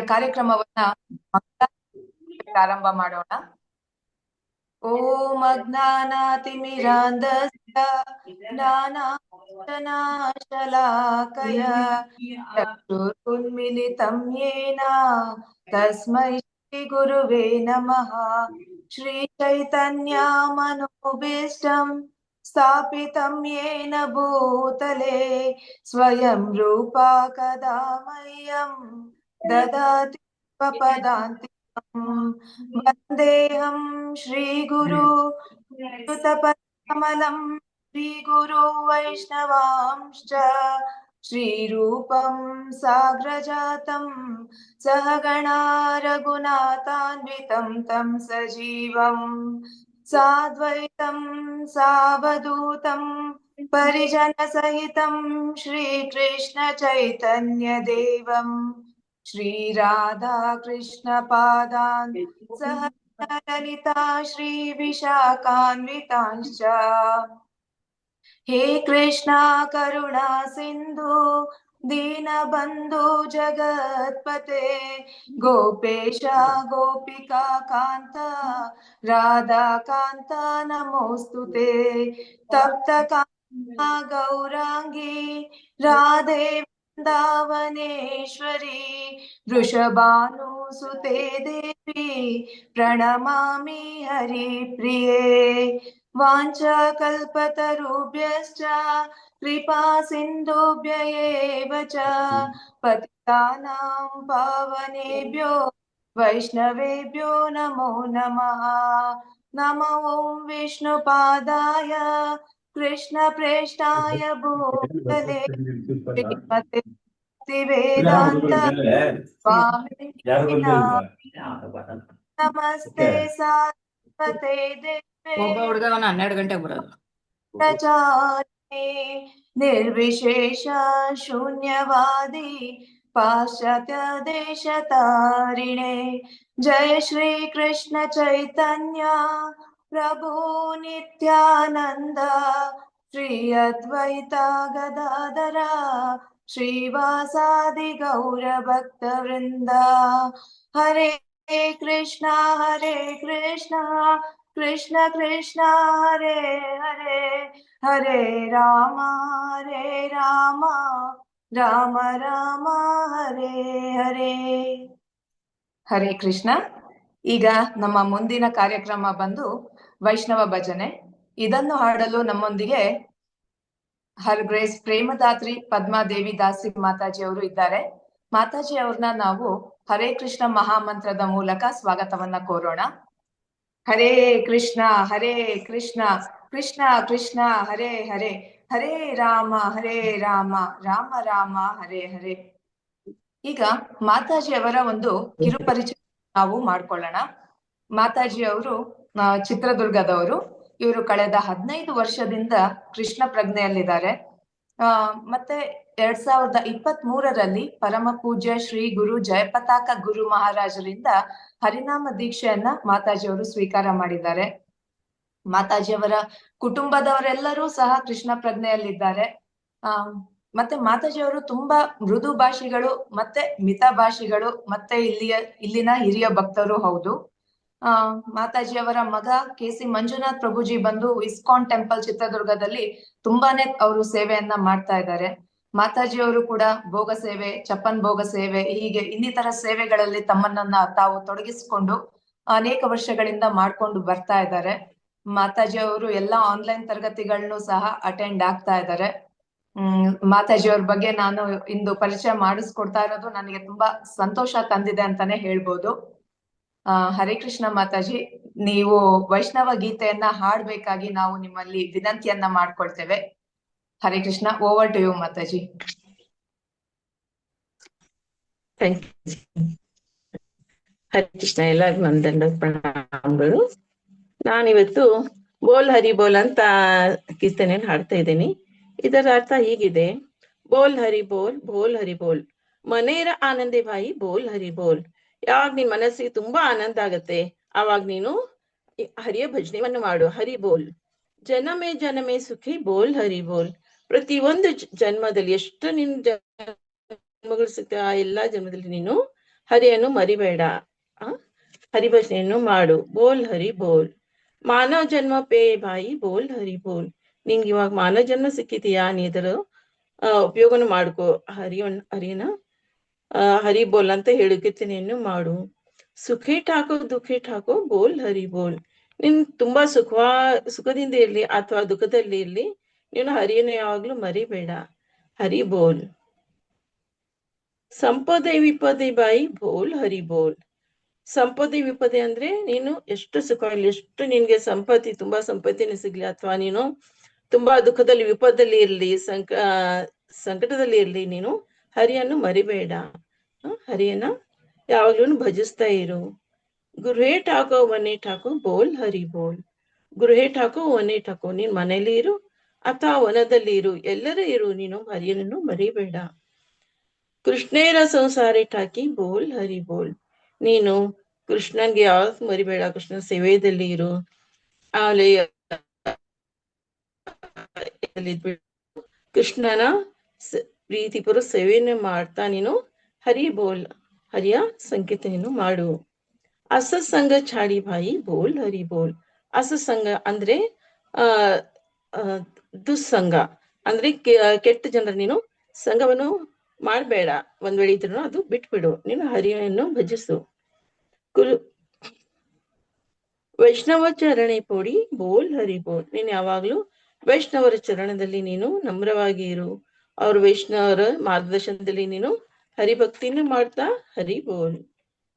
ಕಾರ್ಯಕ್ರಮವನ್ನ ಪ್ರಾರಂಭ ಮಾಡೋಣ. ಓಂ ಅಜ್ಞಾನಾತಿಮಿರಾಂಧಸ್ಯ ಜ್ಞಾನಾಂಜನಶಲಾಕಯ ಚಕ್ಷುರುನ್ಮಿಲಿತಂ ಯೇನ ತಸ್ಮೈ ಶ್ರೀ ಗುರುವೇ ನಮಃ. ಶ್ರೀ ಚೈತನ್ಯ ಮನೋಭೀಷ್ಟಂ ಸ್ಥಾಪಿತಂ ಯೇನ ಭೂತಲೆ ಸ್ವಯಂ ರೂಪ ಕದಾ ಮಹ್ಯಂ ದದಾತಿ ಸ್ವಪದಾಂತಿಕಂ. ವಂದೇಹಂ ಶ್ರೀಗುರು ಕಮಲಂ ಶ್ರೀಗುರು ವೈಷ್ಣವಾಂಶ್ಚ ಶ್ರೀರೂಪಂ ಸಾಗ್ರಜಾತಂ ಸಹಗಣಾ ರಘುನಾಥಾನ್ವಿತಂ ತಂ ಸಜೀವಂ ಸಾದ್ವೈತಂ ಸಾವಧೂತಂ ಪರಿಜನ ಸಹಿತಂ ಶ್ರೀಕೃಷ್ಣ ಚೈತನ್ಯ ದೇವಂ ಶ್ರೀ ರಾಧಾ ಕೃಷ್ಣ ಪಾದಾನ್ ಸಹ ಲಲಿತಾ ಶ್ರೀ ವಿಶಾಖಾನ್ವಿತಾಂಶ್ಚ. ಹೇ ಕೃಷ್ಣ ಕರುಣಾ ಸಿಂಧು ದೀನಬಂಧು ಜಗತ್ಪತೆ ಗೋಪೇಶ ಗೋಪಿಕಾ ಕಾಂತ ರಾಧಾ ಕಾಂತ ನಮೋಸ್ತುತೆ. ತಪ್ತ ಕಾಂತ ಗೌರಾಂಗಿ ರಾಧೆ ವೃಂದಾವನೇಶ್ವರಿ ವೃಷಭಾನುಸುತೆ ದೇವಿ ಪ್ರಣಮಾಮಿ ಹರಿಪ್ರಿಯೇ. ವಾಂಛಾಕಲ್ಪತರುಭ್ಯಶ್ಚ ಕೃಪಾ ಸಿಂಧುಭ್ಯ ಏವ ಚ ಪತಿತಾನಾಂ ಪಾವನೇಭ್ಯೋ ವೈಷ್ಣವೇಭ್ಯೋ ನಮೋ ನಮಃ. ನಮೋ ಓಂ ವಿಷ್ಣುಪಾದಾಯ ಕೃಷ್ಣ ಪ್ರೇಷ್ಠಾಯ ಭೂತಲೆ ಶ್ರೀಮತೆ ವೇದಾಂತ ಸ್ವಾಮಿನೇ ನಮಸ್ತೆ ಸಾರಸ್ವತೆ ದೇವೇ ಹುಡುಗವನ 12 ಗಂಟೆಗೆ ಬರೋದು. ಪ್ರಚಾರಿಣೇ ನಿರ್ವಿಶೇಷ ಶೂನ್ಯವಾದಿ ಪಾಶ್ಚಾತ್ಯ ದೇಶತಾರಿಣೆ. ಜಯ ಶ್ರೀ ಕೃಷ್ಣ ಚೈತನ್ಯ ಪ್ರಭು ನಿತ್ಯಾನಂದ ಶ್ರೀ ಅದ್ವೈತ ಗದಾಧರ ಶ್ರೀವಾಸಾದಿ ಗೌರ ಭಕ್ತ ವೃಂದ. ಹರೇ ಕೃಷ್ಣ ಕೃಷ್ಣ ಕೃಷ್ಣ ಹರೇ ಹರೇ ಹರೇ ರಾಮ ರಾಮ ರಾಮ ಹರೇ ಹರೇ. ಹರೇ ಕೃಷ್ಣ. ಈಗ ನಮ್ಮ ಮುಂದಿನ ಕಾರ್ಯಕ್ರಮ ಬಂದು ವೈಷ್ಣವ ಭಜನೆ. ಇದನ್ನು ಹಾಡಲು ನಮ್ಮೊಂದಿಗೆ ಹರ್ ಗ್ರೇಸ್ ಪ್ರೇಮದಾತ್ರಿ ಪದ್ಮಾದೇವಿ ದಾಸಿ ಮಾತಾಜಿ ಅವರು ಇದ್ದಾರೆ. ಮಾತಾಜಿ ಅವ್ರನ್ನ ನಾವು ಹರೇ ಕೃಷ್ಣ ಮಹಾಮಂತ್ರದ ಮೂಲಕ ಸ್ವಾಗತವನ್ನ ಕೋರೋಣ. ಹರೇ ಕೃಷ್ಣ ಕೃಷ್ಣ ಕೃಷ್ಣ ಹರೇ ಹರೇ ಹರೇ ರಾಮ ರಾಮ ರಾಮ ಹರೇ ಹರೇ. ಈಗ ಮಾತಾಜಿ ಅವರ ಒಂದು ಕಿರುಪರಿಚಯ ನಾವು ಮಾಡ್ಕೊಳ್ಳೋಣ. ಮಾತಾಜಿ ಅವರು ಚಿತ್ರದುರ್ಗದವರು. ಇವರು ಕಳೆದ 15 ವರ್ಷದಿಂದ ಕೃಷ್ಣ ಪ್ರಜ್ಞೆಯಲ್ಲಿದ್ದಾರೆ. ಮತ್ತೆ 2023ರಲ್ಲಿ ಪರಮ ಪೂಜ್ಯ ಶ್ರೀ ಗುರು ಜಯಪತಾಕ ಗುರು ಮಹಾರಾಜರಿಂದ ಹರಿನಾಮ ದೀಕ್ಷೆಯನ್ನ ಮಾತಾಜಿಯವರು ಸ್ವೀಕಾರ ಮಾಡಿದ್ದಾರೆ. ಮಾತಾಜಿಯವರ ಕುಟುಂಬದವರೆಲ್ಲರೂ ಸಹ ಕೃಷ್ಣ ಪ್ರಜ್ಞೆಯಲ್ಲಿದ್ದಾರೆ. ಮತ್ತೆ ಮಾತಾಜಿಯವರು ತುಂಬಾ ಮೃದು ಭಾಷಿಗಳು ಮತ್ತೆ ಮಿತ ಭಾಷಿಗಳು ಮತ್ತೆ ಇಲ್ಲಿನ ಹಿರಿಯ ಭಕ್ತರು ಹೌದು. ಮಾತಾಜಿಯವರ ಮಗ KC ಮಂಜುನಾಥ್ ಪ್ರಭುಜಿ ಬಂದು ಇಸ್ಕಾನ್ ಟೆಂಪಲ್ ಚಿತ್ರದುರ್ಗದಲ್ಲಿ ತುಂಬಾನೇ ಅವರು ಸೇವೆಯನ್ನ ಮಾಡ್ತಾ ಇದ್ದಾರೆ. ಮಾತಾಜಿಯವರು ಕೂಡ ಭೋಗ ಸೇವೆ, ಚಪ್ಪನ್ ಭೋಗ ಸೇವೆ, ಹೀಗೆ ಇನ್ನಿತರ ಸೇವೆಗಳಲ್ಲಿ ತಮ್ಮನ್ನ ತಾವು ತೊಡಗಿಸಿಕೊಂಡು ಅನೇಕ ವರ್ಷಗಳಿಂದ ಮಾಡ್ಕೊಂಡು ಬರ್ತಾ ಇದ್ದಾರೆ. ಮಾತಾಜಿಯವರು ಎಲ್ಲಾ ಆನ್ಲೈನ್ ತರಗತಿಗಳನ್ನು ಸಹ ಅಟೆಂಡ್ ಆಗ್ತಾ ಇದ್ದಾರೆ. ಮಾತಾಜಿಯವ್ರ ಬಗ್ಗೆ ನಾನು ಇಂದು ಪರಿಚಯ ಮಾಡಿಸ್ಕೊಡ್ತಾ ಇರೋದು ನನಗೆ ತುಂಬಾ ಸಂತೋಷ ತಂದಿದೆ ಅಂತಾನೆ ಹೇಳ್ಬೋದು. ಹರೇ ಕೃಷ್ಣ ಮಾತಾಜಿ, ನೀವು ವೈಷ್ಣವ ಗೀತೆಯನ್ನ ಹಾಡ್ಬೇಕಾಗಿ ನಾವು ನಿಮ್ಮಲ್ಲಿ ವಿನಂತಿಯನ್ನ ಮಾಡ್ಕೊಳ್ತೇವೆ. Hare Krishna, over to you ಮಾತಾಜಿ. ಹರೇ ಕೃಷ್ಣ, ಎಲ್ಲರಿಗೂ ನಂದೆಂಡ ಪ್ರಣಾಮಗಳು. ನಾನಿವತ್ತು ಬೋಲ್ ಹರಿ ಬೋಲ್ ಅಂತ ಕೀರ್ತನೆಯನ್ನು ಹಾಡ್ತಾ ಇದ್ದೀನಿ. ಇದರ ಅರ್ಥ ಹೀಗಿದೆ: ಬೋಲ್ ಹರಿ ಬೋಲ್, ಬೋಲ್ ಹರಿ ಬೋಲ್, ಮನೇರ ಆನಂದೇ ಭಾಯಿ ಬೋಲ್ ಹರಿ ಬೋಲ್. ಯಾವಾಗ ನಿನ್ ಮನಸ್ಸಿಗೆ ತುಂಬಾ ಆನಂದ ಆಗತ್ತೆ ಆವಾಗ ನೀನು ಹರಿಯ ಭಜನೆಯನ್ನು ಮಾಡು, ಹರಿ ಬೋಲ್. ಜನಮೇ ಸುಖಿ ಬೋಲ್ ಹರಿ ಬೋಲ್. ಪ್ರತಿ ಒಂದು ಜನ್ಮದಲ್ಲಿ ಎಷ್ಟು ನಿನ್ ಜನ್ಮಗಳು ಸಿಗ್ತವೆ ಆ ಎಲ್ಲಾ ಜನ್ಮದಲ್ಲಿ ನೀನು ಹರಿಯನ್ನು ಮರಿಬೇಡ. ಹರಿಭಜನೆಯನ್ನು ಮಾಡು. ಬೋಲ್ ಹರಿ ಬೋಲ್. ಮಾನವ ಜನ್ಮ ಪೇ ಬಾಯಿ ಬೋಲ್ ಹರಿ ಬೋಲ್. ನಿಂಗೆ ಇವಾಗ ಮಾನವ ಜನ್ಮ ಸಿಕ್ಕಿದೀಯಾ, ನೀ ಇದರ ಉಪಯೋಗನ ಮಾಡ್ಕೋ. ಹರಿನ ಹರಿ ಬೋಲ್ ಅಂತ ಹೇಳು, ಕೀರ್ತನೆಯನ್ನು ಮಾಡು. ಸುಖೇ ಠಾಕೋ ದುಃಖೇ ಠಾಕೋ ಬೋಲ್ ಹರಿ ಬೋಲ್. ನಿನ್ ತುಂಬಾ ಸುಖದಿಂದ ಇರ್ಲಿ ಅಥವಾ ದುಃಖದಲ್ಲಿ ಇರ್ಲಿ, ನೀನು ಹರಿಯನ್ನು ಯಾವಾಗ್ಲೂ ಮರಿಬೇಡ. ಹರಿ ಬೋಲ್. ಸಂಪದೆ ವಿಪದೆ ಬಾಯಿ ಬೋಲ್ ಹರಿ ಬೋಲ್. ಸಂಪದೆ ವಿಪದೆ ಅಂದ್ರೆ ನೀನು ಎಷ್ಟು ಸುಖವಾಗಿ, ಎಷ್ಟು ನಿನ್ಗೆ ತುಂಬಾ ಸಂಪತ್ತಿನ ಸಿಗ್ಲಿ ಅಥವಾ ನೀನು ತುಂಬಾ ದುಃಖದಲ್ಲಿ ವಿಪದಲ್ಲಿ ಇರ್ಲಿ, ಸಂಕಟದಲ್ಲಿ ಇರ್ಲಿ, ನೀನು ಹರಿಯನ್ನು ಮರಿಬೇಡ. ಹರಿಯನ್ನ ಯಾವಾಗ್ಲೂ ಭಜಿಸ್ತಾ ಇರು. ಗೃಹೇ ಠಾಕೋ ವನೆ ಠಾಕೋ ಬೋಲ್ ಹರಿ ಬೋಲ್. ಗೃಹೇ ಠಾಕೋ ವನೆ ಠಾಕೋ, ನೀನ್ ಮನೇಲಿ ಇರು ಅಥವಾ ವನದಲ್ಲಿ ಇರು, ಎಲ್ಲರೂ ಇರು, ನೀನು ಹರಿಯನ್ನು ಮರಿಬೇಡ. ಕೃಷ್ಣೇರ ಸಂಸಾರಿ ಠಾಕಿ ಬೋಲ್ ಹರಿ ಬೋಲ್. ನೀನು ಕೃಷ್ಣನ್ಗೆ ಯಾವತ್ತು ಮರಿಬೇಡ, ಕೃಷ್ಣನ ಸೇವೆಯಲ್ಲಿ ಇರು. ಆಮೇಲೆ ಕೃಷ್ಣನ ಪ್ರೀತಿಪೂರ್ವ ಸೇವೆಯನ್ನು ಮಾಡ್ತಾ ನೀನು ಹರಿ ಬೋಲ್, ಹರಿಯ ಸಂಕೀರ್ತನೆಯನ್ನು ಮಾಡು. ಅಸತ್ಸಂಗ ಛಾಡಿ ಬಾಯಿ ಬೋಲ್ ಹರಿ ಬೋಲ್. ಅಸತ್ಸಂಗ ಅಂದ್ರೆ ದುಸ್ಸಂಗ ಅಂದ್ರೆ ಕೆಟ್ಟ ಜನರ ನೀನು ಸಂಘವನ್ನು ಮಾಡ್ಬೇಡ. ಒಂದ್ ವೇಳೆ ಇದ್ರು ಅದು ಬಿಟ್ಬಿಡು, ನೀನು ಹರಿಯನ್ನು ಭಜಿಸು. ವೈಷ್ಣವ ಚರಣೆ ಪೋಡಿ ಬೋಲ್ ಹರಿ ಬೋಲ್. ನೀನು ಯಾವಾಗ್ಲೂ ವೈಷ್ಣವರ ಚರಣದಲ್ಲಿ ನೀನು ನಮ್ರವಾಗಿ ಇರು. ಅವ್ರ ವೈಷ್ಣವರ ಮಾರ್ಗದರ್ಶನದಲ್ಲಿ ನೀನು ಹರಿಭಕ್ತಿಯನ್ನು ಮಾಡ್ತಾ ಹರಿ ಬೋಲ್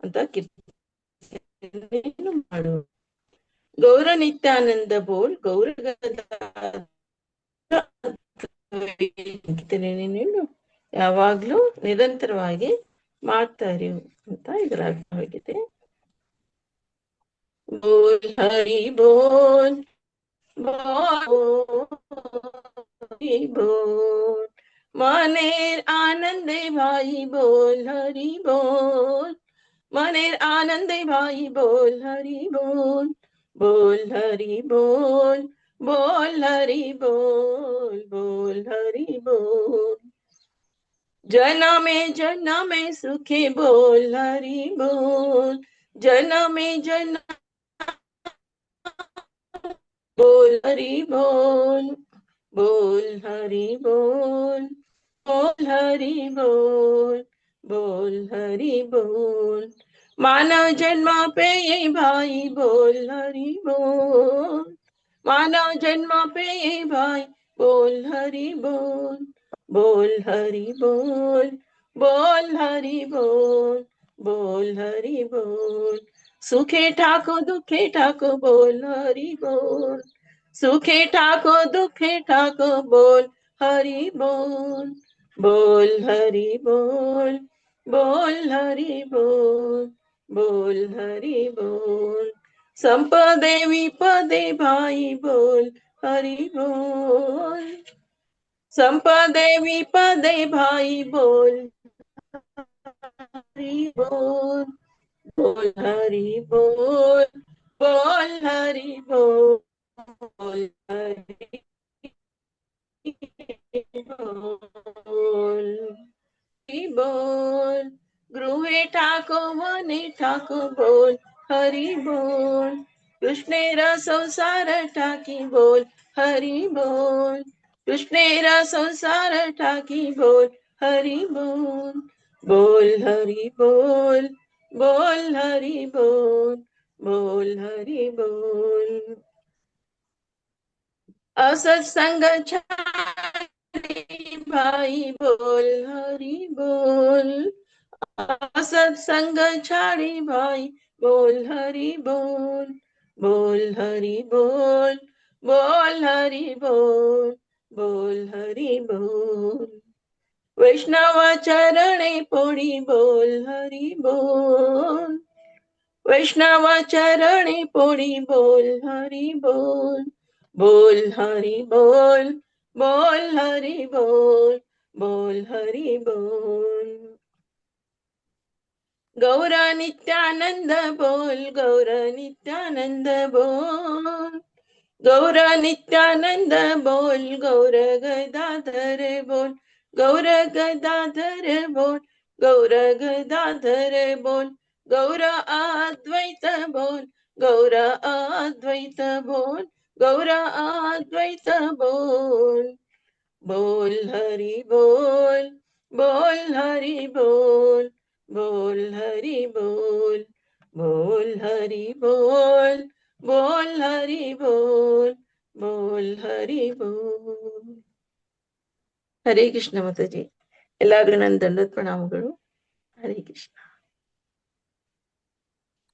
ಅಂತ ಕೀರ್ತನೆಯನ್ನು ಮಾಡು. ಗೌರ ನಿತ್ಯಾನಂದ ಬೋಲ್ ಗೌರ ಕೀರ್ತನೆಯನ್ನು ಯಾವಾಗ್ಲೂ ನಿರಂತರವಾಗಿ ಮಾಡ್ತಾರೆ ಅಂತ ಇದರ ಅರ್ಥವಾಗಿದೆ. ಬೋಲ್ ಹರಿ ಬೋಲ್ ಬೋಲ್. ಮನೇರ್ ಆನಂದೆ ಭಾಯಿ ಬೋಲ್ ಹರಿ ಬೋಲ್. ಮನೇರ್ ಆನಂದೆ ಭಾಯಿ ಬೋಲ್ ಹರಿ ಬೋಲ್. ಬೋಲ್ ಹರಿ ಬೋಲ್. ಬೋಲ್ ಹರಿ ಬೋಲ್. ಬೋಲ್ ಹರಿ ಬೋಲ್. जनमे सुखे बोल हरि बोल. जनमे बोल हरि बोल. बोल हरि बोल. बोल हरि बोल. बोल हरि बोल. मानव जन्म पे ये भाई बोल हरि बोल. मानव जन्म पे ये भाई बोल हरि बोल. बोल हरि बोल. बोल हरि बोल. बोल हरि बोल. सुखे ठाको दुखे ठाको बोल हरि बोल. सुखे ठाको दुखे ठाको बोल हरि बोल. बोल हरि बोल. बोल हरि बोल. बोल हरि बोल. संपदे विपदे भाई बोल हरि बोल. संपदे विपदे भाई बोल हरि बोल. बोल हरि बोल. बोल हरि बोल. बोल हरि बोल. बोल. गृहे ठाको वने ठाको बोल हरि बोल. कृष्णेरा संसार ठाकी बोल हरि बोल. कृष्णेरा संसार ठाकी बोल हरि बोल. बोल हरि बोल. बोल हरि बोल. बोल हरि बोल. असत्संग छाड़ी भाई बोल हरि बोल. असत्संग छाड़ी भाई बोल हरि बोल. बोल हरि बोल. बोल हरि बोल. बोल हरि बोल. वैष्णव चरणे पोड़ी बोल हरि बोल. वैष्णव चरणे पोड़ी बोल हरि बोल. बोल हरि बोल. बोल हरि बोल. बोल हरि बोल. गौर नित्यानंद बोल. गौर नित्यानंद बोल. गौर नित्यानंद बोल. गौर गदाधर बोल. गौर गदाधर बोल. गौर गदाधर बोल, गौर अद्वैत बोल, गौर अद्वैत बोल, गौर अद्वैत बोल, बोल हरि बोल, बोल हरि बोल, बोल हरि बोल, बोल हरि बोल, बोल हरि बोल, बोल हरि बोल. ಹರೇ ಕೃಷ್ಣ ಮಾತಾಜಿ, ಎಲ್ಲಾದ್ರೂ ನನ್ನ ದಂಡದ ಪ್ರಣಾಮಗಳು. ಹರೇ ಕೃಷ್ಣ.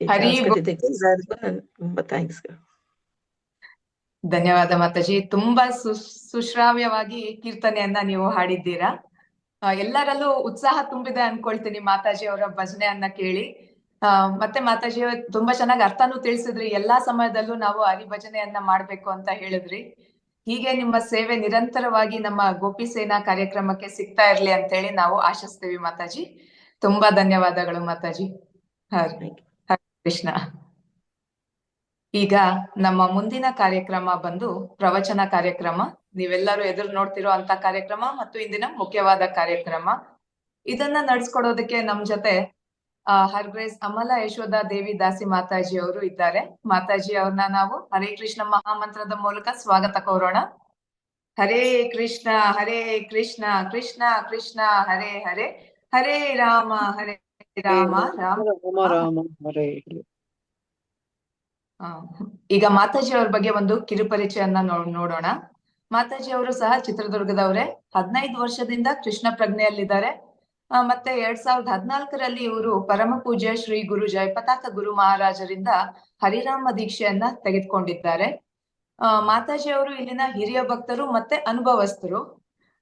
ಈ ಹರಿ ಚಾನ್ಸ್ ಕೊಟ್ಟಿದ್ದಕ್ಕೆ ಎಲ್ಲರಿಗೂ ನನ್ನ ತುಂಬಾ ಥ್ಯಾಂಕ್ಸ್ಗಳು. ಧನ್ಯವಾದ ಮಾತಾಜಿ. ತುಂಬಾ ಸುಶ್ರಾವ್ಯವಾಗಿ ಕೀರ್ತನೆಯನ್ನ ನೀವು ಹಾಡಿದ್ದೀರಾ. ಎಲ್ಲರಲ್ಲೂ ಉತ್ಸಾಹ ತುಂಬಿದೆ ಅನ್ಕೊಳ್ತೀನಿ ಮಾತಾಜಿ ಅವರ ಭಜನೆಯನ್ನ ಕೇಳಿ. ಮತ್ತೆ ಮಾತಾಜಿ ತುಂಬಾ ಚೆನ್ನಾಗಿ ಅರ್ಥನೂ ತಿಳಿಸಿದ್ರಿ. ಎಲ್ಲಾ ಸಮಯದಲ್ಲೂ ನಾವು ಹರಿಭಜನೆಯನ್ನ ಮಾಡ್ಬೇಕು ಅಂತ ಹೇಳಿದ್ರಿ. ಹೀಗೆ ನಿಮ್ಮ ಸೇವೆ ನಿರಂತರವಾಗಿ ನಮ್ಮ ಗೋಪಿ ಸೇನಾ ಕಾರ್ಯಕ್ರಮಕ್ಕೆ ಸಿಗ್ತಾ ಇರ್ಲಿ ಅಂತ ಹೇಳಿ ನಾವು ಆಶಿಸ್ತೀವಿ ಮಾತಾಜಿ. ತುಂಬಾ ಧನ್ಯವಾದಗಳು ಮಾತಾಜಿ. ಹರೇ ಕೃಷ್ಣ. ಈಗ ನಮ್ಮ ಮುಂದಿನ ಕಾರ್ಯಕ್ರಮ ಬಂದು ಪ್ರವಚನ ಕಾರ್ಯಕ್ರಮ. ನೀವೆಲ್ಲರೂ ಎದುರು ನೋಡ್ತಿರೋ ಅಂತ ಕಾರ್ಯಕ್ರಮ ಮತ್ತು ಇಂದಿನ ಮುಖ್ಯವಾದ ಕಾರ್ಯಕ್ರಮ. ಇದನ್ನ ನಡ್ಸ್ಕೊಡೋದಕ್ಕೆ ನಮ್ ಜೊತೆ ಹರ್ಗ್ರೇಸ್ ಅಮಲ ಯಶೋಧ ದೇವಿ ದಾಸಿ ಮಾತಾಜಿ ಅವರು ಇದ್ದಾರೆ. ಮಾತಾಜಿ ಅವ್ರನ್ನ ನಾವು ಹರೇ ಕೃಷ್ಣ ಮಹಾಮಂತ್ರದ ಮೂಲಕ ಸ್ವಾಗತ ಕೋರೋಣ. ಹರೇ ಕೃಷ್ಣ ಕೃಷ್ಣ ಕೃಷ್ಣ ಹರೇ ಹರೇ, ಹರೇ ರಾಮ ರಾಮ ರಾಮ ಹರೇ. ಈಗ ಮಾತಾಜಿ ಅವ್ರ ಬಗ್ಗೆ ಒಂದು ಕಿರುಪರಿಚಯನ್ನ ನೋಡೋಣ. ಮಾತಾಜಿ ಅವರು ಸಹ ಚಿತ್ರದುರ್ಗದವರೇ. 15 ವರ್ಷದಿಂದ ಕೃಷ್ಣ ಪ್ರಜ್ಞೆಯಲ್ಲಿದ್ದಾರೆ. ಮತ್ತೆ 2014ರಲ್ಲಿ ಇವರು ಪರಮ ಪೂಜ್ಯ ಶ್ರೀ ಗುರು ಜಯಪತಾಕ ಗುರು ಮಹಾರಾಜರಿಂದ ಹರಿರಾಮ ದೀಕ್ಷೆಯನ್ನ ತೆಗೆದುಕೊಂಡಿದ್ದಾರೆ. ಮಾತಾಜಿ ಅವರು ಇಲ್ಲಿನ ಹಿರಿಯ ಭಕ್ತರು ಮತ್ತೆ ಅನುಭವಸ್ಥರು.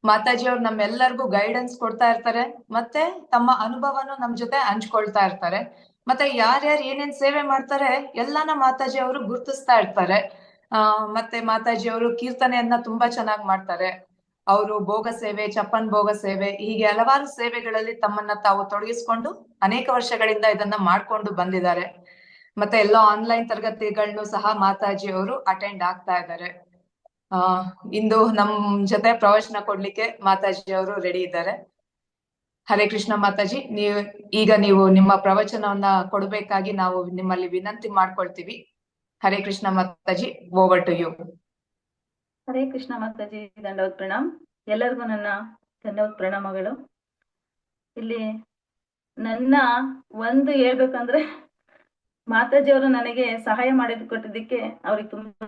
ಮಾತಾಜಿ ಅವರು ನಮ್ಮೆಲ್ಲರಿಗೂ ಗೈಡೆನ್ಸ್ ಕೊಡ್ತಾ ಇರ್ತಾರೆ, ಮತ್ತೆ ತಮ್ಮ ಅನುಭವನು ನಮ್ ಜೊತೆ ಹಂಚ್ಕೊಳ್ತಾ ಇರ್ತಾರೆ. ಮತ್ತೆ ಯಾರ್ಯಾರು ಏನೇನ್ ಸೇವೆ ಮಾಡ್ತಾರೆ ಎಲ್ಲಾನ ಮಾತಾಜಿ ಅವರು ಗುರ್ತಿಸ್ತಾ ಇರ್ತಾರೆ. ಮತ್ತೆ ಮಾತಾಜಿ ಅವರು ಕೀರ್ತನೆಯನ್ನ ತುಂಬಾ ಚೆನ್ನಾಗಿ ಮಾಡ್ತಾರೆ. ಅವರು ಭೋಗ ಸೇವೆ, ಚಪ್ಪನ್ ಭೋಗ ಸೇವೆ, ಹೀಗೆ ಹಲವಾರು ಸೇವೆಗಳಲ್ಲಿ ತಮ್ಮನ್ನ ತಾವು ತೊಡಗಿಸ್ಕೊಂಡು ಅನೇಕ ವರ್ಷಗಳಿಂದ ಇದನ್ನ ಮಾಡ್ಕೊಂಡು ಬಂದಿದ್ದಾರೆ. ಮತ್ತೆ ಎಲ್ಲಾ ಆನ್ಲೈನ್ ತರಗತಿಗಳನ್ನು ಸಹ ಮಾತಾಜಿ ಅವರು ಅಟೆಂಡ್ ಆಗ್ತಾ ಇದ್ದಾರೆ. ಇಂದು ನಮ್ ಜೊತೆ ಪ್ರವಚನ ಕೊಡ್ಲಿಕ್ಕೆ ಮಾತಾಜಿ ಅವರು ರೆಡಿ ಇದ್ದಾರೆ. ಹರೇ ಕೃಷ್ಣ ಮಾತಾಜಿ, ನೀವು ನಿಮ್ಮ ಪ್ರವಚನವನ್ನ ಕೊಡ್ಬೇಕಾಗಿ ನಾವು ನಿಮ್ಮಲ್ಲಿ ವಿನಂತಿ ಮಾಡ್ಕೊಳ್ತೀವಿ. ಹರೇ ಕೃಷ್ಣ ಮಾತಾಜಿ, over to you. Hare Krishna ಮಾತಾಜಿ, ದಂಡವತ್ ಪ್ರಣಾಮ್. ಎಲ್ಲರಿಗೂ ನನ್ನ ದಂಡವತ್ ಪ್ರಣಾಮಗಳು. ಇಲ್ಲಿ ನನ್ನ ಒಂದು ಹೇಳ್ಬೇಕಂದ್ರೆ, ಮಾತಾಜಿ ಅವರು ನನಗೆ ಸಹಾಯ ಕೊಟ್ಟಿದ್ದಕ್ಕೆ ಅವ್ರಿಗೆ ತುಂಬಾ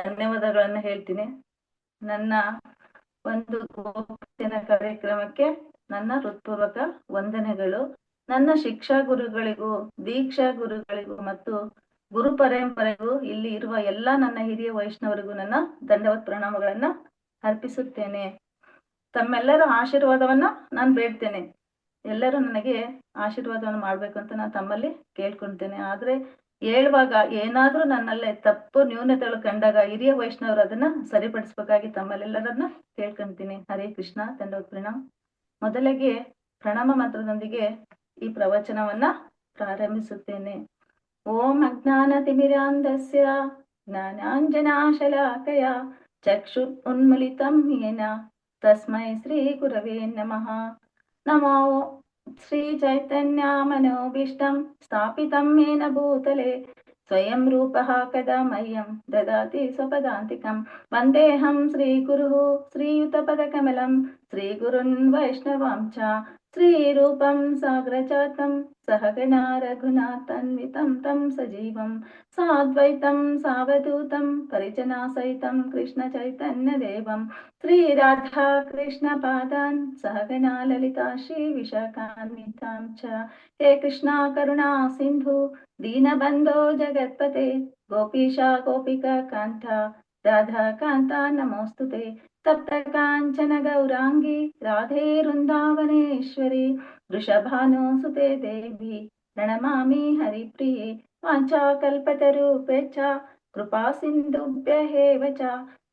ಧನ್ಯವಾದಗಳನ್ನ ಹೇಳ್ತೀನಿ. ನನ್ನ ಒಂದು ಗೋಪಿನ ಕಾರ್ಯಕ್ರಮಕ್ಕೆ ನನ್ನ ಹೃತ್ಪೂರ್ವಕ ವಂದನೆಗಳು. ನನ್ನ ಶಿಕ್ಷಾ ಗುರುಗಳಿಗೂ, ದೀಕ್ಷಾ ಗುರುಗಳಿಗೂ ಮತ್ತು ಗುರು ಪರಂಪರೆಗೂ, ಇಲ್ಲಿ ಇರುವ ಎಲ್ಲಾ ನನ್ನ ಹಿರಿಯ ವೈಷ್ಣವರಿಗೂ ನನ್ನ ದಂಡವತ್ ಪ್ರಣಾಮಗಳನ್ನ ಅರ್ಪಿಸುತ್ತೇನೆ. ತಮ್ಮೆಲ್ಲರ ಆಶೀರ್ವಾದವನ್ನ ನಾನು ಬೇಡ್ತೇನೆ. ಎಲ್ಲರೂ ನನಗೆ ಆಶೀರ್ವಾದವನ್ನು ಮಾಡ್ಬೇಕು ಅಂತ ನಾನು ತಮ್ಮಲ್ಲಿ ಕೇಳ್ಕೊಳ್ತೇನೆ. ಆದ್ರೆ ಹೇಳುವಾಗ ಏನಾದ್ರೂ ನನ್ನಲ್ಲೇ ತಪ್ಪು ನ್ಯೂನತೆಗಳು ಕಂಡಾಗ ಹಿರಿಯ ವೈಷ್ಣವರು ಅದನ್ನ ಸರಿಪಡಿಸ್ಬೇಕಾಗಿ ತಮ್ಮಲ್ಲೆಲ್ಲರನ್ನ ಕೇಳ್ಕೊಂತೀನಿ. ಹರೇ ಕೃಷ್ಣ, ದಂಡವತ್ ಪ್ರಣಾಮ್. ಮೊದಲಿಗೆ ಪ್ರಣಾಮ ಮಂತ್ರದೊಂದಿಗೆ ಈ ಪ್ರವಚನವನ್ನ ಪ್ರಾರಂಭಿಸುತ್ತೇನೆ. ಓಂ ಅಜ್ಞಾನ ತಿಮಿರಾಂಧಸ್ಯ ಜ್ಞಾನಾಂಜನಾಶಲಾಕಯ ಚಕ್ಷುರ್ ಉನ್ಮಿಲಿತಂ ಯೇನ ತಸ್ಮೈ ಶ್ರೀ ಗುರವೇ ನಮಃ. ನಮೋ ಶ್ರೀ ಚೈತನ್ಯ ಮನೋಭೀಷ್ಟಂ ಸ್ಥಾಪಿತಂ ಯೇನ ಭೂತಲೆ ಸ್ವಯಂ ರೂಪಃ ಕದಾ ಮಹ್ಯಂ ದದಾತಿ ಸ್ವಪದಾಂತಿಕಂ. ವಂದೇಹಂ ಶ್ರೀ ಗುರು ಶ್ರೀಯುತಪದಕಮಲಂ ಶ್ರೀ ಗುರುನ್ ವೈಷ್ಣವಾಂ ಚ ಶ್ರೀ ರೂಪಂ ಸಾಗ್ರಜಾತಂ ಸಹಗಣಾ ರಘುನಾಥಾನ್ವಿತಂ ತಂ ಸಜೀವಂ ಸಾದ್ವೈತಂ ಸಾವಧೂತಂ ಪರಿಜನಾ ಸಹಿತಂ ಕೃಷ್ಣ ಚೈತನ್ಯ ದೇವಂ ಶ್ರೀ ರಾಧಾ ಕೃಷ್ಣ ಪಾದಾನ್ ಸಹಗಣಾ ಲಲಿತಾ ಶ್ರೀ ವಿಶಾಖಾನ್ವಿತಾಂ ಚ. ಹೇ ಕೃಷ್ಣ ಕರುಣಾ ಸಿಂಧು ದೀನಬಂಧೋ ಜಗತ್ಪತೆ ಗೋಪೀಶ ಗೋಪಿಕಾ ಕಾಂತ ರಾಧಾ ಕಾಂತ ನಮೋಸ್ತುತೆ. ತಪ್ತ ಕಾಂಚನ ಗೌರಾಂಗಿ ರಾಧೇ ವೃಂದಾವನೇಶ್ವರಿ ವೃಷಭಾನುಸುತೆ ದೇವಿ ಪ್ರಣಮಾಮಿ ಹರಿಪ್ರಿಯೆ. ವಾಂಛಾಕಲ್ಪತರೂಪೇಚ್ಛ ಕೃಪಾ ಸಿಂಧುಭ್ಯೇವ ಚ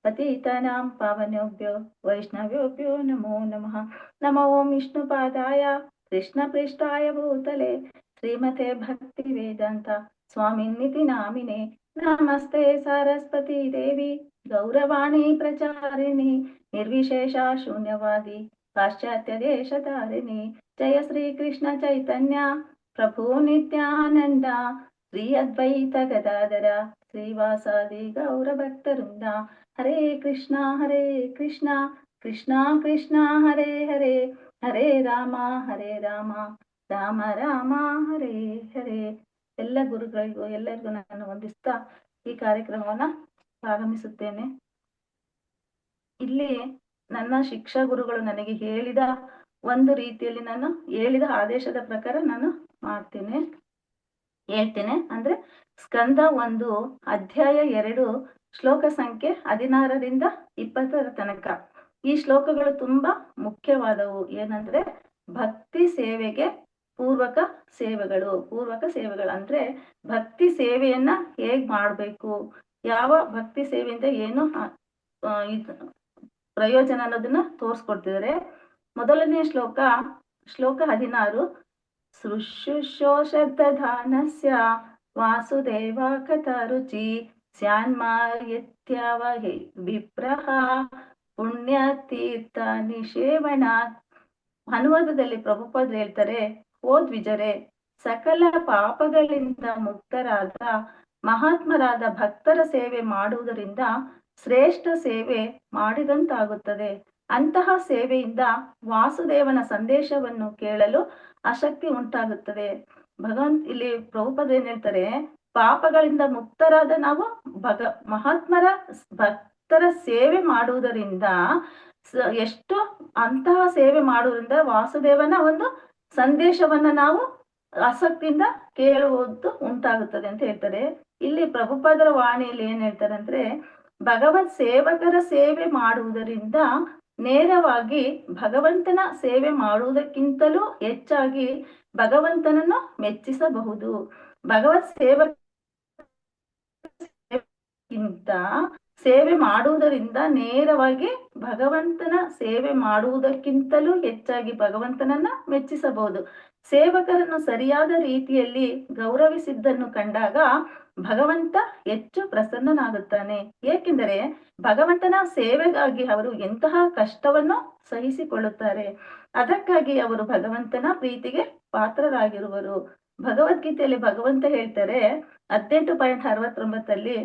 ಪತಿತಾನಾಂ ಪಾವನೇಭ್ಯೋ ವೈಷ್ಣವೇಭ್ಯೋ ನಮೋ ನಮಃ. ನಮೋ ವಿಷ್ಣುಪಾದಾಯ ಕೃಷ್ಣ ಪೃಷ್ಠಾಯ ಭೂತಲೆ ಶ್ರೀಮತೆ ಭಕ್ತಿ ವೇದಾಂತ ಸ್ವಾಮಿನ್ನಿತಿ ನಾಮಿನೆ. ನಮಸ್ತೆ ಸರಸ್ವತಿ ದೇವಿ ಗೌರವಾಣಿ ಪ್ರಚಾರಿಣಿ ನಿರ್ವಿಶೇಷ ಶೂನ್ಯವಾದಿ ಪಾಶ್ಚಾತ್ಯ ದೇಶಧಾರಿಣಿ. ಜಯ ಶ್ರೀ ಕೃಷ್ಣ ಚೈತನ್ಯ ಪ್ರಭು ನಿತ್ಯಾನಂದ, ಶ್ರೀ ಅದ್ವೈತ ಗದಾಧರ ಶ್ರೀವಾಸಾದಿ ಗೌರ ಭಕ್ತವೃಂದ. ಹರೇ ಕೃಷ್ಣ ಕೃಷ್ಣ ಕೃಷ್ಣ ಹರೇ ಹರೇ, ಹರೇ ರಾಮ ರಾಮ ರಾಮ ಹರೇ ಹರೇ. ಎಲ್ಲ ಗುರುಗಳಿಗೂ ಎಲ್ಲರಿಗೂ ನಾನು ವಂದಿಸ್ತಾ ಈ ಕಾರ್ಯಕ್ರಮವನ್ನ ಪ್ರಾರಂಭಿಸುತ್ತೇನೆ. ಇಲ್ಲಿ ನನ್ನ ಶಿಕ್ಷಾ ಗುರುಗಳು ನನಗೆ ಹೇಳಿದ ಒಂದು ರೀತಿಯಲ್ಲಿ ನಾನು ಹೇಳಿದ ಆದೇಶದ ಪ್ರಕಾರ ನಾನು ಹೇಳ್ತೇನೆ. ಅಂದ್ರೆ ಸ್ಕಂದ 1 ಅಧ್ಯಾಯ 2 ಶ್ಲೋಕ ಸಂಖ್ಯೆ 16ರಿಂದ 20ರ ತನಕ ಈ ಶ್ಲೋಕಗಳು ತುಂಬಾ ಮುಖ್ಯವಾದವು. ಏನಂದ್ರೆ ಭಕ್ತಿ ಸೇವೆಗೆ ಪೂರ್ವಕ ಸೇವೆಗಳು ಅಂದ್ರೆ ಭಕ್ತಿ ಸೇವೆಯನ್ನ ಹೇಗ್ ಮಾಡ್ಬೇಕು, ಯಾವ ಭಕ್ತಿ ಸೇವೆಯಿಂದ ಏನು ಪ್ರಯೋಜನ ಅನ್ನೋದನ್ನ ತೋರ್ಸ್ಕೊಡ್ತಿದ್ದಾರೆ. ಮೊದಲನೇ ಶ್ಲೋಕ 16 ಶುಶ್ರೂಷೋಷಧಾನಸ್ಯ ವಾಸುದೇವ ಕಥಾ ರುಚಿ ಸ್ಯಾನ್ಮಾಯತ್ಯವಹಿ ವಿಪ್ರಹ ಪುಣ್ಯತೀರ್ಥ ನಿಷೇವಣಾತ್. ಅನುವಾದದಲ್ಲಿ ಪ್ರಭುಪಾದರು ಹೇಳ್ತಾರೆ, ಓ ದ್ವಿಜರೇ, ಸಕಲ ಪಾಪಗಳಿಂದ ಮುಕ್ತರಾದ ಮಹಾತ್ಮರಾದ ಭಕ್ತರ ಸೇವೆ ಮಾಡುವುದರಿಂದ ಶ್ರೇಷ್ಠ ಸೇವೆ ಮಾಡಿದಂತಾಗುತ್ತದೆ. ಅಂತಹ ಸೇವೆಯಿಂದ ವಾಸುದೇವನ ಸಂದೇಶವನ್ನು ಕೇಳಲು ಆಸಕ್ತಿ ಉಂಟಾಗುತ್ತದೆ. ಇಲ್ಲಿ ಪ್ರಭುಪಾದರು ಏನ್ ಹೇಳ್ತಾರೆ, ಪಾಪಗಳಿಂದ ಮುಕ್ತರಾದ ನಾವು ಮಹಾತ್ಮರ ಭಕ್ತರ ಸೇವೆ ಮಾಡುವುದರಿಂದ ಎಷ್ಟು ಅಂತಹ ಸೇವೆ ಮಾಡುವುದರಿಂದ ವಾಸುದೇವನ ಒಂದು ಸಂದೇಶವನ್ನ ನಾವು ಆಸಕ್ತಿಯಿಂದ ಕೇಳುವುದು ಉಂಟಾಗುತ್ತದೆ ಅಂತ ಹೇಳ್ತಾರೆ. ಇಲ್ಲಿ ಪ್ರಭುಪಾದರ ವಾಣಿಯಲ್ಲಿ ಏನ್ ಹೇಳ್ತಾರೆ ಅಂದ್ರೆ, ಭಗವತ್ ಸೇವಕರ ಸೇವೆ ಮಾಡುವುದರಿಂದ ನೇರವಾಗಿ ಭಗವಂತನ ಸೇವೆ ಮಾಡುವುದಕ್ಕಿಂತಲೂ ಹೆಚ್ಚಾಗಿ ಭಗವಂತನನ್ನು ಮೆಚ್ಚಿಸಬಹುದು. ಭಗವತ್ ಸೇವಕಿಂತ ಸೇವೆ ಮಾಡುವುದರಿಂದ ನೇರವಾಗಿ ಭಗವಂತನ ಸೇವೆ ಮಾಡುವುದಕ್ಕಿಂತಲೂ ಹೆಚ್ಚಾಗಿ ಭಗವಂತನನ್ನ ಮೆಚ್ಚಿಸಬಹುದು. ಸೇವಕರನ್ನು ಸರಿಯಾದ ರೀತಿಯಲ್ಲಿ ಗೌರವಿಸಿದ್ದನ್ನು ಕಂಡಾಗ ಭಗವಂತ ಹೆಚ್ಚು ಪ್ರಸನ್ನನಾಗುತ್ತಾನೆ. ಏಕೆಂದರೆ ಭಗವಂತನ ಸೇವೆಗಾಗಿ ಅವರು ಎಂತಹ ಕಷ್ಟವನ್ನು ಸಹಿಸಿಕೊಳ್ಳುತ್ತಾರೆ. ಅದಕ್ಕಾಗಿ ಅವರು ಭಗವಂತನ ಪ್ರೀತಿಗೆ ಪಾತ್ರರಾಗಿರುವರು. ಭಗವದ್ಗೀತೆಯಲ್ಲಿ ಭಗವಂತ ಹೇಳ್ತಾರೆ 18.69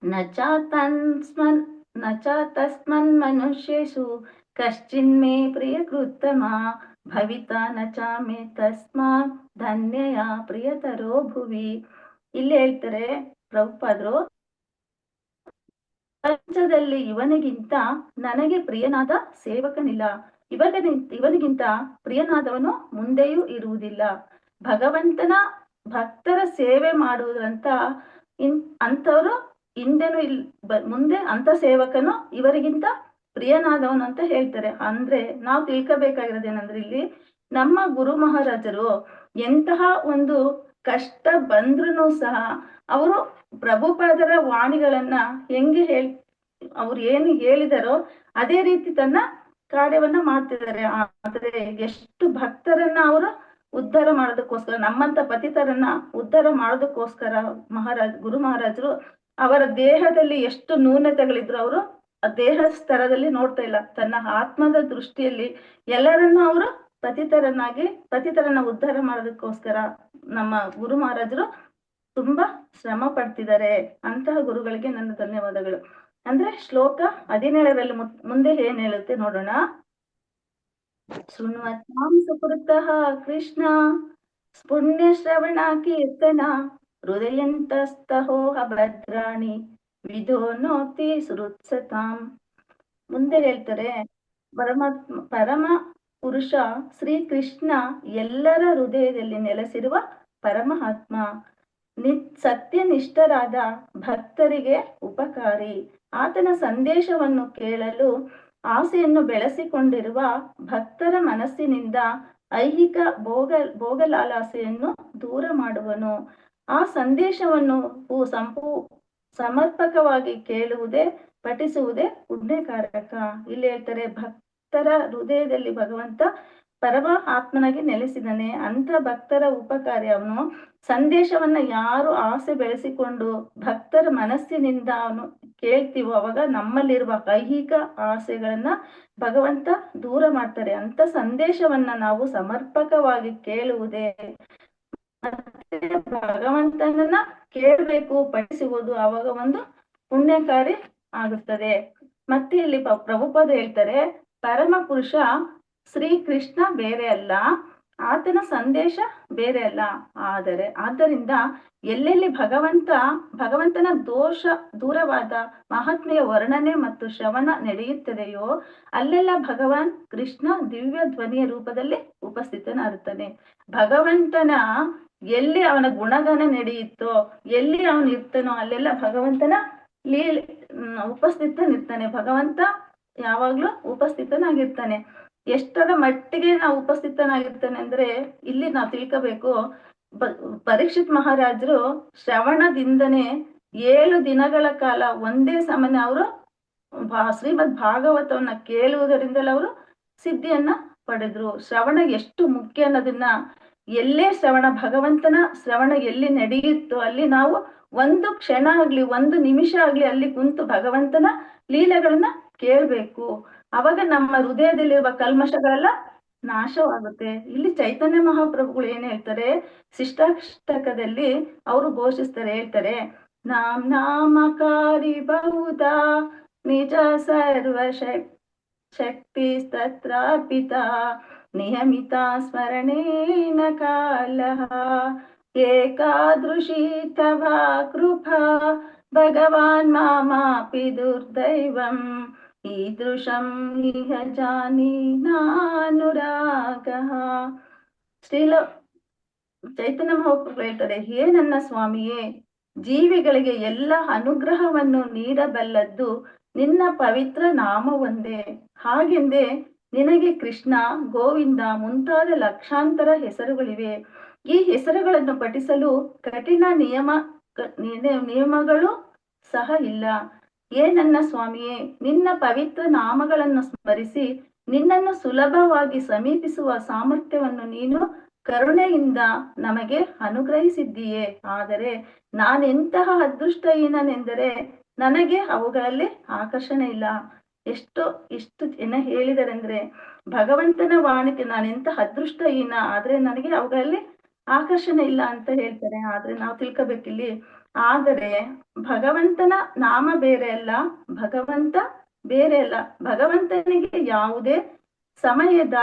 ನಚ ತಸ್ಮನ್ ಮನುಷ್ಯೇಷು ಕಶ್ಚಿನ್ಮೇ ಪ್ರಿಯಕೃತ್ತಮ ಭವಿತಾ ನಚಾಮೆ ತಸ್ಮಾತ್ ಧನ್ಯಯ ಪ್ರಿಯತರೋ ಭುವಿ. ಇಲ್ಲಿ ಹೇಳ್ತಾರೆ ಪ್ರಭುಪಾದರು, ಪ್ರಪಂಚದಲ್ಲಿ ಇವನಿಗಿಂತ ನನಗೆ ಪ್ರಿಯನಾದ ಸೇವಕನಿಲ್ಲ, ಇವನಿಗಿಂತ ಪ್ರಿಯನಾದವನು ಮುಂದೆಯೂ ಇರುವುದಿಲ್ಲ. ಭಗವಂತನ ಭಕ್ತರ ಸೇವೆ ಮಾಡುವುದಂತ ಅಂತವರು ಹಿಂದೆನು ಮುಂದೆ ಅಂತ ಸೇವಕನು ಇವರಿಗಿಂತ ಪ್ರಿಯನಾದವನು ಅಂತ ಹೇಳ್ತಾರೆ. ಅಂದ್ರೆ ನಾವು ತಿಳ್ಕೋಬೇಕಾಗಿರೋದೇನಂದ್ರೆ, ಇಲ್ಲಿ ನಮ್ಮ ಗುರು ಮಹಾರಾಜರು ಎಂತಹ ಒಂದು ಕಷ್ಟ ಬಂದ್ರೂ ಸಹ ಅವರು ಪ್ರಭುಪಾದರ ವಾಣಿಗಳನ್ನ ಹೆಂಗೆ ಅವ್ರು ಏನು ಹೇಳಿದಾರೋ ಅದೇ ರೀತಿ ತನ್ನ ಕಾರ್ಯವನ್ನ ಮಾಡ್ತಿದ್ದಾರೆ. ಆದ್ರೆ ಎಷ್ಟು ಭಕ್ತರನ್ನ ಅವರು ಉದ್ಧಾರ ಮಾಡೋದಕ್ಕೋಸ್ಕರ, ನಮ್ಮಂತ ಪತಿತರನ್ನ ಉದ್ಧಾರ ಮಾಡೋದಕ್ಕೋಸ್ಕರ ಗುರು ಮಹಾರಾಜರು ಅವರ ದೇಹದಲ್ಲಿ ಎಷ್ಟು ನ್ಯೂನತೆಗಳಿದ್ರು ಅವರು ಆ ದೇಹ ಸ್ತರದಲ್ಲಿ ನೋಡ್ತಾ ಇಲ್ಲ, ತನ್ನ ಆತ್ಮದ ದೃಷ್ಟಿಯಲ್ಲಿ ಎಲ್ಲರನ್ನ ಅವರು ಪತಿತರನ್ನ ಉದ್ಧಾರ ಮಾಡೋದಕ್ಕೋಸ್ಕರ ನಮ್ಮ ಗುರು ಮಹಾರಾಜರು ತುಂಬಾ ಶ್ರಮ ಪಡ್ತಿದ್ದಾರೆ. ಅಂತಹ ಗುರುಗಳಿಗೆ ನನ್ನ ಧನ್ಯವಾದಗಳು. ಅಂದ್ರೆ ಶ್ಲೋಕ 17ರಲ್ಲಿ ಮುಂದೆ ಏನ್ ಹೇಳುತ್ತೆ ನೋಡೋಣ. ಶೃಣ್ವತಾಂ ಸುಕೃತಃ ಕೃಷ್ಣ ಪುಣ್ಯ ಶ್ರವಣ ಕೀರ್ತನ ಹೃದಯಂತಸ್ತಹೋಹ ಭದ್ರಾಣಿ ವಿಧೋನೋತಿ ಸುರುತ್ಸತಾಂ. ಮುಂದೆ ಹೇಳ್ತಾರೆ, ಪರಮ ಪುರುಷ ಶ್ರೀ ಕೃಷ್ಣ ಎಲ್ಲರ ಹೃದಯದಲ್ಲಿ ನೆಲೆಸಿರುವ ಪರಮಾತ್ಮ, ಸತ್ಯನಿಷ್ಠರಾದ ಭಕ್ತರಿಗೆ ಉಪಕಾರಿ. ಆತನ ಸಂದೇಶವನ್ನು ಕೇಳಲು ಆಸೆಯನ್ನು ಬೆಳೆಸಿಕೊಂಡಿರುವ ಭಕ್ತರ ಮನಸ್ಸಿನಿಂದ ಐಹಿಕ ಭೋಗಲಾಲಸೆಯನ್ನು ದೂರ ಮಾಡುವನು. ಆ ಸಂದೇಶವನ್ನು ಸಮರ್ಪಕವಾಗಿ ಕೇಳುವುದೇ ಪಠಿಸುವುದೇ ಪುಣ್ಯಕಾರಕ. ಇಲ್ಲಿ ಹೇಳ್ತಾರೆ, ಭಕ್ತರ ಹೃದಯದಲ್ಲಿ ಭಗವಂತ ಪರಮ ಆತ್ಮನಾಗಿ ನೆಲೆಸಿದಾನೆ. ಅಂತ ಭಕ್ತರ ಉಪಕಾರಿ ಅವನು. ಸಂದೇಶವನ್ನ ಯಾರು ಆಸೆ ಬೆಳೆಸಿಕೊಂಡು ಭಕ್ತರ ಮನಸ್ಸಿನಿಂದ ಅವನು ಕೇಳ್ತೀವೋ ಅವಾಗ ನಮ್ಮಲ್ಲಿರುವ ಐಹಿಕ ಆಸೆಗಳನ್ನ ಭಗವಂತ ದೂರ ಮಾಡ್ತಾರೆ. ಅಂತ ಸಂದೇಶವನ್ನ ನಾವು ಸಮರ್ಪಕವಾಗಿ ಕೇಳುವುದೇ ಮತ್ತೆ ಭಗವಂತನನ್ನ ಕೇಳಬೇಕು, ಪಠಿಸುವುದು ಅವಾಗ ಒಂದು ಪುಣ್ಯ ಕಾರ್ಯ ಆಗುತ್ತದೆ. ಮತ್ತೆ ಇಲ್ಲಿ ಪ್ರಭುಪಾದ ಹೇಳ್ತಾರೆ, ಪರಮ ಪುರುಷ ಶ್ರೀಕೃಷ್ಣ ಬೇರೆ ಅಲ್ಲ, ಆತನ ಸಂದೇಶ ಬೇರೆ ಅಲ್ಲ. ಆದ್ದರಿಂದ ಎಲ್ಲೆಲ್ಲಿ ಭಗವಂತನ ದೂರವಾದ ಮಹಾತ್ಮೆಯ ವರ್ಣನೆ ಮತ್ತು ಶ್ರವಣ ನಡೆಯುತ್ತದೆಯೋ ಅಲ್ಲೆಲ್ಲ ಭಗವಾನ್ ಕೃಷ್ಣ ದಿವ್ಯ ಧ್ವನಿಯ ರೂಪದಲ್ಲಿ ಉಪಸ್ಥಿತನಾಗುತ್ತಾನೆ. ಭಗವಂತನ ಎಲ್ಲಿ ಅವನ ಗುಣಗಾನ ನಡೆಯುತ್ತೋ, ಎಲ್ಲಿ ಅವನು ಇರ್ತಾನೋ ಅಲ್ಲೆಲ್ಲ ಭಗವಂತನ ಉಪಸ್ಥಿತನಿರ್ತಾನೆ. ಭಗವಂತ ಯಾವಾಗ್ಲೂ ಉಪಸ್ಥಿತನಾಗಿರ್ತಾನೆ. ಎಷ್ಟರ ಮಟ್ಟಿಗೆ ನಾವು ಉಪಸ್ಥಿತನಾಗಿರ್ತಾನೆ ಅಂದ್ರೆ ಇಲ್ಲಿ ನಾವು ತಿಳ್ಕೋಬೇಕು, ಪರೀಕ್ಷಿತ್ ಮಹಾರಾಜರು ಶ್ರವಣದಿಂದನೇ 7 ದಿನಗಳ ಕಾಲ ಒಂದೇ ಸಮನೆ ಅವರು ಶ್ರೀಮದ್ ಭಾಗವತವನ್ನ ಕೇಳುವುದರಿಂದಲೇ ಅವರು ಸಿದ್ಧಿಯನ್ನ ಪಡೆದ್ರು. ಶ್ರವಣ ಎಷ್ಟು ಮುಖ್ಯ ಅನ್ನೋದನ್ನ, ಎಲ್ಲೇ ಶ್ರವಣ, ಭಗವಂತನ ಶ್ರವಣ ಎಲ್ಲಿ ನಡೆಯುತ್ತೋ ಅಲ್ಲಿ ನಾವು ಒಂದು ಕ್ಷಣ ಆಗ್ಲಿ, ಒಂದು ನಿಮಿಷ ಆಗ್ಲಿ ಅಲ್ಲಿ ಕುಂತು ಭಗವಂತನ ಲೀಲೆಗಳನ್ನ ಕೇಳ್ಬೇಕು. ಅವಾಗ ನಮ್ಮ ಹೃದಯದಲ್ಲಿರುವ ಕಲ್ಮಶಗಳೆಲ್ಲ ನಾಶವಾಗುತ್ತೆ. ಇಲ್ಲಿ ಚೈತನ್ಯ ಮಹಾಪ್ರಭುಗಳು ಏನ್ ಹೇಳ್ತಾರೆ, ಶಿಷ್ಟಾಷ್ಟಕದಲ್ಲಿ ಅವರು ಘೋಷಿಸ್ತಾರೆ, ಹೇಳ್ತಾರೆ, ನಾಮಕಾರಿ ಬಹುಧ ನಿಜ ಸರ್ವ ಶಕ್ತಿ ತತ್ರಾಪಿತ ನಿಯಮಿತ ಸ್ಮರಣೇನ ಕಾಲಃ ಏಕಾದೃಶಿ ತವ ಕೃಪಾ ಭಗವಾನ್ ಮಾಮಾಪಿ ದುರ್ದೈವಂ ಈದೃಶಂ ಇಹ ಜಾನಿ ನಾನುರಾಗಃ. ಶ್ರೀಲ ಚೈತನ್ಯ ಮಹಾಪ್ರಭು ಹೇಳ್ತಾರೆ, ಹೇ ನನ್ನ ಸ್ವಾಮಿಯೇ, ಜೀವಿಗಳಿಗೆ ಎಲ್ಲ ಅನುಗ್ರಹವನ್ನು ನೀಡಬಲ್ಲದ್ದು ನಿನ್ನ ಪವಿತ್ರ ನಾಮವೊಂದೇ. ಹಾಗೆಂದೇ ನಿನಗೆ ಕೃಷ್ಣ, ಗೋವಿಂದ ಮುಂತಾದ ಲಕ್ಷಾಂತರ ಹೆಸರುಗಳಿವೆ. ಈ ಹೆಸರುಗಳನ್ನು ಪಠಿಸಲು ಕಠಿಣ ನಿಯಮಗಳು ಸಹ ಇಲ್ಲ. ಏ ನನ್ನ ಸ್ವಾಮಿಯೇ, ನಿನ್ನ ಪವಿತ್ರ ನಾಮಗಳನ್ನು ಸ್ಮರಿಸಿ ನಿನ್ನನ್ನು ಸುಲಭವಾಗಿ ಸಮೀಪಿಸುವ ಸಾಮರ್ಥ್ಯವನ್ನು ನೀನು ಕರುಣೆಯಿಂದ ನಮಗೆ ಅನುಗ್ರಹಿಸಿದ್ದೀಯೆ. ಆದರೆ ನಾನೆಂತಹ ಅದೃಷ್ಟಹೀನನೆಂದರೆ ನನಗೆ ಅವುಗಳಲ್ಲಿ ಆಕರ್ಷಣೆ ಇಲ್ಲ. ಎಷ್ಟು ಜನ ಹೇಳಿದರೆ ಅಂದ್ರೆ, ಭಗವಂತನ ವಾಣಿಗೆ ನಾನೆಂತ ಅದೃಷ್ಟಹೀನ, ಆದ್ರೆ ನನಗೆ ಅವುಗಳಲ್ಲಿ ಆಕರ್ಷಣೆ ಇಲ್ಲ ಅಂತ ಹೇಳ್ತಾರೆ. ಆದ್ರೆ ನಾವು ತಿಳ್ಕೊಬೇಕಿಲ್ಲಿ, ಆದರೆ ಭಗವಂತನ ನಾಮ ಬೇರೆ ಅಲ್ಲ, ಭಗವಂತ ಬೇರೆ ಅಲ್ಲ. ಭಗವಂತನಿಗೆ ಯಾವುದೇ ಸಮಯದ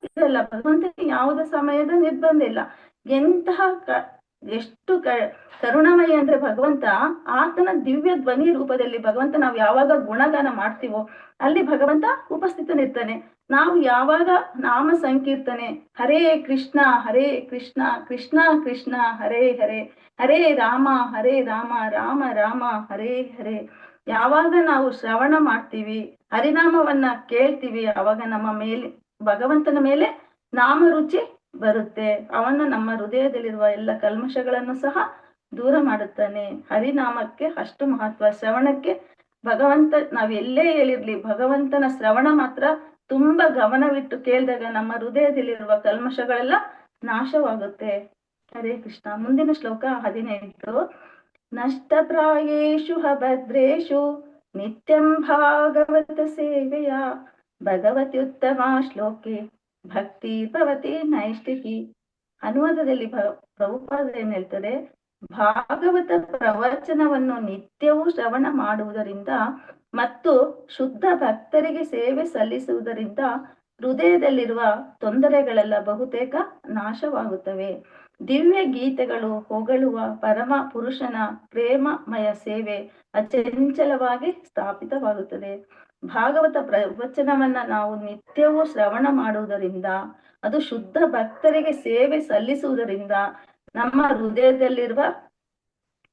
ಇದಲ್ಲ, ಭಗವಂತನಿಗೆ ಯಾವುದೇ ಸಮಯದ ನಿರ್ಬಂಧ ಇಲ್ಲ. ಎಷ್ಟು ಕರುಣಮಯ ಅಂದ್ರೆ ಭಗವಂತ, ಆತನ ದಿವ್ಯ ಧ್ವನಿ ರೂಪದಲ್ಲಿ ಭಗವಂತ ನಾವು ಯಾವಾಗ ಗುಣಗಾನ ಮಾಡ್ತೀವೋ ಅಲ್ಲಿ ಭಗವಂತ ಉಪಸ್ಥಿತನಿರ್ತಾನೆ. ನಾವು ಯಾವಾಗ ನಾಮ ಸಂಕೀರ್ತನೆ, ಹರೇ ಕೃಷ್ಣ ಕೃಷ್ಣ ಕೃಷ್ಣ ಹರೇ ಹರೇ, ಹರೇ ರಾಮ ರಾಮ ರಾಮ ಹರೇ ಹರೇ, ಯಾವಾಗ ನಾವು ಶ್ರವಣ ಮಾಡ್ತೀವಿ, ಹರಿನಾಮವನ್ನ ಕೇಳ್ತೀವಿ, ಅವಾಗ ನಮ್ಮ ಮೇಲೆ ಭಗವಂತನ ಮೇಲೆ ನಾಮ ರುಚಿ ಬರುತ್ತೆ. ಅವನು ನಮ್ಮ ಹೃದಯದಲ್ಲಿರುವ ಎಲ್ಲ ಕಲ್ಮಶಗಳನ್ನು ಸಹ ದೂರ ಮಾಡುತ್ತಾನೆ. ಹರಿನಾಮಕ್ಕೆ ಅಷ್ಟು ಮಹತ್ವ. ಶ್ರವಣಕ್ಕೆ ಭಗವಂತ, ನಾವ್ ಎಲ್ಲೇ ಹೇಳಿರ್ಲಿ, ಭಗವಂತನ ಶ್ರವಣ ಮಾತ್ರ ತುಂಬಾ ಗಮನವಿಟ್ಟು ಕೇಳಿದಾಗ ನಮ್ಮ ಹೃದಯದಲ್ಲಿರುವ ಕಲ್ಮಶಗಳೆಲ್ಲ ನಾಶವಾಗುತ್ತೆ. ಹರೇ ಕೃಷ್ಣ. ಮುಂದಿನ ಶ್ಲೋಕ 18. ನಷ್ಟಪ್ರಾಯೇಷು ಭದ್ರೇಷು ನಿತ್ಯಂ ಭಾಗವತ ಸೇವೆಯ ಭಗವತಿ ಉತ್ತಮ ಶ್ಲೋಕೆ ಭಕ್ತಿ ಭವತಿ ನೈಷ್ಠಿಕಿ. ಅನುವಾದದಲ್ಲಿ ಪ್ರಭುಪಾದ ಏನ್ ಹೇಳ್ತಾರೆ, ಭಾಗವತ ಪ್ರವಚನವನ್ನು ನಿತ್ಯವೂ ಶ್ರವಣ ಮಾಡುವುದರಿಂದ ಮತ್ತು ಶುದ್ಧ ಭಕ್ತರಿಗೆ ಸೇವೆ ಸಲ್ಲಿಸುವುದರಿಂದ ಹೃದಯದಲ್ಲಿರುವ ತೊಂದರೆಗಳೆಲ್ಲ ಬಹುತೇಕ ನಾಶವಾಗುತ್ತವೆ. ದಿವ್ಯ ಗೀತೆಗಳು ಹೊಗಳುವ ಪರಮ ಪುರುಷನ ಪ್ರೇಮಮಯ ಸೇವೆ ಅಚಂಚಲವಾಗಿ ಸ್ಥಾಪಿತವಾಗುತ್ತದೆ. ಭಾಗವತ ಪ್ರವಚನವನ್ನ ನಾವು ನಿತ್ಯವೂ ಶ್ರವಣ ಮಾಡುವುದರಿಂದ, ಅದು ಶುದ್ಧ ಭಕ್ತರಿಗೆ ಸೇವೆ ಸಲ್ಲಿಸುವುದರಿಂದ ನಮ್ಮ ಹೃದಯದಲ್ಲಿರುವ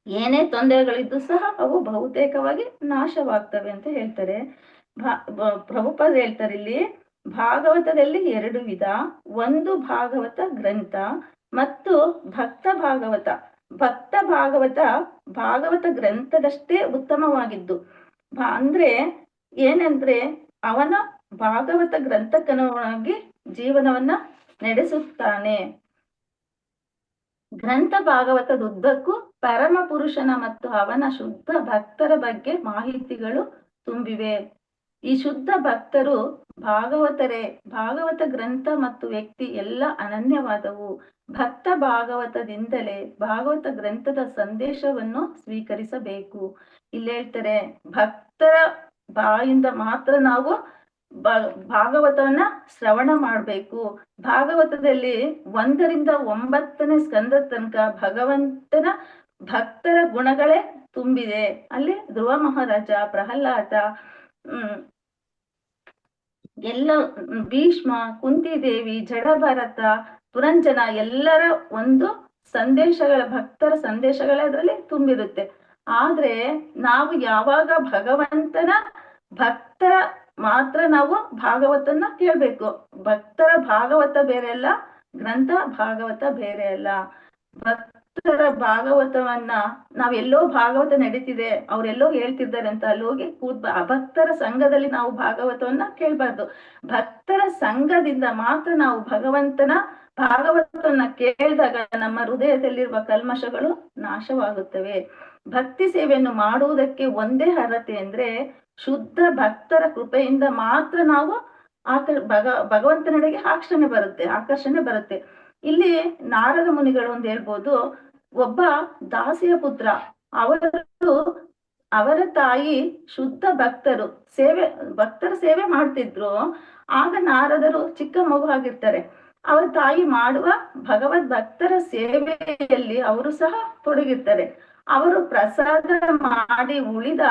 ಏನೇ ತೊಂದರೆಗಳಿದ್ದು ಸಹ ಅವು ಬಹುತೇಕವಾಗಿ ನಾಶವಾಗ್ತವೆ ಅಂತ ಹೇಳ್ತಾರೆ. ಪ್ರಭುಪಾದ ಹೇಳ್ತಾರೆ ಇಲ್ಲಿ, ಭಾಗವತದಲ್ಲಿ 2 ವಿಧ. ಒಂದು ಭಾಗವತ ಗ್ರಂಥ ಮತ್ತು ಭಕ್ತ ಭಾಗವತ. ಭಕ್ತ ಭಾಗವತ ಗ್ರಂಥದಷ್ಟೇ ಉತ್ತಮವಾಗಿದ್ದು, ಅಂದ್ರೆ ಏನಂದ್ರೆ ಅವನ ಭಾಗವತ ಗ್ರಂಥಕ್ಕನುಗುಣವಾಗಿ ಜೀವನವನ್ನ ನಡೆಸುತ್ತಾನೆ. ಗ್ರಂಥ ಭಾಗವತದುದ್ದಕ್ಕೂ ಪರಮ ಪುರುಷನ ಮತ್ತು ಅವನ ಶುದ್ಧ ಭಕ್ತರ ಬಗ್ಗೆ ಮಾಹಿತಿಗಳು ತುಂಬಿವೆ. ಈ ಶುದ್ಧ ಭಕ್ತರು ಭಾಗವತರೇ. ಭಾಗವತ ಗ್ರಂಥ ಮತ್ತು ವ್ಯಕ್ತಿ ಎಲ್ಲ ಅನನ್ಯವಾದವು. ಭಕ್ತ ಭಾಗವತದಿಂದಲೇ ಭಾಗವತ ಗ್ರಂಥದ ಸಂದೇಶವನ್ನು ಸ್ವೀಕರಿಸಬೇಕು. ಇಲ್ಲಿ ಹೇಳ್ತಾರೆ, ಭಕ್ತರ ಬಾಯಿಂದ ಮಾತ್ರ ನಾವು ಭಾಗವತವನ್ನ ಶ್ರವಣ ಮಾಡ್ಬೇಕು. ಭಾಗವತದಲ್ಲಿ 1ರಿಂದ 9ನೇ ಸ್ಕಂದ ತನಕ ಭಗವಂತನ ಭಕ್ತರ ಗುಣಗಳೇ ತುಂಬಿದೆ. ಅಲ್ಲಿ ಧ್ರುವ ಮಹಾರಾಜ, ಪ್ರಹ್ಲಾದ, ಎಲ್ಲ ಭೀಷ್ಮ, ಕುಂತಿದೇವಿ, ಜಡಭರತ, ಪುರಂಜನ ಎಲ್ಲರ ಒಂದು ಸಂದೇಶಗಳ, ಭಕ್ತರ ಸಂದೇಶಗಳೇ ಅದರಲ್ಲಿ ತುಂಬಿರುತ್ತೆ. ಆದ್ರೆ ನಾವು ಯಾವಾಗ ಭಗವಂತನ ಭಕ್ತರ ಮಾತ್ರ ನಾವು ಭಾಗವತನ ಕೇಳ್ಬೇಕು. ಭಕ್ತರ ಭಾಗವತ ಬೇರೆ ಅಲ್ಲ, ಗ್ರಂಥ ಭಾಗವತ ಬೇರೆ ಅಲ್ಲ. ಭಕ್ತರ ಭಾಗವತವನ್ನ ನಾವೆಲ್ಲೋ ಭಾಗವತ ನಡೀತಿದೆ, ಅವ್ರೆಲ್ಲೋ ಹೇಳ್ತಿದ್ದಾರೆ ಅಂತ ಅಲ್ಲಿ ಹೋಗಿ ಅಭಕ್ತರ ಸಂಘದಲ್ಲಿ ನಾವು ಭಾಗವತವನ್ನ ಕೇಳ್ಬಾರ್ದು. ಭಕ್ತರ ಸಂಘದಿಂದ ಮಾತ್ರ ನಾವು ಭಗವಂತನ ಭಾಗವತವನ್ನ ಕೇಳಿದಾಗ ನಮ್ಮ ಹೃದಯದಲ್ಲಿರುವ ಕಲ್ಮಶಗಳು ನಾಶವಾಗುತ್ತವೆ. ಭಕ್ತಿ ಸೇವೆಯನ್ನು ಮಾಡುವುದಕ್ಕೆ ಒಂದೇ ಅರ್ಹತೆ ಅಂದ್ರೆ ಶುದ್ಧ ಭಕ್ತರ ಕೃಪೆಯಿಂದ ಮಾತ್ರ ನಾವು ಭಗವಂತನೆಡೆಗೆ ಆಕರ್ಷಣೆ ಬರುತ್ತೆ. ಇಲ್ಲಿ ನಾರದ ಮುನಿಗಳು ಅಂತ ಹೇಳ್ಬೋದು, ಒಬ್ಬ ದಾಸಿಯ ಪುತ್ರ, ಅವರ ತಾಯಿ ಶುದ್ಧ ಭಕ್ತರ ಸೇವೆ ಮಾಡ್ತಿದ್ರು. ಆಗ ನಾರದರು ಚಿಕ್ಕ ಮಗು ಆಗಿರ್ತಾರೆ. ಅವರ ತಾಯಿ ಮಾಡುವ ಭಗವದ್ ಭಕ್ತರ ಸೇವೆಯಲ್ಲಿ ಅವರು ಸಹ ತೊಡಗಿರ್ತಾರೆ. ಅವರು ಪ್ರಸಾದ ಮಾಡಿ ಉಳಿದ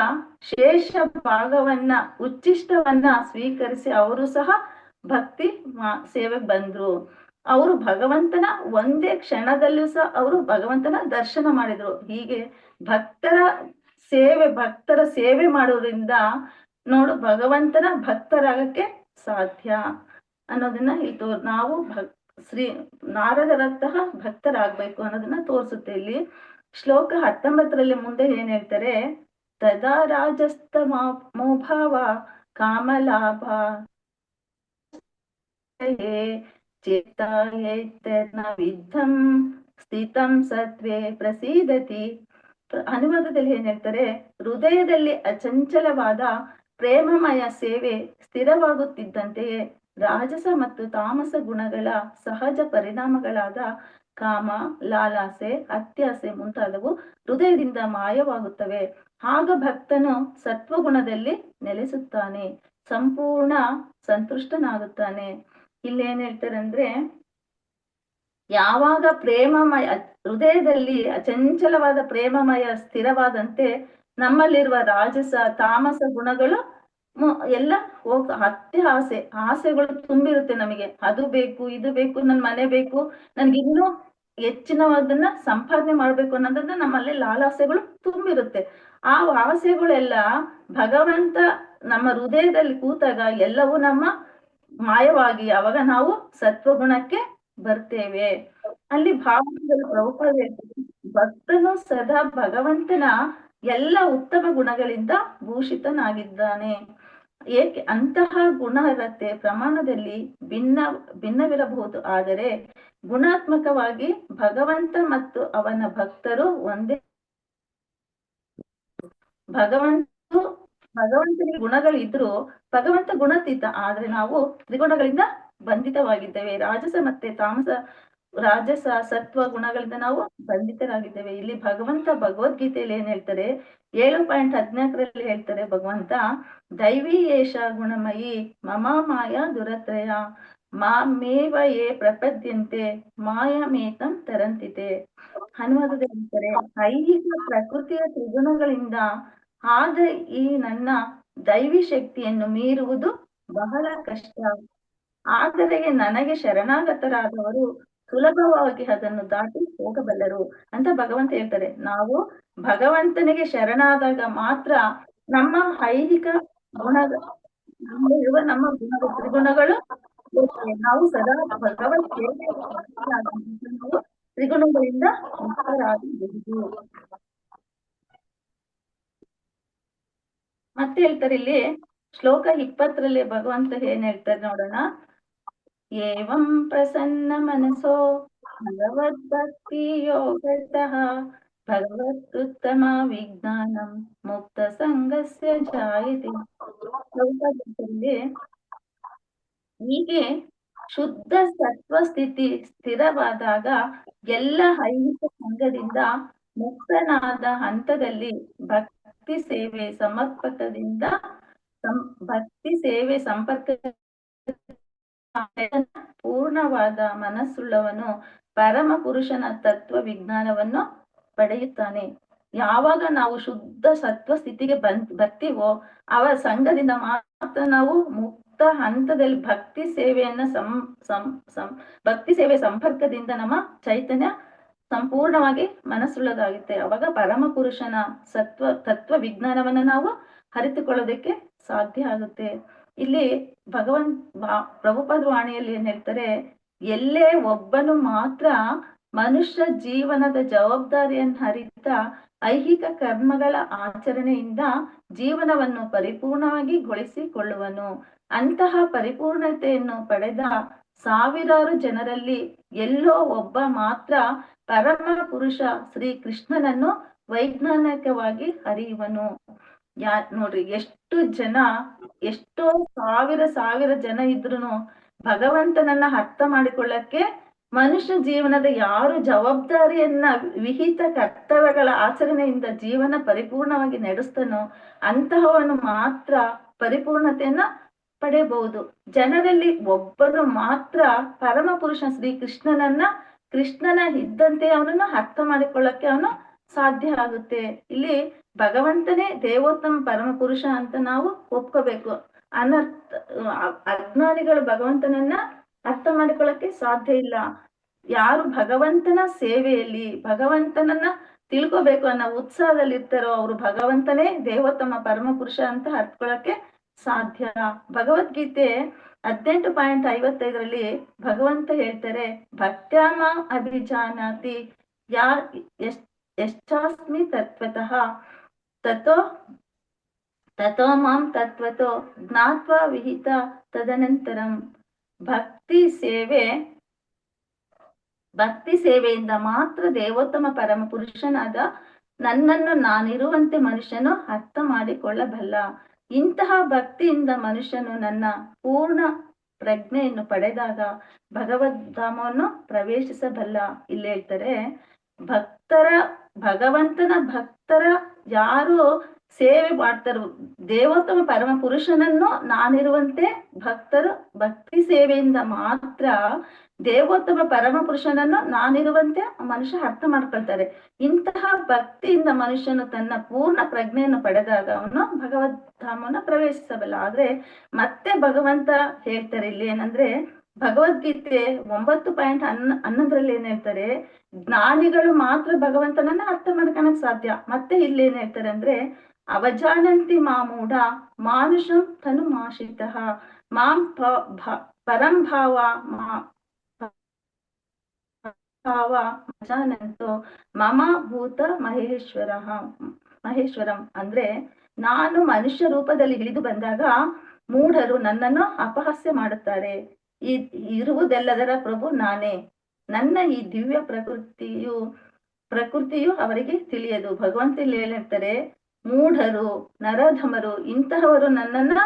ಶೇಷ ಭಾಗವನ್ನ, ಉಚ್ಚಿಷ್ಟವನ್ನ ಸ್ವೀಕರಿಸಿ ಅವರು ಸಹ ಭಕ್ತಿ ಸೇವೆಗೆ ಬಂದ್ರು. ಅವರು ಭಗವಂತನ ಒಂದೇ ಕ್ಷಣದಲ್ಲೂ ಸಹ ಅವರು ಭಗವಂತನ ದರ್ಶನ ಮಾಡಿದ್ರು. ಹೀಗೆ ಭಕ್ತರ ಸೇವೆ ಮಾಡೋದ್ರಿಂದ ನೋಡು ಭಗವಂತನ ಭಕ್ತರಾಗಕ್ಕೆ ಸಾಧ್ಯ ಅನ್ನೋದನ್ನ ಇಲ್ಲಿ ನಾವು ಶ್ರೀ ನಾರದರಂತಹ ಭಕ್ತರಾಗ್ಬೇಕು ಅನ್ನೋದನ್ನ ತೋರಿಸುತ್ತೆ. ಇಲ್ಲಿ ಶ್ಲೋಕ 19ರಲ್ಲಿ ಮುಂದೆ ಏನ್ ಹೇಳ್ತಾರೆ, ತದಾ ರಾಜಸ್ತ ಮೋಭಾವ ಕಾಮಲಾಭ ವಿದ್ಧಂ ಸ್ಥಿತಂ ಸತ್ವೇ ಪ್ರಸೀದತಿ. ಅನುವಾದದಲ್ಲಿ ಏನ್ ಹೇಳ್ತಾರೆ, ಹೃದಯದಲ್ಲಿ ಅಚಂಚಲವಾದ ಪ್ರೇಮಮಯ ಸೇವೆ ಸ್ಥಿರವಾಗುತ್ತಿದ್ದಂತೆಯೇ ರಾಜಸ ಮತ್ತು ತಾಮಸ ಗುಣಗಳ ಸಹಜ ಪರಿಣಾಮಗಳಾದ ಕಾಮ, ಲಾಲಾಸೆ, ಅತ್ಯಾಸೆ ಮುಂತಾದವು ಹೃದಯದಿಂದ ಮಾಯವಾಗುತ್ತವೆ. ಆಗ ಭಕ್ತನು ಸತ್ವಗುಣದಲ್ಲಿ ನೆಲೆಸುತ್ತಾನೆ, ಸಂಪೂರ್ಣ ಸಂತುಷ್ಟನಾಗುತ್ತಾನೆ. ಇಲ್ಲಿ ಏನ್ ಹೇಳ್ತಾರೆ ಅಂದ್ರೆ, ಯಾವಾಗ ಪ್ರೇಮಮಯ ಹೃದಯದಲ್ಲಿ ಅಚಂಚಲವಾದ ಪ್ರೇಮಮಯ ಸ್ಥಿರವಾದಂತೆ ನಮ್ಮಲ್ಲಿರುವ ರಾಜಸ ತಾಮಸ ಗುಣಗಳು ಎಲ್ಲ ಆಸೆಗಳು ತುಂಬಿರುತ್ತೆ. ನಮಗೆ ಅದು ಬೇಕು, ಇದು ಬೇಕು, ನನ್ ಮನೆ ಬೇಕು, ನನ್ಗೆ ಇನ್ನೂ ಹೆಚ್ಚಿನದನ್ನ ಸಂಪಾದನೆ ಮಾಡ್ಬೇಕು ಅನ್ನೋದನ್ನ ನಮ್ಮಲ್ಲಿ ಲಾಲಾಸೆಗಳು ತುಂಬಿರುತ್ತೆ. ಆ ಆಸೆಗಳೆಲ್ಲ ಭಗವಂತ ನಮ್ಮ ಹೃದಯದಲ್ಲಿ ಕೂತಾಗ ಎಲ್ಲವೂ ನಮ್ಮ ಮಾಯವಾಗಿ ಅವಾಗ ನಾವು ಸತ್ವಗುಣಕ್ಕೆ ಬರ್ತೇವೆ. ಅಲ್ಲಿ ಭಾವನೆಗಳು ಪ್ರಭುಪಾದ ಭಕ್ತನು ಸದಾ ಭಗವಂತನ ಎಲ್ಲ ಉತ್ತಮ ಗುಣಗಳಿಂದ ಭೂಷಿತನಾಗಿದ್ದಾನೆ. ಏಕೆ ಅಂತಹ ಗುಣರತೆ ಪ್ರಮಾಣದಲ್ಲಿ ಭಿನ್ನವಿರಬಹುದು, ಆದರೆ ಗುಣಾತ್ಮಕವಾಗಿ ಭಗವಂತ ಮತ್ತು ಅವನ ಭಕ್ತರು ಒಂದೇ. ಭಗವಂತನಿಗೆ ಗುಣಗಳಿದ್ರು ಭಗವಂತ ಗುಣಾತೀತ, ಆದ್ರೆ ನಾವು ತ್ರಿಗುಣಗಳಿಂದ ಬಂಧಿತವಾಗಿದ್ದೇವೆ. ರಾಜಸ ಸತ್ವ ಗುಣಗಳಿಂದ ನಾವು ಬಂಧಿತರಾಗಿದ್ದೇವೆ. ಇಲ್ಲಿ ಭಗವಂತ ಭಗವದ್ಗೀತೆಯಲ್ಲಿ ಏನ್ ಹೇಳ್ತಾರೆ, 7.14ರಲ್ಲಿ ಹೇಳ್ತಾರೆ ಭಗವಂತ, ದೈವೀ ಏಷ ಗುಣಮಯಿ ಮಮ ಮಾಯಾ ದುರತ್ರಯ ಮಾಮೇವ ಯೇ ಪ್ರಪದ್ಯಂತೆ ಮಾಯಮೇತಂ ತರಂತಿತೆ. ಅನುವಾದದಲ್ಲಿ ಹೇಳ್ತಾರೆ, ಐಹಿಕ ಪ್ರಕೃತಿಯ ತ್ರಿಗುಣಗಳಿಂದ ಆದ ಈ ನನ್ನ ದೈವಿ ಶಕ್ತಿಯನ್ನು ಮೀರುವುದು ಬಹಳ ಕಷ್ಟ. ಆದರೆ ನನಗೆ ಶರಣಾಗತರಾದವರು ಸುಲಭವಾಗಿ ಅದನ್ನು ದಾಟಿ ಹೋಗಬಲ್ಲರು ಅಂತ ಭಗವಂತ ಹೇಳ್ತಾರೆ. ನಾವು ಭಗವಂತನಿಗೆ ಶರಣಾದಾಗ ಮಾತ್ರ ನಮ್ಮ ಐಹಿಕ ಇರುವ ನಮ್ಮ ತ್ರಿಗುಣಗಳು ನಾವು ಸದಾ ಭಗವಂತ ತ್ರಿಗುಣಗಳಿಂದ ಮುಕ್ತರಾಗಬಹುದು. ಮತ್ತೆ ಹೇಳ್ತಾರೆ ಇಲ್ಲಿ ಶ್ಲೋಕ 20ರಲ್ಲಿ ಭಗವಂತ ಏನ್ ಹೇಳ್ತಾರೆ ನೋಡೋಣ. ಏವಂ ಪ್ರಸನ್ನ ಮನಸೋ ಭಗವದ್ಭಕ್ತಿ ಯೋಗತಃ ಭಗವತ್ಯುತ್ತಮ ವಿಜ್ಞಾನಂ ಮುಕ್ತ ಸಂಗಸ್ಯ ಜಾಯತೆ. ಪ್ರಭುಪಾದರಲ್ಲಿ ಹೀಗೆ ಶುದ್ಧ ಸತ್ವ ಸ್ಥಿತಿ ಸ್ಥಿರವಾದಾಗ ಎಲ್ಲ ಐಹಿಕ ಸಂಘದಿಂದ ಮುಕ್ತನಾದ ಹಂತದಲ್ಲಿ ಭಕ್ತಿ ಸೇವೆ ಸಮರ್ಪಕದಿಂದ ಭಕ್ತಿ ಸೇವೆ ಸಂಪರ್ಕ ಪೂರ್ಣವಾದ ಮನಸ್ಸುಳ್ಳವನು ಪರಮ ಪುರುಷನ ತತ್ವ ವಿಜ್ಞಾನವನ್ನು ಪಡೆಯುತ್ತಾನೆ. ಯಾವಾಗ ನಾವು ಶುದ್ಧ ಸತ್ವ ಸ್ಥಿತಿಗೆ ಬರ್ತೀವೋ ಅವರ ಸಂಘದಿಂದ ಮಾತ್ರ ನಾವು ಮುಕ್ತ ಹಂತದಲ್ಲಿ ಭಕ್ತಿ ಸೇವೆಯನ್ನ ಭಕ್ತಿ ಸೇವೆ ಸಂಪರ್ಕದಿಂದ ನಮ್ಮ ಚೈತನ್ಯ ಸಂಪೂರ್ಣವಾಗಿ ಮನಸ್ಸುಳ್ಳದಾಗುತ್ತೆ. ಅವಾಗ ಪರಮ ಪುರುಷನ ತತ್ವ ವಿಜ್ಞಾನವನ್ನ ನಾವು ಅರಿತುಕೊಳ್ಳೋದಕ್ಕೆ ಸಾಧ್ಯ ಆಗುತ್ತೆ. ಇಲ್ಲಿ ಪ್ರಭುಪಾದ ವಾಣಿಯಲ್ಲಿ ಏನ್ ಹೇಳ್ತಾರೆ, ಎಲ್ಲೇ ಒಬ್ಬನು ಮಾತ್ರ ಮನುಷ್ಯ ಜೀವನದ ಜವಾಬ್ದಾರಿಯನ್ನು ಅರಿತ ಐಹಿಕ ಕರ್ಮಗಳ ಆಚರಣೆಯಿಂದ ಜೀವನವನ್ನು ಪರಿಪೂರ್ಣವಾಗಿ ಗೊಳಿಸಿಕೊಳ್ಳುವನು. ಅಂತಹ ಪರಿಪೂರ್ಣತೆಯನ್ನು ಪಡೆದ ಸಾವಿರಾರು ಜನರಲ್ಲಿ ಎಲ್ಲೋ ಒಬ್ಬ ಮಾತ್ರ ಪರಮ ಪುರುಷ ಶ್ರೀ ಕೃಷ್ಣನನ್ನು ವೈಜ್ಞಾನಿಕವಾಗಿ ಅರಿಯುವನು. ನೋಡ್ರಿ, ಎಷ್ಟೋ ಸಾವಿರ ಜನ ಇದ್ರುನು ಭಗವಂತನನ್ನ ಅರ್ಥ ಮಾಡಿಕೊಳ್ಳಕ್ಕೆ ಮನುಷ್ಯ ಜೀವನದ ಯಾರು ಜವಾಬ್ದಾರಿಯನ್ನ ವಿಹಿತ ಕರ್ತವ್ಯಗಳ ಆಚರಣೆಯಿಂದ ಜೀವನ ಪರಿಪೂರ್ಣವಾಗಿ ನಡೆಸ್ತಾನೋ ಅಂತಹವನು ಮಾತ್ರ ಪರಿಪೂರ್ಣತೆಯನ್ನ ಪಡೆಯಬಹುದು. ಜನರಲ್ಲಿ ಒಬ್ಬನು ಮಾತ್ರ ಪರಮ ಪುರುಷ ಶ್ರೀ ಕೃಷ್ಣನ ಇದ್ದಂತೆ ಅವನನ್ನು ಅರ್ಥ ಮಾಡಿಕೊಳ್ಳಕ್ಕೆ ಅವನು ಸಾಧ್ಯ ಆಗುತ್ತೆ. ಇಲ್ಲಿ ಭಗವಂತನೇ ದೇವೋತ್ತಮ ಪರಮ ಪುರುಷ ಅಂತ ನಾವು ಒಪ್ಕೋಬೇಕು. ಅಜ್ಞಾನಿಗಳು ಭಗವಂತನನ್ನ ಅರ್ಥ ಮಾಡಿಕೊಳ್ಳಕ್ಕೆ ಸಾಧ್ಯ ಇಲ್ಲ. ಯಾರು ಭಗವಂತನ ಸೇವೆಯಲ್ಲಿ ಭಗವಂತನನ್ನ ತಿಳ್ಕೊಬೇಕು ಅನ್ನೋ ಉತ್ಸಾಹದಲ್ಲಿ ಇರ್ತಾರೋ ಅವರು ಭಗವಂತನೇ ದೇವೋತ್ತಮ ಪರಮ ಪುರುಷ ಅಂತ ಅರ್ಥಕೊಳ್ಳಕ್ಕೆ ಸಾಧ್ಯ. ಭಗವದ್ಗೀತೆ 18.55 ಭಗವಂತ ಹೇಳ್ತಾರೆ, ಭಕ್ತ್ಯಾಮ ಅಭಿಜಾನಾತಿ ಯಶ್ಚಾಸ್ಮಿ ತತ್ವತಃ ತಥೋ ಮಾಂ ತತ್ವತೋ ಜ್ಞಾತ್ವಾ ವಿಹಿತ ತದನಂತರಂ. ಭಕ್ತಿ ಸೇವೆಯಿಂದ ಮಾತ್ರ ದೇವೋತ್ತಮ ಪರಮ ಪುರುಷನಾದ ನನ್ನನ್ನು ನಾನಿರುವಂತೆ ಮನುಷ್ಯನು ಅರ್ಥ ಮಾಡಿಕೊಳ್ಳಬಲ್ಲ. ಇಂತಹ ಭಕ್ತಿಯಿಂದ ಮನುಷ್ಯನು ನನ್ನ ಪೂರ್ಣ ಪ್ರಜ್ಞೆಯನ್ನು ಪಡೆದಾಗ ಭಗವದ್ಧಾಮವನ್ನು ಪ್ರವೇಶಿಸಬಲ್ಲ. ಇಲ್ಲಿ ಹೇಳ್ತಾರೆ, ಭಗವಂತನ ಭಕ್ತರ ಯಾರು ಸೇವೆ ಮಾಡ್ತಾರೋ ದೇವೋತ್ತಮ ಪರಮ ಪುರುಷನನ್ನು ನಾನಿರುವಂತೆ ಭಕ್ತರು ಭಕ್ತಿ ಸೇವೆಯಿಂದ ಮಾತ್ರ ದೇವೋತ್ತಮ ಪರಮ ಪುರುಷನನ್ನು ನಾನಿರುವಂತೆ ಮನುಷ್ಯ ಅರ್ಥ ಮಾಡ್ಕೊಳ್ತಾರೆ. ಇಂತಹ ಭಕ್ತಿಯಿಂದ ಮನುಷ್ಯನು ತನ್ನ ಪೂರ್ಣ ಪ್ರಜ್ಞೆಯನ್ನು ಪಡೆದಾಗ ಅವನು ಭಗವದ್ಧಾಮವನ್ನು ಪ್ರವೇಶಿಸಬಲ್ಲ. ಆದ್ರೆ ಮತ್ತೆ ಭಗವಂತ ಹೇಳ್ತಾರೆ ಇಲ್ಲಿ ಏನಂದ್ರೆ, ಭಗವದ್ಗೀತೆ 9.11 ಏನ್ ಹೇಳ್ತಾರೆ, ಜ್ಞಾನಿಗಳು ಮಾತ್ರ ಭಗವಂತನನ್ನ ಅರ್ಥ ಮಾಡ್ಕೊಳಕ್ ಸಾಧ್ಯ. ಮತ್ತೆ ಇಲ್ಲಿ ಏನ್ ಹೇಳ್ತಾರೆ ಅಂದ್ರೆ, ಅವಜಾನಂತಿ ಮಾಮೂಢ ಮಾನುಷಂ ತನು ಮಾಶಿತಃ ಮಾಂ ಪರಂಭಾವ ಜಾನಂತೋ ಮಮ ಭೂತ ಮಹೇಶ್ವರಂ. ಅಂದ್ರೆ ನಾನು ಮನುಷ್ಯ ರೂಪದಲ್ಲಿ ಇಳಿದು ಬಂದಾಗ ಮೂಢರು ನನ್ನನ್ನು ಅಪಹಾಸ್ಯ ಮಾಡುತ್ತಾರೆ. ಇರುವುದೆಲ್ಲದರ ಪ್ರಭು ನಾನೇ. ನನ್ನ ಈ ದಿವ್ಯ ಪ್ರಕೃತಿಯು ಅವರಿಗೆ ತಿಳಿಯದು. ಭಗವಂತ ಇಲ್ಲಿ ಹೇಳ್ತಾರೆ, ಮೂಢರು ನರಧಮರು ಇಂತಹವರು ನನ್ನನ್ನ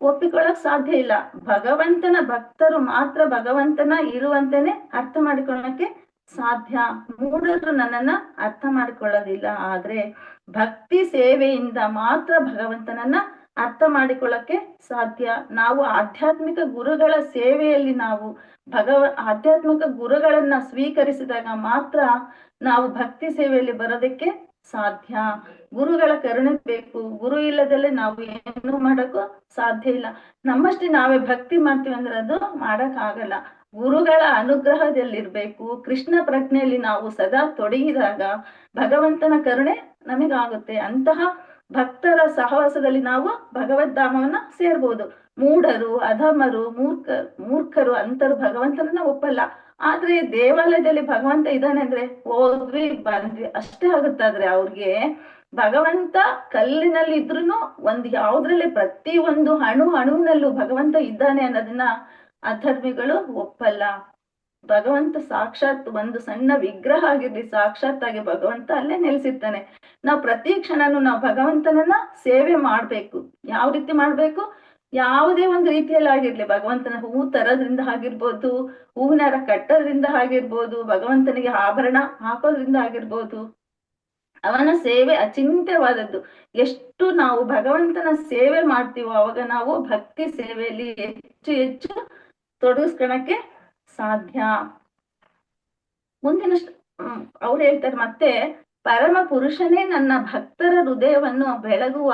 ಒಪ್ಪಿಕೊಳ್ಳಕ್ ಸಾಧ್ಯ ಇಲ್ಲ. ಭಗವಂತನ ಭಕ್ತರು ಮಾತ್ರ ಭಗವಂತನ ಇರುವಂತೆನೆ ಅರ್ಥ ಮಾಡಿಕೊಳ್ಳಕ್ಕೆ ಸಾಧ್ಯ. ಮೂಢರು ನನ್ನನ್ನ ಅರ್ಥ ಮಾಡಿಕೊಳ್ಳೋದಿಲ್ಲ. ಆದ್ರೆ ಭಕ್ತಿ ಸೇವೆಯಿಂದ ಮಾತ್ರ ಭಗವಂತನನ್ನ ಅರ್ಥ ಮಾಡಿಕೊಳ್ಳಕ್ಕೆ ಸಾಧ್ಯ. ನಾವು ಆಧ್ಯಾತ್ಮಿಕ ಗುರುಗಳ ಸೇವೆಯಲ್ಲಿ ನಾವು ಆಧ್ಯಾತ್ಮಿಕ ಗುರುಗಳನ್ನ ಸ್ವೀಕರಿಸಿದಾಗ ಮಾತ್ರ ನಾವು ಭಕ್ತಿ ಸೇವೆಯಲ್ಲಿ ಬರೋದಕ್ಕೆ ಸಾಧ್ಯ. ಗುರುಗಳ ಕರುಣೆ ಬೇಕು. ಗುರು ಇಲ್ಲದಲ್ಲೇ ನಾವು ಏನು ಮಾಡಕ್ಕೂ ಸಾಧ್ಯ ಇಲ್ಲ. ನಮ್ಮಷ್ಟೇ ನಾವೇ ಭಕ್ತಿ ಮಾಡ್ತೀವಿ ಅಂದ್ರೆ ಅದು ಮಾಡಕ್ ಆಗಲ್ಲ. ಗುರುಗಳ ಅನುಗ್ರಹದಲ್ಲಿರ್ಬೇಕು. ಕೃಷ್ಣ ಪ್ರಜ್ಞೆಯಲ್ಲಿ ನಾವು ಸದಾ ತೊಡಗಿದಾಗ ಭಗವಂತನ ಕರುಣೆ ನಮಗಾಗುತ್ತೆ. ಅಂತಹ ಭಕ್ತರ ಸಹವಾಸದಲ್ಲಿ ನಾವು ಭಗವದ್ಧಾಮವನ್ನ ಸೇರ್ಬೋದು. ಮೂಢರು ಅಧಮರು ಮೂರ್ಖರು ಅಂತರು ಭಗವಂತನನ್ನ ಒಪ್ಪಲ್ಲ. ಆದ್ರೆ ದೇವಾಲಯದಲ್ಲಿ ಭಗವಂತ ಇದ್ದಾನೆ ಅಂದ್ರೆ ಹೋದ್ವಿ ಬಂದ್ವಿ ಅಷ್ಟೇ ಆಗುತ್ತಾದ್ರೆ ಅವ್ರಿಗೆ ಭಗವಂತ ಕಲ್ಲಿನಲ್ಲಿ ಇದ್ರುನು ಯಾವ್ದ್ರಲ್ಲಿ ಪ್ರತಿ ಒಂದು ಅಣುವಿನಲ್ಲೂ ಭಗವಂತ ಇದ್ದಾನೆ ಅನ್ನೋದನ್ನ ಅಧರ್ಮಿಗಳು ಒಪ್ಪಲ್ಲ. ಭಗವಂತ ಸಾಕ್ಷಾತ್ ಒಂದು ಸಣ್ಣ ವಿಗ್ರಹ ಆಗಿರ್ಲಿ, ಸಾಕ್ಷಾತ್ ಆಗಿ ಭಗವಂತ ಅಲ್ಲೇ ನೆಲೆಸಿರ್ತಾನೆ. ನಾವು ಪ್ರತಿ ಕ್ಷಣನೂ ನಾವು ಭಗವಂತನನ್ನ ಸೇವೆ ಮಾಡ್ಬೇಕು. ಯಾವ ರೀತಿ ಮಾಡ್ಬೇಕು? ಯಾವುದೇ ಒಂದು ರೀತಿಯಲ್ಲಿ ಆಗಿರ್ಲಿ, ಭಗವಂತನ ಹೂ ತರೋದ್ರಿಂದ ಆಗಿರ್ಬೋದು, ಹೂವಿನ ಕಟ್ಟೋದ್ರಿಂದ ಆಗಿರ್ಬೋದು, ಭಗವಂತನಿಗೆ ಆಭರಣ ಹಾಕೋದ್ರಿಂದ ಆಗಿರ್ಬೋದು, ಅವನ ಸೇವೆ ಅಚಿಂತ್ಯವಾದದ್ದು. ಎಷ್ಟು ನಾವು ಭಗವಂತನ ಸೇವೆ ಮಾಡ್ತೀವೋ ಅವಾಗ ನಾವು ಭಕ್ತಿ ಸೇವೆಯಲ್ಲಿ ಹೆಚ್ಚು ಹೆಚ್ಚು ತೊಡಗಿಸ್ಕೊಳಕ್ಕೆ ಸಾಧ್ಯ. ಮುಂದಿನ ಅವ್ರು ಹೇಳ್ತಾರೆ ಮತ್ತೆ, ಪರಮ ಪುರುಷನೇ ನನ್ನ ಭಕ್ತರ ಹೃದಯವನ್ನು ಬೆಳಗುವ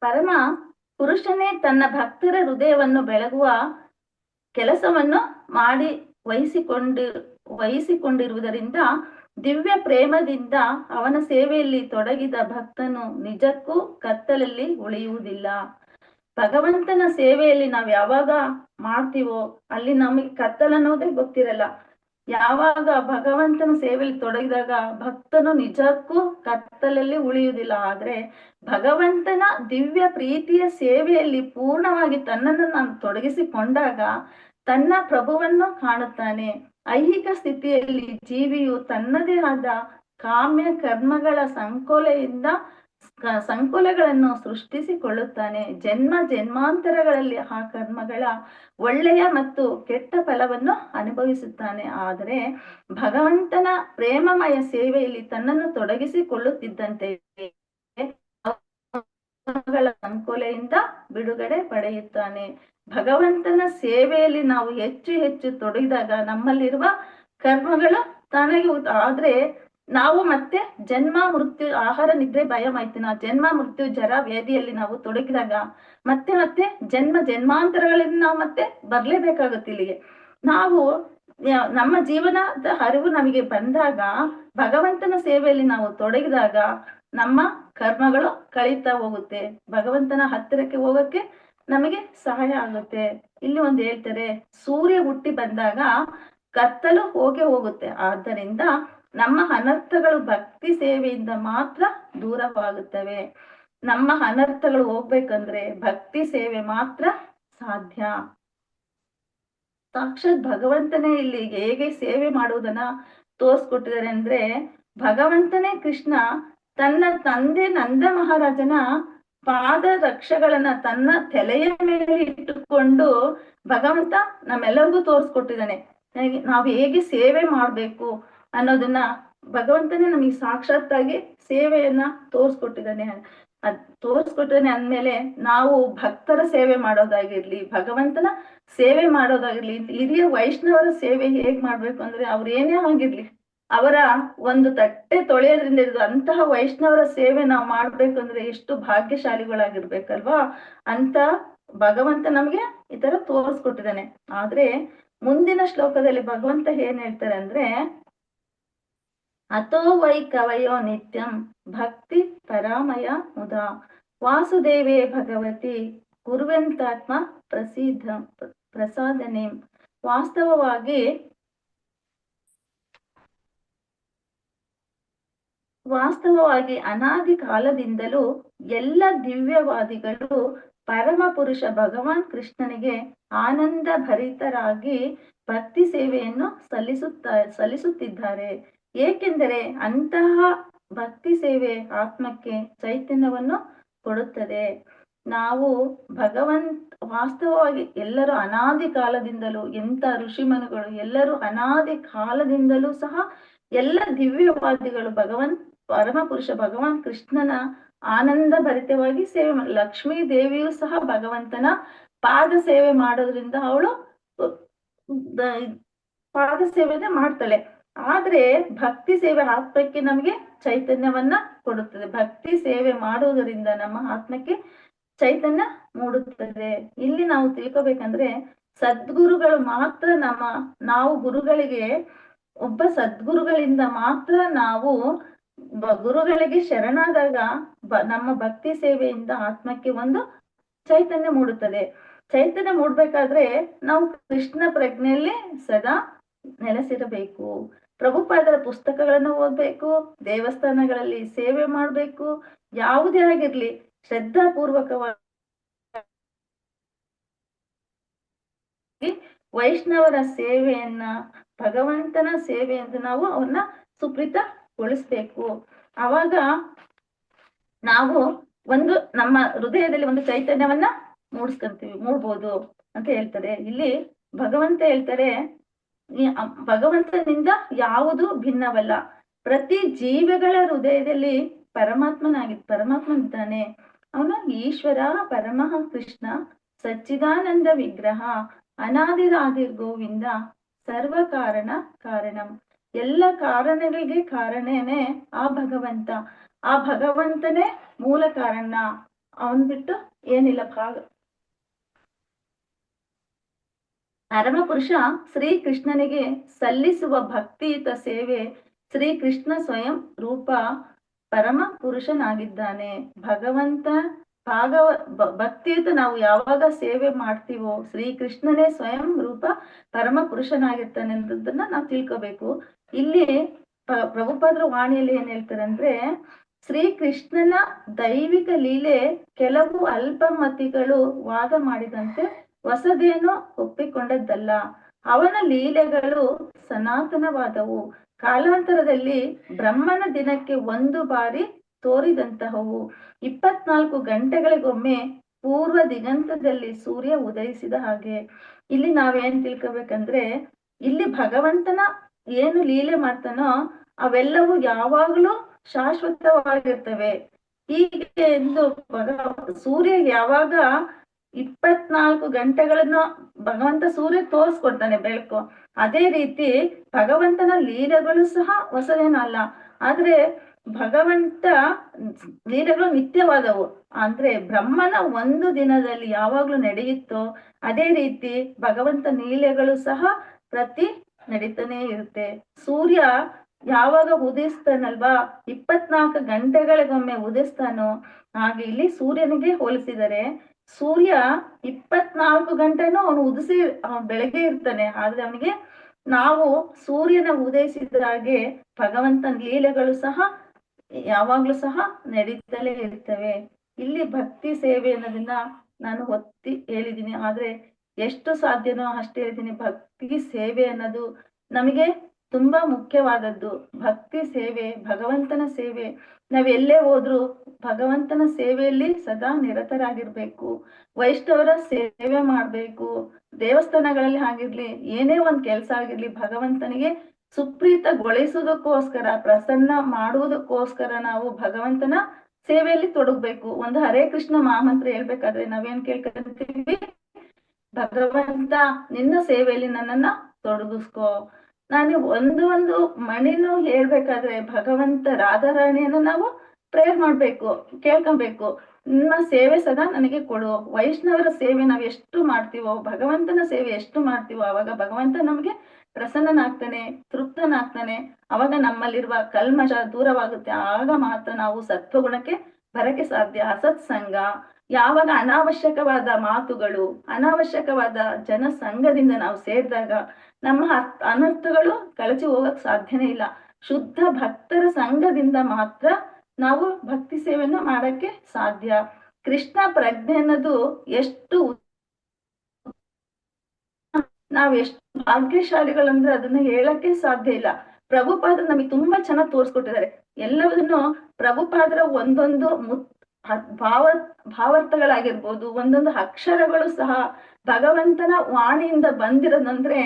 ಪರಮ ಪುರುಷನೇ ತನ್ನ ಭಕ್ತರ ಹೃದಯವನ್ನು ಬೆಳಗುವ ಕೆಲಸವನ್ನು ಮಾಡಿ ವಹಿಸಿಕೊಂಡಿರುವುದರಿಂದ ದಿವ್ಯ ಪ್ರೇಮದಿಂದ ಅವನ ಸೇವೆಯಲ್ಲಿ ತೊಡಗಿದ ಭಕ್ತನು ನಿಜಕ್ಕೂ ಕತ್ತಲಲ್ಲಿ ಉಳಿಯುವುದಿಲ್ಲ. ಭಗವಂತನ ಸೇವೆಯಲ್ಲಿ ನಾವ್ ಯಾವಾಗ ಮಾಡ್ತೀವೋ ಅಲ್ಲಿ ನಮಗೆ ಕತ್ತಲನ್ನೋದೇ ಗೊತ್ತಿರಲ್ಲ. ಯಾವಾಗ ಭಗವಂತನ ಸೇವೆಯಲ್ಲಿ ತೊಡಗಿದಾಗ ಭಕ್ತನು ನಿಜಕ್ಕೂ ಕತ್ತಲಲ್ಲಿ ಉಳಿಯುವುದಿಲ್ಲ. ಆದ್ರೆ ಭಗವಂತನ ದಿವ್ಯ ಪ್ರೀತಿಯ ಸೇವೆಯಲ್ಲಿ ಪೂರ್ಣವಾಗಿ ತನ್ನನ್ನು ನಾನು ತೊಡಗಿಸಿಕೊಂಡಾಗ ತನ್ನ ಪ್ರಭುವನ್ನು ಕಾಣುತ್ತಾನೆ. ಐಹಿಕ ಸ್ಥಿತಿಯಲ್ಲಿ ಜೀವಿಯು ತನ್ನದೇ ಆದ ಕಾಮ್ಯ ಕರ್ಮಗಳ ಸಂಕುಲಗಳನ್ನು ಸೃಷ್ಟಿಸಿಕೊಳ್ಳುತ್ತಾನೆ. ಜನ್ಮ ಜನ್ಮಾಂತರಗಳಲ್ಲಿ ಆ ಕರ್ಮಗಳ ಒಳ್ಳೆಯ ಮತ್ತು ಕೆಟ್ಟ ಫಲವನ್ನು ಅನುಭವಿಸುತ್ತಾನೆ. ಆದರೆ ಭಗವಂತನ ಪ್ರೇಮಮಯ ಸೇವೆಯಲ್ಲಿ ತನ್ನನ್ನು ತೊಡಗಿಸಿಕೊಳ್ಳುತ್ತಿದ್ದಂತೆ ಸಂಕೋಲೆಯಿಂದ ಬಿಡುಗಡೆ ಪಡೆಯುತ್ತಾನೆ. ಭಗವಂತನ ಸೇವೆಯಲ್ಲಿ ನಾವು ಹೆಚ್ಚು ಹೆಚ್ಚು ತೊಡಗಿದಾಗ ನಮ್ಮಲ್ಲಿರುವ ಕರ್ಮಗಳು ತಾನಾಗಿ ಆದ್ರೆ ನಾವು ಮತ್ತೆ ಜನ್ಮ ಮೃತ್ಯು ಆಹಾರ ನಿದ್ರೆ ಭಯ ಮೈಥುನ ಜನ್ಮ ಮೃತ್ಯು ಜರ ವ್ಯಾಧಿಯಲ್ಲಿ ನಾವು ತೊಡಗಿದಾಗ ಮತ್ತೆ ಮತ್ತೆ ಜನ್ಮ ಜನ್ಮಾಂತರಗಳಿಂದ ನಾವು ಮತ್ತೆ ಬರ್ಲೇಬೇಕಾಗುತ್ತೆ ಇಲ್ಲಿಗೆ. ನಾವು ನಮ್ಮ ಜೀವನದ ಅರಿವು ನಮಗೆ ಬಂದಾಗ ಭಗವಂತನ ಸೇವೆಯಲ್ಲಿ ನಾವು ತೊಡಗಿದಾಗ ನಮ್ಮ ಕರ್ಮಗಳು ಕಳೀತಾ ಹೋಗುತ್ತೆ. ಭಗವಂತನ ಹತ್ತಿರಕ್ಕೆ ಹೋಗಕ್ಕೆ ನಮಗೆ ಸಹಾಯ ಆಗುತ್ತೆ. ಇಲ್ಲಿ ಒಂದು ಹೇಳ್ತಾರೆ, ಸೂರ್ಯ ಹುಟ್ಟಿ ಬಂದಾಗ ಕತ್ತಲು ಹೋಗುತ್ತೆ. ಆದ್ದರಿಂದ ನಮ್ಮ ಅನರ್ಥಗಳು ಭಕ್ತಿ ಸೇವೆಯಿಂದ ಮಾತ್ರ ದೂರವಾಗುತ್ತವೆ. ನಮ್ಮ ಅನರ್ಥಗಳು ಹೋಗ್ಬೇಕಂದ್ರೆ ಭಕ್ತಿ ಸೇವೆ ಮಾತ್ರ ಸಾಧ್ಯ. ಸಾಕ್ಷಾತ್ ಭಗವಂತನೇ ಇಲ್ಲಿ ಹೇಗೆ ಸೇವೆ ಮಾಡುವುದನ್ನ ತೋರ್ಸ್ಕೊಟ್ಟಿದ್ದಾರೆ ಅಂದ್ರೆ, ಭಗವಂತನೇ ಕೃಷ್ಣ ತನ್ನ ತಂದೆ ನಂದ ಮಹಾರಾಜನ ಪಾದ ರಕ್ಷೆಗಳನ್ನ ತನ್ನ ತಲೆಯ ಮೇಲೆ ಇಟ್ಟುಕೊಂಡು ಭಗವಂತ ನಮ್ಮೆಲ್ಲರಿಗೂ ತೋರ್ಸ್ಕೊಟ್ಟಿದ್ದಾನೆ. ನಾವು ಹೇಗೆ ಸೇವೆ ಮಾಡ್ಬೇಕು ಅನ್ನೋದನ್ನ ಭಗವಂತನೇ ನಮಗೆ ಸಾಕ್ಷಾತ್ತಾಗಿ ಸೇವೆಯನ್ನ ತೋರ್ಸ್ಕೊಟ್ಟಿದ್ದಾನೆ. ಅಂದ್ಮೇಲೆ ನಾವು ಭಕ್ತರ ಸೇವೆ ಮಾಡೋದಾಗಿರ್ಲಿ, ಭಗವಂತನ ಸೇವೆ ಮಾಡೋದಾಗಿರ್ಲಿ, ಹಿರಿಯ ವೈಷ್ಣವರ ಸೇವೆ ಹೇಗ್ ಮಾಡ್ಬೇಕು ಅಂದ್ರೆ ಅವ್ರ ಏನೇ ಆಗಿರ್ಲಿ ಅವರ ಒಂದು ತಟ್ಟೆ ತೊಳೆಯೋದ್ರಿಂದ ಹಿಡಿದು ಅಂತಹ ವೈಷ್ಣವರ ಸೇವೆ ನಾವು ಮಾಡ್ಬೇಕು ಅಂದ್ರೆ ಎಷ್ಟು ಭಾಗ್ಯಶಾಲಿಗಳಾಗಿರ್ಬೇಕಲ್ವಾ ಅಂತ ಭಗವಂತ ನಮ್ಗೆ ಈ ತರ ತೋರಿಸ್ಕೊಟ್ಟಿದ್ದಾನೆ. ಆದ್ರೆ ಮುಂದಿನ ಶ್ಲೋಕದಲ್ಲಿ ಭಗವಂತ ಏನ್ ಹೇಳ್ತಾರೆ ಅಂದ್ರೆ, ಅಥೋ ವೈ ಕವಯೋ ನಿತ್ಯಂ ಭಕ್ತಿ ಪರಾಮಯ ಮುದಾ ವಾಸುದೇವೇ ಭಗವತಿ ಕುರ್ವಂತಾತ್ಮ ಪ್ರಸಾದನೆ. ವಾಸ್ತವವಾಗಿ ಅನಾದಿ ಕಾಲದಿಂದಲೂ ಎಲ್ಲ ದಿವ್ಯವಾದಿಗಳು ಪರಮ ಪುರುಷ ಭಗವಾನ್ ಕೃಷ್ಣನಿಗೆ ಆನಂದ ಭರಿತರಾಗಿ ಭಕ್ತಿ ಸೇವೆಯನ್ನು ಸಲ್ಲಿಸುತ್ತಿದ್ದಾರೆ. ಏಕೆಂದರೆ ಅಂತಹ ಭಕ್ತಿ ಸೇವೆ ಆತ್ಮಕ್ಕೆ ಚೈತನ್ಯವನ್ನು ಕೊಡುತ್ತದೆ. ನಾವು ವಾಸ್ತವವಾಗಿ ಎಲ್ಲರೂ ಅನಾದಿ ಕಾಲದಿಂದಲೂ ಎಂತ ಋಷಿಮನುಗಳು ಎಲ್ಲರೂ ಅನಾದಿ ಕಾಲದಿಂದಲೂ ಸಹ ಎಲ್ಲ ದಿವ್ಯವಾದಿಗಳು ಪರಮ ಪುರುಷ ಭಗವಾನ್ ಕೃಷ್ಣನ ಆನಂದ ಭರಿತವಾಗಿ ಸೇವೆ ಲಕ್ಷ್ಮೀ ದೇವಿಯು ಸಹ ಭಗವಂತನ ಪಾದ ಸೇವೆ ಮಾಡೋದ್ರಿಂದ ಅವಳು ಪಾದ ಸೇವೆನೆ ಮಾಡ್ತಾಳೆ. ಆದ್ರೆ ಭಕ್ತಿ ಸೇವೆ ಆತ್ಮಕ್ಕೆ ನಮಗೆ ಚೈತನ್ಯವನ್ನ ಕೊಡುತ್ತದೆ. ಭಕ್ತಿ ಸೇವೆ ಮಾಡುವುದರಿಂದ ನಮ್ಮ ಆತ್ಮಕ್ಕೆ ಚೈತನ್ಯ ಮೂಡುತ್ತದೆ. ಇಲ್ಲಿ ನಾವು ತಿಳ್ಕೊಬೇಕಂದ್ರೆ ಸದ್ಗುರುಗಳು ಮಾತ್ರ ನಾವು ಗುರುಗಳಿಗೆ ಒಬ್ಬ ಸದ್ಗುರುಗಳಿಂದ ಮಾತ್ರ ನಾವು ಗುರುಗಳಿಗೆ ಶರಣಾದಾಗ ನಮ್ಮ ಭಕ್ತಿ ಸೇವೆಯಿಂದ ಆತ್ಮಕ್ಕೆ ಒಂದು ಚೈತನ್ಯ ಮೂಡುತ್ತದೆ. ಚೈತನ್ಯ ಮೂಡ್ಬೇಕಾದ್ರೆ ನಾವು ಕೃಷ್ಣ ಪ್ರಜ್ಞೆಯಲ್ಲಿ ಸದಾ ನೆಲೆಸಿರಬೇಕು. ಪ್ರಭುಪಾದರ ಪುಸ್ತಕಗಳನ್ನು ಓದ್ಬೇಕು, ದೇವಸ್ಥಾನಗಳಲ್ಲಿ ಸೇವೆ ಮಾಡ್ಬೇಕು. ಯಾವುದೇ ಆಗಿರ್ಲಿ ಶ್ರದ್ಧಾಪೂರ್ವಕವಾಗಿ ವೈಷ್ಣವರ ಸೇವೆಯನ್ನ, ಭಗವಂತನ ಸೇವೆ ಎಂದು ನಾವು ಅವ್ರನ್ನ ಸುಪ್ರೀತಗೊಳಿಸ್ಬೇಕು. ಅವಾಗ ನಾವು ಒಂದು ನಮ್ಮ ಹೃದಯದಲ್ಲಿ ಒಂದು ಚೈತನ್ಯವನ್ನ ಮೂಡ್ಬೋದು ಅಂತ ಹೇಳ್ತಾರೆ. ಇಲ್ಲಿ ಭಗವಂತ ಹೇಳ್ತಾರೆ, ಭಗವಂತನಿಂದ ಯಾವುದು ಭಿನ್ನವಲ್ಲ. ಪ್ರತಿ ಜೀವಿಗಳ ಹೃದಯದಲ್ಲಿ ಪರಮಾತ್ಮನಿದ್ದಾನೆ. ಅವನು ಈಶ್ವರ ಪರಮಃ ಕೃಷ್ಣ ಸಚ್ಚಿದಾನಂದ ವಿಗ್ರಹ ಅನಾದಿರಾದಿರ್ ಗೋವಿಂದ ಸರ್ವ ಕಾರಣಂ. ಎಲ್ಲ ಕಾರಣಗಳಿಗೆ ಕಾರಣನೇ ಆ ಭಗವಂತ. ಆ ಭಗವಂತನೇ ಮೂಲ ಕಾರಣ. ಅವನ್ ಬಿಟ್ಟು ಏನಿಲ್ಲ. ಪರಮಪುರುಷ ಶ್ರೀಕೃಷ್ಣನಿಗೆ ಸಲ್ಲಿಸುವ ಭಕ್ತಿಯುತ ಸೇವೆ. ಶ್ರೀಕೃಷ್ಣ ಸ್ವಯಂ ರೂಪ ಪರಮ ಪುರುಷನಾಗಿದ್ದಾನೆ. ಭಗವಂತ ಭಕ್ತಿಯುತ ನಾವು ಯಾವಾಗ ಸೇವೆ ಮಾಡ್ತೀವೋ ಶ್ರೀಕೃಷ್ಣನೇ ಸ್ವಯಂ ರೂಪ ಪರಮ ಪುರುಷನಾಗಿರ್ತಾನೆ ಅನ್ನೋದನ್ನ ನಾವು ತಿಳ್ಕೋಬೇಕು. ಇಲ್ಲಿ ಪ್ರಭುಪಾದರ ವಾಣಿಯಲ್ಲಿ ಏನ್ ಹೇಳ್ತಾರೆ ಅಂದ್ರೆ, ಶ್ರೀಕೃಷ್ಣನ ದೈವಿಕ ಲೀಲೆ ಕೆಲವು ಅಲ್ಪಮತಿಗಳು ವಾದ ಮಾಡಿದಂತೆ ಹೊಸದೇನೋ ಒಪ್ಪಿಕೊಂಡದ್ದಲ್ಲ. ಅವನ ಲೀಲೆಗಳು ಸನಾತನವಾದವು. ಕಾಲಾಂತರದಲ್ಲಿ ಬ್ರಹ್ಮನ ದಿನಕ್ಕೆ ಒಂದು ಬಾರಿ ತೋರಿದಂತಹವು. 24 ಗಂಟೆಗಳಿಗೊಮ್ಮೆ ಪೂರ್ವ ದಿಗಂತದಲ್ಲಿ ಸೂರ್ಯ ಉದಯಿಸಿದ ಹಾಗೆ. ಇಲ್ಲಿ ನಾವೇನ್ ತಿಳ್ಕೊಬೇಕಂದ್ರೆ, ಇಲ್ಲಿ ಭಗವಂತನ ಏನು ಲೀಲೆ ಮಾಡ್ತಾನೋ ಅವೆಲ್ಲವೂ ಯಾವಾಗ್ಲೂ ಶಾಶ್ವತವಾಗಿರ್ತವೆ. ಹೀಗೆ ಎಂದು ಸೂರ್ಯ ಯಾವಾಗ 24 ಗಂಟೆಗಳನ್ನು ಭಗವಂತ ಸೂರ್ಯ ತೋರಿಸ್ಕೊಡ್ತಾನೆ ಬೆಳಕು. ಅದೇ ರೀತಿ ಭಗವಂತನ ಲೀಲೆಗಳು ಸಹ ಹೊಸದೇನಲ್ಲ. ಆದ್ರೆ ಭಗವಂತ ಲೀಲೆಗಳು ನಿತ್ಯವಾದವು. ಅಂದ್ರೆ ಬ್ರಹ್ಮನ ಒಂದು ದಿನದಲ್ಲಿ ಯಾವಾಗ್ಲೂ ನಡೆಯುತ್ತೋ ಅದೇ ರೀತಿ ಭಗವಂತ ಲೀಲೆಗಳು ಸಹ ಪ್ರತಿ ನಡೀತಾನೆ ಇರುತ್ತೆ. ಸೂರ್ಯ ಯಾವಾಗ ಉದಯಿಸ್ತಾನಲ್ವಾ, 24 ಗಂಟೆಗಳಿಗೊಮ್ಮೆ ಉದಯಿಸ್ತಾನೋ ಹಾಗೆ ಇಲ್ಲಿ ಸೂರ್ಯನಿಗೆ ಹೋಲಿಸಿದರೆ ಸೂರ್ಯ 24 ಗಂಟೆನೂ ಅವನು ಬೆಳಗ್ಗೆ ಇರ್ತಾನೆ. ಆದ್ರೆ ಅವನಿಗೆ ನಾವು ಸೂರ್ಯನ ಉದಯಿಸಿದ ಹಾಗೆ ಭಗವಂತನ ಲೀಲೆಗಳು ಸಹ ಯಾವಾಗ್ಲೂ ಸಹ ನಡೀತಲೇ ಇರ್ತವೆ. ಇಲ್ಲಿ ಭಕ್ತಿ ಸೇವೆ ಅನ್ನೋದನ್ನ ನಾನು ಒತ್ತಿ ಹೇಳಿದ್ದೀನಿ. ಆದ್ರೆ ಎಷ್ಟು ಸಾಧ್ಯನೋ ಅಷ್ಟೇ ಹೇಳಿದ್ದೀನಿ. ಭಕ್ತಿ ಸೇವೆ ಅನ್ನೋದು ನಮಗೆ ತುಂಬಾ ಮುಖ್ಯವಾದದ್ದು. ಭಕ್ತಿ ಸೇವೆ, ಭಗವಂತನ ಸೇವೆ. ನಾವ್ ಎಲ್ಲೇ ಹೋದ್ರು ಭಗವಂತನ ಸೇವೆಯಲ್ಲಿ ಸದಾ ನಿರತರಾಗಿರ್ಬೇಕು. ವೈಷ್ಣವರ ಸೇವೆ ಮಾಡ್ಬೇಕು. ದೇವಸ್ಥಾನಗಳಲ್ಲಿ ಆಗಿರ್ಲಿ, ಏನೇ ಒಂದ್ ಕೆಲ್ಸ ಆಗಿರ್ಲಿ, ಭಗವಂತನಿಗೆ ಸುಪ್ರೀತಗೊಳಿಸುವುದಕ್ಕೋಸ್ಕರ, ಪ್ರಸನ್ನ ಮಾಡುವುದಕ್ಕೋಸ್ಕರ ನಾವು ಭಗವಂತನ ಸೇವೆಯಲ್ಲಿ ತೊಡಗ್ಬೇಕು. ಒಂದು ಹರೇ ಕೃಷ್ಣ ಮಹಾಮಂತ್ರ ಹೇಳ್ಬೇಕಾದ್ರೆ ನಾವೇನ್ ಕೇಳ್ಕೊಂತೀವಿ? ಭಗವಂತ ನಿನ್ನ ಸೇವೆಯಲ್ಲಿ ನನ್ನನ್ನ ತೊಡಗಿಸ್ಕೋ. ನಾನು ಒಂದು ಮಣಿನೂ ಹೇಳ್ಬೇಕಾದ್ರೆ ಭಗವಂತ ರಾಧಾರಾಣಿಯನ್ನ ನಾವು ಪ್ರೇಯರ್ ಮಾಡ್ಬೇಕು, ಕೇಳ್ಕೊಬೇಕು. ನಿಮ್ಮ ಸೇವೆ ಸದಾ ನನಗೆ ಕೊಡು. ವೈಷ್ಣವರ ಸೇವೆ ನಾವ್ ಎಷ್ಟು ಮಾಡ್ತೀವೋ, ಭಗವಂತನ ಸೇವೆ ಎಷ್ಟು ಮಾಡ್ತೀವೋ ಅವಾಗ ಭಗವಂತ ನಮ್ಗೆ ಪ್ರಸನ್ನನಾಗ್ತಾನೆ, ತೃಪ್ತನಾಗ್ತಾನೆ. ಅವಾಗ ನಮ್ಮಲ್ಲಿರುವ ಕಲ್ಮಶ ದೂರವಾಗುತ್ತೆ. ಆಗ ಮಾತ್ರ ನಾವು ಸತ್ವಗುಣಕ್ಕೆ ಬರಕ್ಕೆ ಸಾಧ್ಯ. ಅಸತ್ಸಂಗ, ಯಾವಾಗ ಅನಾವಶ್ಯಕವಾದ ಮಾತುಗಳು, ಅನಾವಶ್ಯಕವಾದ ಜನಸಂಘದಿಂದ ನಾವು ಸೇರಿದಾಗ ನಮ್ಮ ಅನರ್ಥಗಳು ಕಳಚಿ ಹೋಗಕ್ ಸಾಧ್ಯನೇ ಇಲ್ಲ. ಶುದ್ಧ ಭಕ್ತರ ಸಂಘದಿಂದ ಮಾತ್ರ ನಾವು ಭಕ್ತಿ ಸೇವೆಯನ್ನ ಮಾಡಕ್ಕೆ ಸಾಧ್ಯ. ಕೃಷ್ಣ ಪ್ರಜ್ಞೆ ಅನ್ನೋದು ನಾವ್ ಎಷ್ಟು ಭಾಗ್ಯಶಾಲಿಗಳಂದ್ರೆ ಅದನ್ನ ಹೇಳಕ್ಕೆ ಸಾಧ್ಯ ಇಲ್ಲ. ಪ್ರಭುಪಾದ ನಮಗೆ ತುಂಬಾ ಚೆನ್ನಾಗಿ ತೋರ್ಸ್ಕೊಟ್ಟಿದ್ದಾರೆ. ಎಲ್ಲವನ್ನೂ ಪ್ರಭುಪಾದರ ಒಂದೊಂದು ಭಾವಾರ್ಥಗಳಾಗಿರ್ಬೋದು, ಒಂದೊಂದು ಅಕ್ಷರಗಳು ಸಹ ಭಗವಂತನ ವಾಣಿಯಿಂದ ಬಂದಿರೋದಂದ್ರೆ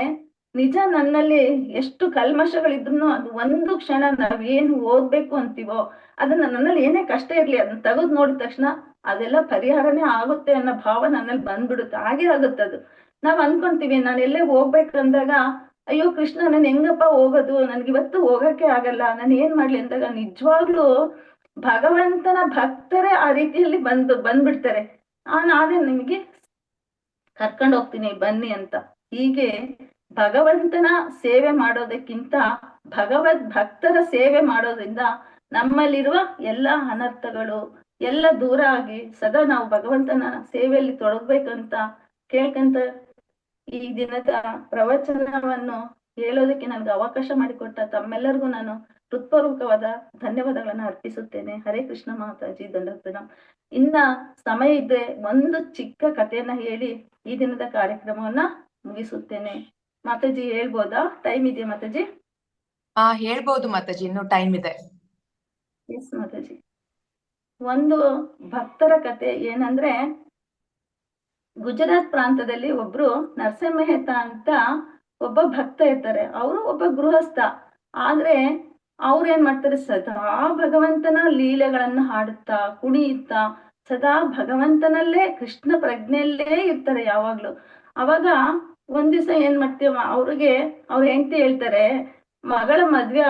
ನಿಜ. ನನ್ನಲ್ಲಿ ಎಷ್ಟು ಕಲ್ಮಶಗಳಿದ್ರು ಅದು ಒಂದು ಕ್ಷಣ ನಾವೇನು ಓದ್ಬೇಕು ಅಂತೀವೋ ಅದನ್ನ, ನನ್ನಲ್ಲಿ ಏನೇ ಕಷ್ಟ ಇರ್ಲಿ ಅದನ್ನ ತೆಗೆದು ನೋಡಿದ ತಕ್ಷಣ ಅದೆಲ್ಲ ಪರಿಹಾರನೇ ಆಗುತ್ತೆ ಅನ್ನೋ ಭಾವ ನನ್ನಲ್ಲಿ ಬಂದ್ಬಿಡುತ್ತೆ. ಹಾಗೆ ಆಗುತ್ತೆ ಅದು. ನಾವ್ ಅನ್ಕೊಂತೀವಿ ನಾನು ಎಲ್ಲೇ ಹೋಗ್ಬೇಕಂದಾಗ, ಅಯ್ಯೋ ಕೃಷ್ಣ ನಾನು ಹೆಂಗಪ್ಪ ಹೋಗೋದು, ನನ್ಗಿವತ್ತು ಹೋಗಕ್ಕೆ ಆಗಲ್ಲ, ನಾನು ಏನ್ ಮಾಡ್ಲಿ ಅಂದಾಗ ನಿಜವಾಗ್ಲೂ ಭಗವಂತನ ಭಕ್ತರೇ ಆ ರೀತಿಯಲ್ಲಿ ಬಂದ್ಬಿಡ್ತಾರೆ. ನಾನೇ ನಿಮಗೆ ಕರ್ಕೊಂಡು ಹೋಗ್ತೀನಿ ಬನ್ನಿ ಅಂತ. ಹೀಗೆ ಭಗವಂತನ ಸೇವೆ ಮಾಡೋದಕ್ಕಿಂತ ಭಕ್ತರ ಸೇವೆ ಮಾಡೋದ್ರಿಂದ ನಮ್ಮಲ್ಲಿರುವ ಎಲ್ಲ ಅನರ್ಥಗಳು ಎಲ್ಲ ದೂರ ಆಗಿ ಸದಾ ನಾವು ಭಗವಂತನ ಸೇವೆಯಲ್ಲಿ ತೊಡಗ್ಬೇಕಂತ ಕೇಳ್ಕಂತ ಈ ದಿನದ ಪ್ರವಚನವನ್ನು ಹೇಳೋದಕ್ಕೆ ನನಗೆ ಅವಕಾಶ ಮಾಡಿಕೊಟ್ಟ ತಮ್ಮೆಲ್ಲರಿಗೂ ನಾನು ಹೃತ್ಪೂರ್ವಕವಾದ ಧನ್ಯವಾದಗಳನ್ನ ಅರ್ಪಿಸುತ್ತೇನೆ. ಹರೇ ಕೃಷ್ಣ ಮಾತಾಜಿ, ದಂಡೋತ್. ಇನ್ನ ಸಮಯ ಇದ್ರೆ ಒಂದು ಚಿಕ್ಕ ಕಥೆಯನ್ನ ಹೇಳಿ ಈ ದಿನದ ಕಾರ್ಯಕ್ರಮವನ್ನ ಮುಗಿಸುತ್ತೇನೆ. ಮಾತಾಜಿ ಹೇಳ್ಬೋದಾ? ಟೈಮ್ ಇದೆಯಾ ಮಾತಾಜಿ? ಹೇಳ್ಬೋದು ಮಾತಾಜಿ, ಇನ್ನು ಟೈಮ್ ಇದೆ. ಎಸ್ ಮಾತಾಜಿ. ಒಂದು ಭಕ್ತರ ಕತೆ ಏನಂದ್ರೆ, ಗುಜರಾತ್ ಪ್ರಾಂತದಲ್ಲಿ ಒಬ್ರು ನರಸಿಂಹ ಮೆಹ್ತಾ ಅಂತ ಒಬ್ಬ ಭಕ್ತ ಇರ್ತಾರೆ. ಅವರು ಒಬ್ಬ ಗೃಹಸ್ಥ. ಆದ್ರೆ ಅವ್ರು ಏನ್ ಮಾಡ್ತಾರೆ, ಸದಾ ಭಗವಂತನ ಲೀಲೆಗಳನ್ನ ಹಾಡುತ್ತಾ ಕುಣಿಯುತ್ತಾ ಸದಾ ಭಗವಂತನಲ್ಲೇ ಕೃಷ್ಣ ಪ್ರಜ್ಞೆಯಲ್ಲೇ ಇರ್ತಾರೆ ಯಾವಾಗ್ಲೂ. ಅವಾಗ ಒಂದ್ ದಿವಸ ಏನ್ ಮಾಡ್ತೀವ, ಅವ್ರಿಗೆ ಅವ್ರ ಹೆಂಡತಿ ಹೇಳ್ತಾರೆ, ಮಗಳ ಮದ್ವೆ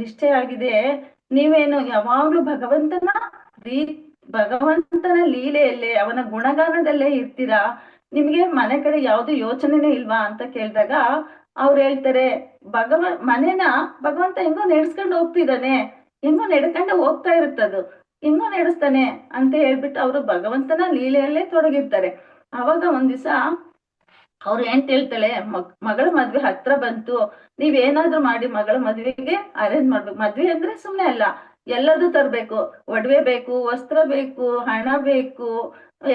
ನಿಶ್ಚಯ ಆಗಿದೆ, ನೀವೇನು ಯಾವಾಗ್ಲೂ ಭಗವಂತನ ಲೀಲೆಯಲ್ಲೇ ಅವನ ಗುಣಗಾನದಲ್ಲೇ ಇರ್ತೀರಾ, ನಿಮ್ಗೆ ಮನೆ ಕಡೆ ಯಾವ್ದು ಯೋಚನೆನೇ ಇಲ್ವಾ ಅಂತ ಕೇಳಿದಾಗ ಅವ್ರು ಹೇಳ್ತಾರೆ, ಮನೇನ ಭಗವಂತ ಹೆಂಗೋ ನಡೆಸ್ಕೊಂಡು ಹೋಗ್ತಿದ್ದಾನೆ, ಹೆಂಗೋ ನಡ್ಕೊಂಡು ಹೋಗ್ತಾ ಇರುತ್ತದು, ಹೆಂಗೋ ನಡೆಸ್ತಾನೆ ಅಂತ ಹೇಳ್ಬಿಟ್ಟು ಅವರು ಭಗವಂತನ ಲೀಲೆಯಲ್ಲೇ ತೊಡಗಿರ್ತಾರೆ. ಅವಾಗ ಒಂದ್ ದಿವಸ ಅವ್ರು ಏನ್ ಹೇಳ್ತಾಳೆ, ಮಗಳ ಮದ್ವೆ ಹತ್ರ ಬಂತು, ನೀವೇನಾದ್ರೂ ಮಾಡಿ ಮಗಳ ಮದ್ವೆಗೆ ಅರೇಂಜ್ ಮಾಡ್ಬೇಕು. ಮದ್ವೆ ಅಂದ್ರೆ ಸುಮ್ನೆ ಅಲ್ಲ, ಎಲ್ಲದೂ ತರ್ಬೇಕು, ಒಡವೆ ಬೇಕು, ವಸ್ತ್ರ ಬೇಕು, ಹಣ ಬೇಕು,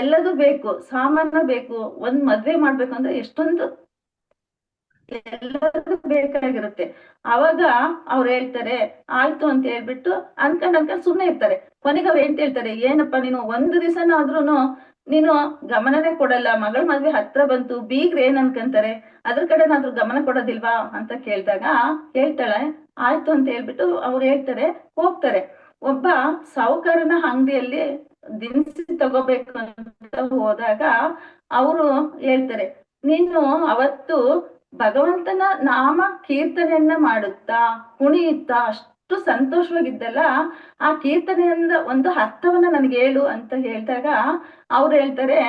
ಎಲ್ಲದೂ ಬೇಕು, ಸಾಮಾನ ಬೇಕು. ಒಂದ್ ಮದ್ವೆ ಮಾಡ್ಬೇಕು ಅಂದ್ರೆ ಎಷ್ಟೊಂದು ಎಲ್ಲದೂ ಬೇಕಾಗಿರುತ್ತೆ. ಅವಾಗ ಅವ್ರು ಹೇಳ್ತಾರೆ ಆಯ್ತು ಅಂತ ಹೇಳ್ಬಿಟ್ಟು ಅನ್ಕೊಂಡ್ ಸುಮ್ನೆ ಇರ್ತಾರೆ. ಕೊನೆಗೆ ಅವ್ರು ಏನ್ ಹೇಳ್ತಾರೆ, ಏನಪ್ಪಾ ನೀನು ಒಂದು ದಿವಸನಾದ್ರೂನು ನೀನು ಗಮನನೇ ಕೊಡಲ್ಲ, ಮಗಳ ಮದ್ವೆ ಹತ್ರ ಬಂತು, ಬೀಗ್ರ ಏನ್ ಅನ್ಕಂತಾರೆ, ಅದ್ರ ಕಡೆನಾದ್ರೂ ಗಮನ ಕೊಡೋದಿಲ್ವಾ ಅಂತ ಕೇಳಿದಾಗ ಹೇಳ್ತಾಳೆ ಆಯ್ತು ಅಂತ ಹೇಳ್ಬಿಟ್ಟು ಅವ್ರು ಹೇಳ್ತಾರೆ, ಹೋಗ್ತಾರೆ. ಒಬ್ಬ ಸಾಹುಕಾರನ ಅಂಗಡಿಯಲ್ಲಿ ದಿನಸಿ ತಗೋಬೇಕು ಅಂತ ಹೋದಾಗ ಅವರು ಹೇಳ್ತಾರೆ, ನೀನು ಅವತ್ತು ಭಗವಂತನ ನಾಮ ಕೀರ್ತನೆಯನ್ನ ಮಾಡುತ್ತಾ ಕುಣಿಯುತ್ತಾ ಅಷ್ಟು ಸಂತೋಷವಾಗಿದ್ದಲ್ಲ, ಆ ಕೀರ್ತನೆಯಿಂದ ಒಂದು ಅರ್ಥವನ್ನ ನನ್ಗೆ ಹೇಳು ಅಂತ ಹೇಳಿದಾಗ ಅವ್ರು ಹೇಳ್ತಾರೆ,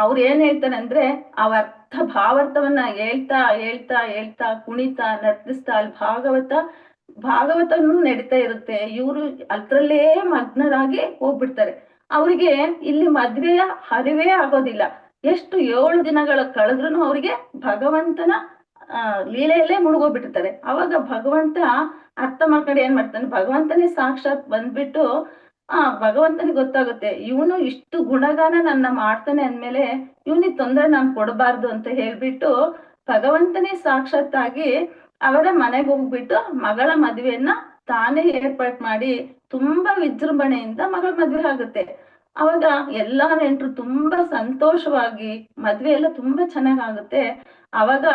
ಅವ್ರು ಏನ್ ಹೇಳ್ತಾರೆ ಅಂದ್ರೆ, ಆ ಅರ್ಥ ಭಾವಾರ್ಥವನ್ನ ಹೇಳ್ತಾ ಹೇಳ್ತಾ ಹೇಳ್ತಾ ಕುಣಿತಾ ನರ್ತಿಸ್ತಾ ಅಲ್ಲಿ ಭಾಗವತನು ನಡೀತಾ ಇರುತ್ತೆ. ಇವರು ಅದ್ರಲ್ಲೇ ಮಗ್ನರಾಗಿ ಹೋಗ್ಬಿಡ್ತಾರೆ. ಅವ್ರಿಗೆ ಇಲ್ಲಿ ಮದ್ವೆಯ ಹರಿವೇ ಆಗೋದಿಲ್ಲ. ಎಷ್ಟು 7 ದಿನಗಳ ಕಳೆದ್ರೂ ಅವ್ರಿಗೆ ಭಗವಂತನ ಲೀಲೆಯಲ್ಲೇ ಮುಳುಗೋಗ್ಬಿಟ್ಟಿರ್ತಾರೆ. ಅವಾಗ ಭಗವಂತ ಅರ್ಥ ಮಾಡ್ಕೊಂಡು ಏನ್ ಮಾಡ್ತಾನೆ, ಭಗವಂತನೇ ಸಾಕ್ಷಾತ್ ಬಂದ್ಬಿಟ್ಟು ಭಗವಂತನಿಗೆ ಗೊತ್ತಾಗುತ್ತೆ, ಇವನು ಇಷ್ಟು ಗುಣಗಾನ ನನ್ನ ಮಾಡ್ತಾನೆ ಅಂದ್ಮೇಲೆ ಇವನಿಗೆ ತೊಂದರೆ ನಾನು ಕೊಡಬಾರ್ದು ಅಂತ ಹೇಳ್ಬಿಟ್ಟು ಭಗವಂತನೇ ಸಾಕ್ಷಾತ್ತಾಗಿ ಅವರ ಮನೆಗೆ ಹೋಗ್ಬಿಟ್ಟು ಮಗಳ ಮದ್ವೆಯನ್ನ ತಾನೇ ಏರ್ಪಾಟ್ ಮಾಡಿ ತುಂಬಾ ವಿಜೃಂಭಣೆಯಿಂದ ಮಗಳ ಮದ್ವೆ ಆಗುತ್ತೆ. ಅವಾಗ ಎಲ್ಲಾ ನೆಂಟರು ತುಂಬಾ ಸಂತೋಷವಾಗಿ ಮದ್ವೆ ಎಲ್ಲ ತುಂಬಾ ಚೆನ್ನಾಗಾಗುತ್ತೆ. ಅವಾಗ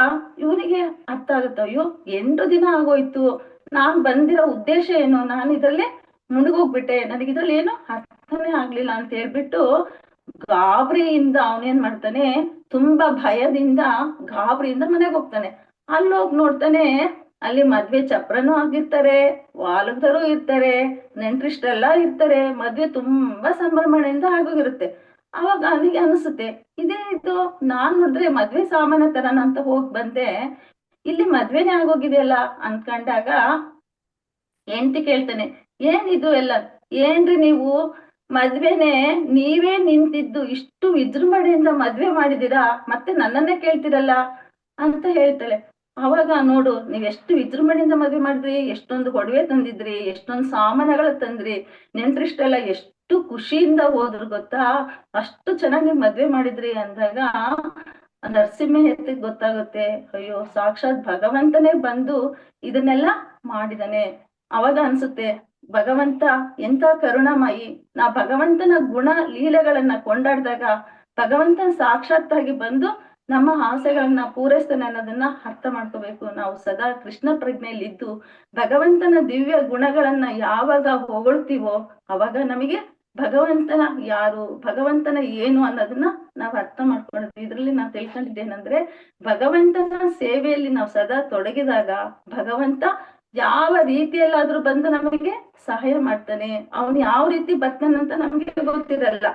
ಇವನಿಗೆ ಅರ್ಥ ಆಗುತ್ತೆ, ಅಯ್ಯೋ 8 ದಿನ ಆಗೋಯ್ತು, ನಾನ್ ಬಂದಿರೋ ಉದ್ದೇಶ ಏನು, ನಾನು ಇದ್ರಲ್ಲೇ ಮುಳುಗೋಗ್ಬಿಟ್ಟೆ, ನನಗಿದ್ರಲ್ಲಿ ಏನು ಅರ್ಥನೇ ಆಗ್ಲಿಲ್ಲ ಅಂತ ಹೇಳ್ಬಿಟ್ಟು ಗಾಬರಿಯಿಂದ ಅವನೇನ್ ಮಾಡ್ತಾನೆ, ತುಂಬಾ ಭಯದಿಂದ ಗಾಬರಿಯಿಂದ ಮನೆಗೆ ಹೋಗ್ತಾನೆ. ಅಲ್ಲೋಗಿ ನೋಡ್ತಾನೆ, ಅಲ್ಲಿ ಮದ್ವೆ ಚಪ್ರನೂ ಆಗಿರ್ತಾರೆ, ವಾಲಕರು ಇರ್ತಾರೆ, ನೆಂಟ್ರಿಷ್ಟೆಲ್ಲ ಇರ್ತಾರೆ, ಮದ್ವೆ ತುಂಬಾ ಸಂಭ್ರಮಣೆಯಿಂದ ಆಗೋಗಿರುತ್ತೆ. ಅವಾಗ ಅವನಿಗೆ ಅನಿಸುತ್ತೆ, ಇದೇನಿತ್ತು, ನಾನ್ ನೋಡಿದ್ರೆ ಮದ್ವೆ ಸಾಮಾನ ತರನ ಅಂತ ಹೋಗ್ ಬಂದೆ, ಇಲ್ಲಿ ಮದ್ವೆನೇ ಆಗೋಗಿದೆಯಲ್ಲ ಅನ್ಕೊಂಡಾಗ ಹೆಂಡತಿ ಕೇಳ್ತಾನೆ, ಏನಿದು ಎಲ್ಲ, ಏನ್ರಿ ನೀವು ಮದ್ವೆನೆ ನೀವೇ ನಿಂತಿದ್ದು ಇಷ್ಟು ವಿಜೃಂಭಣೆಯಿಂದ ಮದ್ವೆ ಮಾಡಿದೀರಾ, ಮತ್ತೆ ನನ್ನನ್ನೇ ಕೇಳ್ತಿರಲ್ಲ ಅಂತ ಹೇಳ್ತಾಳೆ. ಅವಾಗ ನೋಡು, ನೀವ್ ಎಷ್ಟು ವಿಜೃಂಭಣೆಯಿಂದ ಮದ್ವೆ ಮಾಡಿದ್ರಿ, ಎಷ್ಟೊಂದು ಒಡವೆ ತಂದಿದ್ರಿ, ಎಷ್ಟೊಂದು ಸಾಮಾನುಗಳ ತಂದ್ರಿ, ನೆಂಟ್ರಿಷ್ಟೆಲ್ಲ ಎಷ್ಟು ಖುಷಿಯಿಂದ ಹೋದ್ರು ಗೊತ್ತಾ, ಅಷ್ಟು ಚೆನ್ನಾಗಿ ನೀವ್ ಮದ್ವೆ ಮಾಡಿದ್ರಿ ಅಂದಾಗ ನರಸಿಂಹ ಮೆಹ್ತೆಗೆ ಗೊತ್ತಾಗುತ್ತೆ, ಅಯ್ಯೋ ಸಾಕ್ಷಾತ್ ಭಗವಂತನೇ ಬಂದು ಇದನ್ನೆಲ್ಲ ಮಾಡಿದಾನೆ. ಅವಾಗ ಅನ್ಸುತ್ತೆ, ಭಗವಂತ ಎಂತ ಕರುಣಾಮಯಿ, ನಾ ಭಗವಂತನ ಗುಣ ಲೀಲೆಗಳನ್ನ ಕೊಂಡಾಡಿದಾಗ ಭಗವಂತನ ಸಾಕ್ಷಾತ್ತಾಗಿ ಬಂದು ನಮ್ಮ ಆಸೆಗಳನ್ನ ಪೂರೈಸ್ತಾನೆ ಅನ್ನೋದನ್ನ ಅರ್ಥ ಮಾಡ್ಕೋಬೇಕು. ನಾವು ಸದಾ ಕೃಷ್ಣ ಪ್ರಜ್ಞೆಯಲ್ಲಿದ್ದು ಭಗವಂತನ ದಿವ್ಯ ಗುಣಗಳನ್ನ ಯಾವಾಗ ಹೊಗಳ್ತೀವೋ ಅವಾಗ ನಮಗೆ ಭಗವಂತನ ಯಾರು, ಭಗವಂತನ ಏನು ಅನ್ನೋದನ್ನ ನಾವು ಅರ್ಥ ಮಾಡ್ಕೊಂಡಿದ್ವಿ. ಇದ್ರಲ್ಲಿ ನಾವು ತಿಳ್ಕೊಂಡಿದ್ದೇನಂದ್ರೆ, ಭಗವಂತನ ಸೇವೆಯಲ್ಲಿ ನಾವು ಸದಾ ತೊಡಗಿದಾಗ ಭಗವಂತ ಯಾವ ರೀತಿಯಲ್ಲಾದ್ರೂ ಬಂದು ನಮಗೆ ಸಹಾಯ ಮಾಡ್ತಾನೆ. ಅವನು ಯಾವ ರೀತಿ ಬರ್ತಾನಂತ ನಮ್ಗೆ ಗೊತ್ತಿರಲ್ಲ.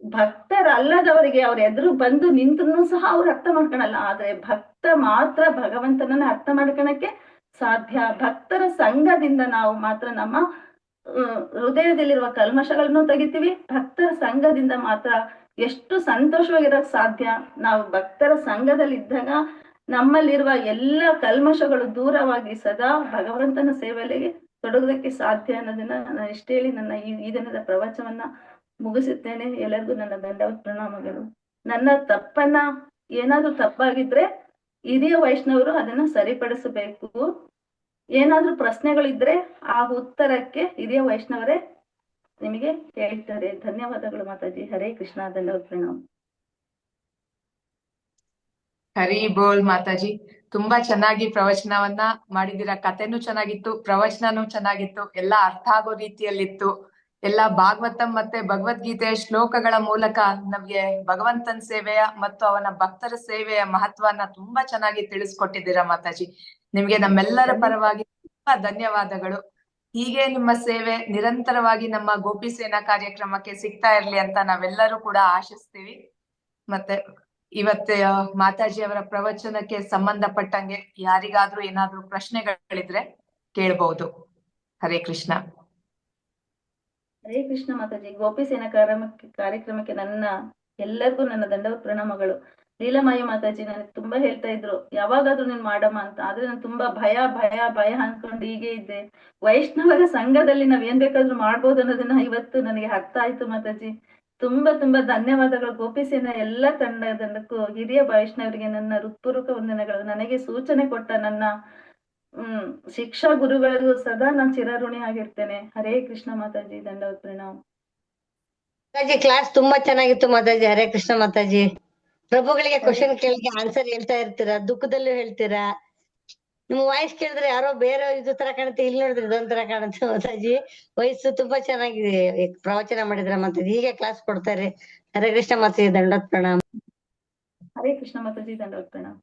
ಭಕ್ತರಲ್ಲದವರಿಗೆ ಅವ್ರ ಎದುರು ಬಂದು ನಿಂತರೂ ಸಹ ಅವ್ರು ಅರ್ಥ ಮಾಡ್ಕೊಳಲ್ಲ. ಆದ್ರೆ ಭಕ್ತ ಮಾತ್ರ ಭಗವಂತನನ್ನ ಅರ್ಥ ಮಾಡ್ಕೊಳಕ್ಕೆ ಸಾಧ್ಯ. ಭಕ್ತರ ಸಂಘದಿಂದ ನಾವು ಮಾತ್ರ ನಮ್ಮ ಹೃದಯದಲ್ಲಿರುವ ಕಲ್ಮಶಗಳನ್ನು ತೆಗಿತೀವಿ. ಭಕ್ತರ ಸಂಘದಿಂದ ಮಾತ್ರ ಎಷ್ಟು ಸಂತೋಷವಾಗಿರಕ್ ಸಾಧ್ಯ. ನಾವು ಭಕ್ತರ ಸಂಘದಲ್ಲಿ ಇದ್ದಾಗ ನಮ್ಮಲ್ಲಿರುವ ಎಲ್ಲ ಕಲ್ಮಶಗಳು ದೂರವಾಗಿ ಸದಾ ಭಗವಂತನ ಸೇವೆಯಲ್ಲಿ ತೊಡಗೋದಕ್ಕೆ ಸಾಧ್ಯ ಅನ್ನೋದನ್ನ ನಾನು ಇಷ್ಟ ಹೇಳಿ ನನ್ನ ಈ ದಿನದ ಪ್ರವಚನವನ್ನ ಮುಗಿಸುತ್ತೇನೆ. ಎಲ್ಲರಿಗೂ ನನ್ನ ದಂಡವತ್ ಪ್ರಣಾಮಗಳು. ನನ್ನ ತಪ್ಪನ್ನ ಏನಾದ್ರೂ ತಪ್ಪಾಗಿದ್ರೆ ಹಿರಿಯ ವೈಷ್ಣವರು ಅದನ್ನ ಸರಿಪಡಿಸಬೇಕು. ಏನಾದ್ರೂ ಪ್ರಶ್ನೆಗಳಿದ್ರೆ ಆ ಉತ್ತರಕ್ಕೆ ಹಿರಿಯ ವೈಷ್ಣವರೇ ನಿಮಗೆ ಹೇಳ್ತಾರೆ. ಧನ್ಯವಾದಗಳು ಮಾತಾಜಿ. ಹರೇ ಕೃಷ್ಣ. ದಂಡವತ್ ಪ್ರಣಾಮ. ಹರಿ ಬೋಲ್ ಮಾತಾಜಿ. ತುಂಬಾ ಚೆನ್ನಾಗಿ ಪ್ರವಚನವನ್ನ ಮಾಡಿದಿರ. ಕಥೆನೂ ಚೆನ್ನಾಗಿತ್ತು, ಪ್ರವಚನನೂ ಚೆನ್ನಾಗಿತ್ತು, ಎಲ್ಲಾ ಅರ್ಥ ಆಗೋ ರೀತಿಯಲ್ಲಿತ್ತು. ಎಲ್ಲ ಭಾಗವತಂ ಮತ್ತೆ ಭಗವದ್ಗೀತೆಯ ಶ್ಲೋಕಗಳ ಮೂಲಕ ನಮ್ಗೆ ಭಗವಂತನ ಸೇವೆಯ ಮತ್ತು ಅವನ ಭಕ್ತರ ಸೇವೆಯ ಮಹತ್ವನ ತುಂಬಾ ಚೆನ್ನಾಗಿ ತಿಳಿಸ್ಕೊಟ್ಟಿದ್ದೀರಾ ಮಾತಾಜಿ. ನಿಮ್ಗೆ ನಮ್ಮೆಲ್ಲರ ಪರವಾಗಿ ತುಂಬಾ ಧನ್ಯವಾದಗಳು. ಹೀಗೆ ನಿಮ್ಮ ಸೇವೆ ನಿರಂತರವಾಗಿ ನಮ್ಮ ಗೋಪಿ ಸೇನಾ ಕಾರ್ಯಕ್ರಮಕ್ಕೆ ಸಿಗ್ತಾ ಇರ್ಲಿ ಅಂತ ನಾವೆಲ್ಲರೂ ಕೂಡ ಆಶಿಸ್ತೀವಿ. ಮತ್ತೆ ಇವತ್ತು ಮಾತಾಜಿ ಅವರ ಪ್ರವಚನಕ್ಕೆ ಸಂಬಂಧಪಟ್ಟಂಗೆ ಯಾರಿಗಾದ್ರೂ ಏನಾದ್ರೂ ಪ್ರಶ್ನೆಗಳಿದ್ರೆ ಕೇಳ್ಬಹುದು. ಹರೇ ಕೃಷ್ಣ. ಹರೇ ಕೃಷ್ಣ ಮಾತಾಜಿ. ಗೋಪಿ ಸೇನಾ ಕಾರ್ಯಕ್ರಮಕ್ಕೆ ನನ್ನ ಎಲ್ಲರಿಗೂ ನನ್ನ ದಂಡವತ್ ಪ್ರಣಾಮಗಳು. ಲೀಲಾಮಾಯಿ ಮಾತಾಜಿ ನನಗೆ ತುಂಬಾ ಹೇಳ್ತಾ ಇದ್ರು ಯಾವಾಗಾದ್ರೂ ನೀನ್ ಮಾಡಮ್ಮ ಅಂತ. ಆದ್ರೆ ನಾನು ತುಂಬಾ ಭಯ ಭಯ ಭಯ ಅನ್ಕೊಂಡು ಹೀಗೆ ಇದ್ದೆ. ವೈಷ್ಣವರ ಸಂಘದಲ್ಲಿ ನಾವ್ ಏನ್ ಬೇಕಾದ್ರೂ ಮಾಡ್ಬೋದು ಅನ್ನೋದನ್ನ ಇವತ್ತು ನನಗೆ ಅರ್ಥ ಆಯ್ತು ಮಾತಾಜಿ. ತುಂಬಾ ತುಂಬಾ ಧನ್ಯವಾದಗಳು. ಗೋಪಿ ಸೇನಾ ಎಲ್ಲ ತಂಡಕ್ಕೂ ಹಿರಿಯ ವೈಷ್ಣವರಿಗೆ ನನ್ನ ಹೃತ್ಪೂರ್ವಕ ವಂದನೆಗಳು. ನನಗೆ ಸೂಚನೆ ಕೊಟ್ಟ ನನ್ನ ಶಿಕ್ಷಾ ಗುರುಗಳಿಗೂ ಸದಾ ನಾನು ಚಿರಋಣಿ ಆಗಿರ್ತೇನೆ. ಹರೇ ಕೃಷ್ಣ ಮಾತಾಜಿ. ದಂಡವತ್ ಪ್ರಣಾಮ. ಮಾತಾಜಿ ಕ್ಲಾಸ್ ತುಂಬಾ ಚೆನ್ನಾಗಿತ್ತು ಮಾತಾಜಿ. ಹರೇ ಕೃಷ್ಣ ಮಾತಾಜಿ. ಪ್ರಭುಗಳಿಗೆ ಕ್ವಶನ್ ಕೇಳಿಗೆ ಆನ್ಸರ್ ಹೇಳ್ತಾ ಇರ್ತೀರಾ, ದುಃಖದಲ್ಲೂ ಹೇಳ್ತೀರಾ. ನಿಮ್ ವಾಯ್ಸ್ ಕೇಳಿದ್ರೆ ಯಾರೋ ಬೇರೆ ಇದು ತರ ಕಾಣುತ್ತೆ, ಇಲ್ಲಿ ನೋಡಿದ್ರೆ ಇದೊಂದ್ ತರ ಕಾಣುತ್ತೆ ಮಾತಾಜಿ. ವಯಸ್ಸು ತುಂಬಾ ಚೆನ್ನಾಗಿದೆ, ಪ್ರವಚನ ಮಾಡಿದ್ರ ಮಾತಾಜಿ. ಹೀಗೆ ಕ್ಲಾಸ್ ಕೊಡ್ತಾರೆ. ಹರೇ ಕೃಷ್ಣ ಮಾತಾಜಿ. ದಂಡವತ್ ಪ್ರಣಾಮ. ಹರೇ ಕೃಷ್ಣ ಮಾತಾಜಿ. ದಂಡವತ್ ಪ್ರಣಾಮ.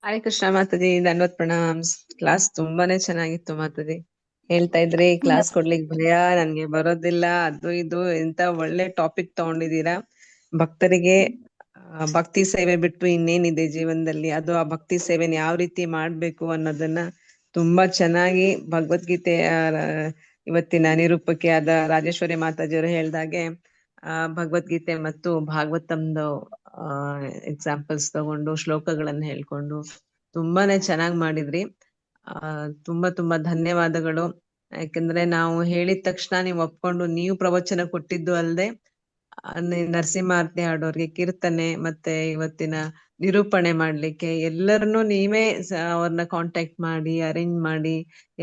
ಹರೇ ಕೃಷ್ಣ ಮಾತಾಜಿ. ದಂಡವತ್ ಪ್ರಣಾಮ್ಸ್. ಕ್ಲಾಸ್ ತುಂಬಾನೇ ಚೆನ್ನಾಗಿತ್ತು ಮಾತಾಜಿ. ಹೇಳ್ತಾ ಇದ್ರಿ ಕ್ಲಾಸ್ ಕೊಡ್ಲಿಕ್ಕೆ ಭಯ, ನನ್ಗೆ ಬರೋದಿಲ್ಲ, ಅದು ಇದು ಎಂತ ಒಳ್ಳೆ ಟಾಪಿಕ್ ತಗೊಂಡಿದೀರಾ. ಭಕ್ತರಿಗೆ ಭಕ್ತಿ ಸೇವೆ ಬಿಟ್ಟು ಇನ್ನೇನಿದೆ ಜೀವನದಲ್ಲಿ, ಅದು ಆ ಭಕ್ತಿ ಸೇವೆನ ಯಾವ ರೀತಿ ಮಾಡ್ಬೇಕು ಅನ್ನೋದನ್ನ ತುಂಬಾ ಚೆನ್ನಾಗಿ ಭಗವದ್ಗೀತೆಯ ಇವತ್ತಿನ ನಿರೂಪಕಿ ಆದ ರಾಜೇಶ್ವರಿ ಮಾತಾಜಿಯವರು ಹೇಳ್ದಾಗೆ ಭಗವದ್ಗೀತೆ ಮತ್ತು ಭಾಗವತಂದು ಎಕ್ಸಾಂಪಲ್ಸ್ ತಗೊಂಡು ಶ್ಲೋಕಗಳನ್ನ ಹೇಳ್ಕೊಂಡು ತುಂಬಾನೇ ಚೆನ್ನಾಗಿ ಮಾಡಿದ್ರಿ. ತುಂಬಾ ತುಂಬಾ ಧನ್ಯವಾದಗಳು. ಯಾಕಂದ್ರೆ ನಾವು ಹೇಳಿದ ತಕ್ಷಣ ನೀವು ಒಪ್ಕೊಂಡು ನೀವು ಪ್ರವಚನ ಕೊಟ್ಟಿದ್ದು ಅಲ್ಲದೆ ನರಸಿಂಹಾರ್ತಿ ಹಾಡೋರ್ಗೆ ಕೀರ್ತನೆ ಮತ್ತೆ ಇವತ್ತಿನ ನಿರೂಪಣೆ ಮಾಡ್ಲಿಕ್ಕೆ ಎಲ್ಲರನ್ನು ನೀವೇ ಅವ್ರನ್ನ ಕಾಂಟ್ಯಾಕ್ಟ್ ಮಾಡಿ ಅರೇಂಜ್ ಮಾಡಿ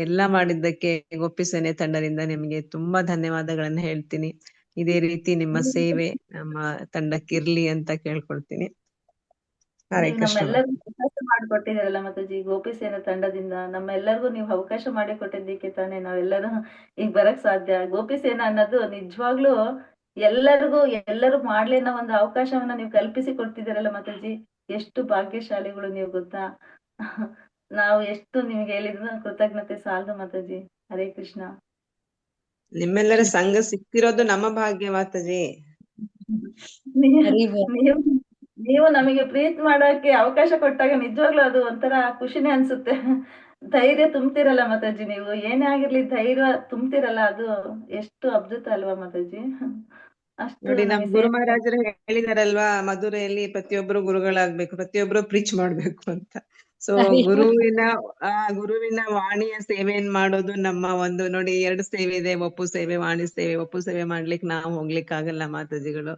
ಎಲ್ಲಾ ಮಾಡಿದ್ದಕ್ಕೆ ಗೋಪಿ ಸೇನೆ ತಂಡದಿಂದ ನಿಮ್ಗೆ ತುಂಬಾ ಧನ್ಯವಾದಗಳನ್ನ ಹೇಳ್ತೀನಿ. ಇದೇ ರೀತಿ ನಿಮ್ಮ ಸೇವೆ ನಮ್ಮ ತಂಡಕ್ಕಿರ್ಲಿ ಅಂತ ಕೇಳ್ಕೊಳ್ತೀನಿ. ಹರೇ ನೀವು ಕೃಷ್ಣ. ನಮ್ಮೆಲ್ಲರಿಗೂ ಅವಕಾಶ ಮಾಡಿಕೊಟ್ಟಿದ್ದೀರಲ್ಲ ಮಾತಾಜಿ. ಗೋಪಿ ಸೇನಾ ತಂಡದಿಂದ ನಮ್ಮೆಲ್ಲರಿಗೂ ನೀವು ಅವಕಾಶ ಮಾಡಿಕೊಟ್ಟಿದ್ದಕ್ಕೆ ತಾನೇ ನಾವೆಲ್ಲರೂ ಈಗ ಬರಕ್ ಸಾಧ್ಯ. ಗೋಪಿ ಸೇನಾ ಅನ್ನೋದು ನಿಜವಾಗ್ಲೂ ಎಲ್ಲರೂ ಮಾಡ್ಲಿ ಅನ್ನೋ ಒಂದು ಅವಕಾಶವನ್ನ ನೀವು ಕಲ್ಪಿಸಿ ಕೊಡ್ತಿದ್ದೀರಲ್ಲ ಮಾತಾಜಿ. ಎಷ್ಟು ಭಾಗ್ಯಶಾಲಿಗಳು ನೀವು ಗೊತ್ತಾ. ನಾವು ಎಷ್ಟು ನಿಮ್ಗೆ ಹೇಳಿದ್ರು ಕೃತಜ್ಞತೆ ಸಾಲದು ಮಾತಾಜಿ. ಹರೇ ಕೃಷ್ಣ. ನಿಮ್ಮೆಲ್ಲರ ಸಂಘ ಸಿಕ್ತಿರೋದು ನಮ್ಮ ಭಾಗ್ಯ ಮಾತಾಜಿ. ನೀವು ನೀವು ನಮಗೆ ಪ್ರೀತಿ ಮಾಡೋಕೆ ಅವಕಾಶ ಕೊಟ್ಟಾಗ ನಿಜವಾಗ್ಲೂ ಅದು ಒಂಥರ ಖುಷಿನೇ ಅನ್ಸುತ್ತೆ. ಧೈರ್ಯ ತುಂಬ್ತಿರಲ್ಲ ಮಾತಾಜಿ. ನೀವು ಏನೇ ಆಗಿರ್ಲಿ ಧೈರ್ಯ ತುಂಬ್ತಿರಲ್ಲ, ಅದು ಎಷ್ಟು ಅದ್ಭುತ ಅಲ್ವಾ ಮಾತಾಜಿ. ಅಷ್ಟು ನೋಡಿ, ನಮ್ ನಮಗೆ ಗುರು ಮಹಾರಾಜರು ಹೇಳಿದಾರಲ್ವಾ, ಮಧುರೆಯಲ್ಲಿ ಪ್ರತಿಯೊಬ್ರು ಗುರುಗಳಾಗ್ಬೇಕು, ಪ್ರತಿಯೊಬ್ರು ಪ್ರೀಚ್ ಮಾಡ್ಬೇಕು ಅಂತ. ಸೊ ಗುರುವಿನ ವಾಣಿಯ ಸೇವೆಯನ್ ಮಾಡೋದು ನಮ್ಮ ಒಂದು, ನೋಡಿ 2 ಸೇವೆ ಇದೆ, ಒಪ್ಪು ಸೇವೆ, ವಾಣಿ ಸೇವೆ. ಒಪ್ಪು ಸೇವೆ ಮಾಡ್ಲಿಕ್ಕೆ ನಾವು ಹೋಗ್ಲಿಕ್ಕೆ ಆಗಲ್ಲ ಮಾತಾಜಿಗಳು.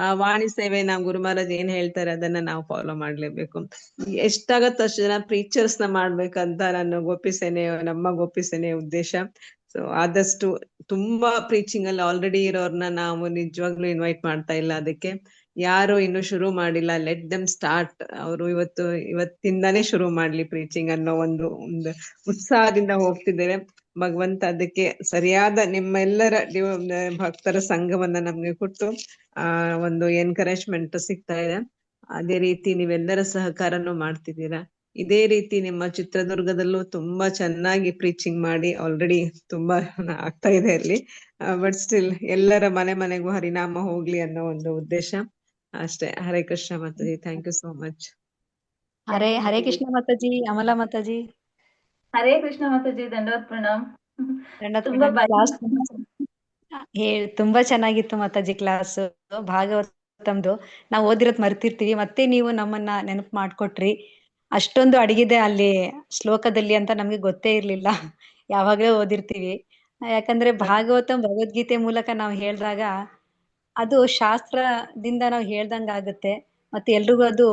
ಆ ವಾಣಿ ಸೇವೆ ನಾವು ಗುರು ಮಹಾರಾಜ್ ಏನ್ ಹೇಳ್ತಾರೆ ಅದನ್ನ ನಾವು ಫಾಲೋ ಮಾಡ್ಲೇಬೇಕು. ಎಷ್ಟಾಗತ್ತೋ ಅಷ್ಟು ಜನ ಪ್ರೀಚರ್ಸ್ ನ ಮಾಡ್ಬೇಕಂತ ನಮ್ಮ ಗೋಪಿ ಸೇನೆಯ ಉದ್ದೇಶ. ಸೊ ಆದಷ್ಟು ತುಂಬಾ ಪ್ರೀಚಿಂಗ್ ಅಲ್ಲಿ ಆಲ್ರೆಡಿ ಇರೋರ್ನ ನಾವು ನಿಜವಾಗ್ಲೂ ಇನ್ವೈಟ್ ಮಾಡ್ತಾ ಇಲ್ಲ. ಅದಕ್ಕೆ ಯಾರು ಇನ್ನು ಶುರು ಮಾಡಿಲ್ಲ, ಲೆಟ್ ದೆಮ್ ಸ್ಟಾರ್ಟ್. ಅವರು ಇವತ್ತಿಂದಾನೇ ಶುರು ಮಾಡ್ಲಿ ಪ್ರೀಚಿಂಗ್ ಅನ್ನೋ ಒಂದು ಉತ್ಸಾಹದಿಂದ ಹೋಗ್ತಿದ್ದೇವೆ. ಭಗವಂತ ಅದಕ್ಕೆ ಸರಿಯಾದ ನಿಮ್ಮೆಲ್ಲರ ಭಕ್ತರ ಸಂಘವನ್ನ ನಮ್ಗೆ ಕೊಟ್ಟು ಒಂದು ಎನ್ಕರೇಜ್ಮೆಂಟ್ ಸಿಗ್ತಾ ಇದೆ. ಅದೇ ರೀತಿ ನೀವೆಲ್ಲರ ಸಹಕಾರನೂ ಮಾಡ್ತಿದ್ದೀರಾ. ಇದೇ ರೀತಿ ನಿಮ್ಮ ಚಿತ್ರದುರ್ಗದಲ್ಲೂ ತುಂಬಾ ಚೆನ್ನಾಗಿ ಪ್ರೀಚಿಂಗ್ ಮಾಡಿ ಆಲ್ರೆಡಿ ತುಂಬಾ ಆಗ್ತಾ ಇದೆ ಅಲ್ಲಿ. ಬಟ್ ಸ್ಟಿಲ್ ಎಲ್ಲರ ಮನೆಗೂ ಹರಿನಾಮ ಹೋಗ್ಲಿ ಅನ್ನೋ ಒಂದು ಉದ್ದೇಶ ಅಷ್ಟೇ. ಹರೇ ಕೃಷ್ಣ ಮಾತಾಜಿ. Thank you so much. Hare Krishna ಮಾತಾಜಿ. ಅಮಲಾ ಮಾತಾಜಿ. ಹರೇ ಕೃಷ್ಣ ಮಾತಾಜಿ. ದಂಡವತ್ ಪ್ರಣಾಮ್. ದಂಡವತ್ ತುಂಬಾ ಪ್ರಣಾಮ್. ತುಂಬಾ ಚೆನ್ನಾಗಿತ್ತು ಮಾತಾಜಿ ಕ್ಲಾಸ್. ಭಾಗವತಮ್ದು ನಾವು ಓದಿರೋದ್ ಮರ್ತಿರ್ತೀವಿ, ಮತ್ತೆ ನೀವು ನಮ್ಮನ್ನ ನೆನಪು ಮಾಡ್ಕೊಟ್ರಿ. ಅಷ್ಟೊಂದು ಅಡಗಿದೆ ಅಲ್ಲಿ ಶ್ಲೋಕದಲ್ಲಿ ಅಂತ ನಮ್ಗೆ ಗೊತ್ತೇ ಇರ್ಲಿಲ್ಲ. ಯಾವಾಗ್ಲೂ ಓದಿರ್ತೀವಿ. ಯಾಕಂದ್ರೆ ಭಾಗವತಂ ಭಗವದ್ಗೀತೆ ಮೂಲಕ ನಾವು ಹೇಳ್ದಾಗ ಅದು ಶಾಸ್ತ್ರದಿಂದ ನಾವು ಹೇಳ್ದಂಗ ಆಗುತ್ತೆ. ಮತ್ತೆ ಎಲ್ರಿಗೂ ಅದು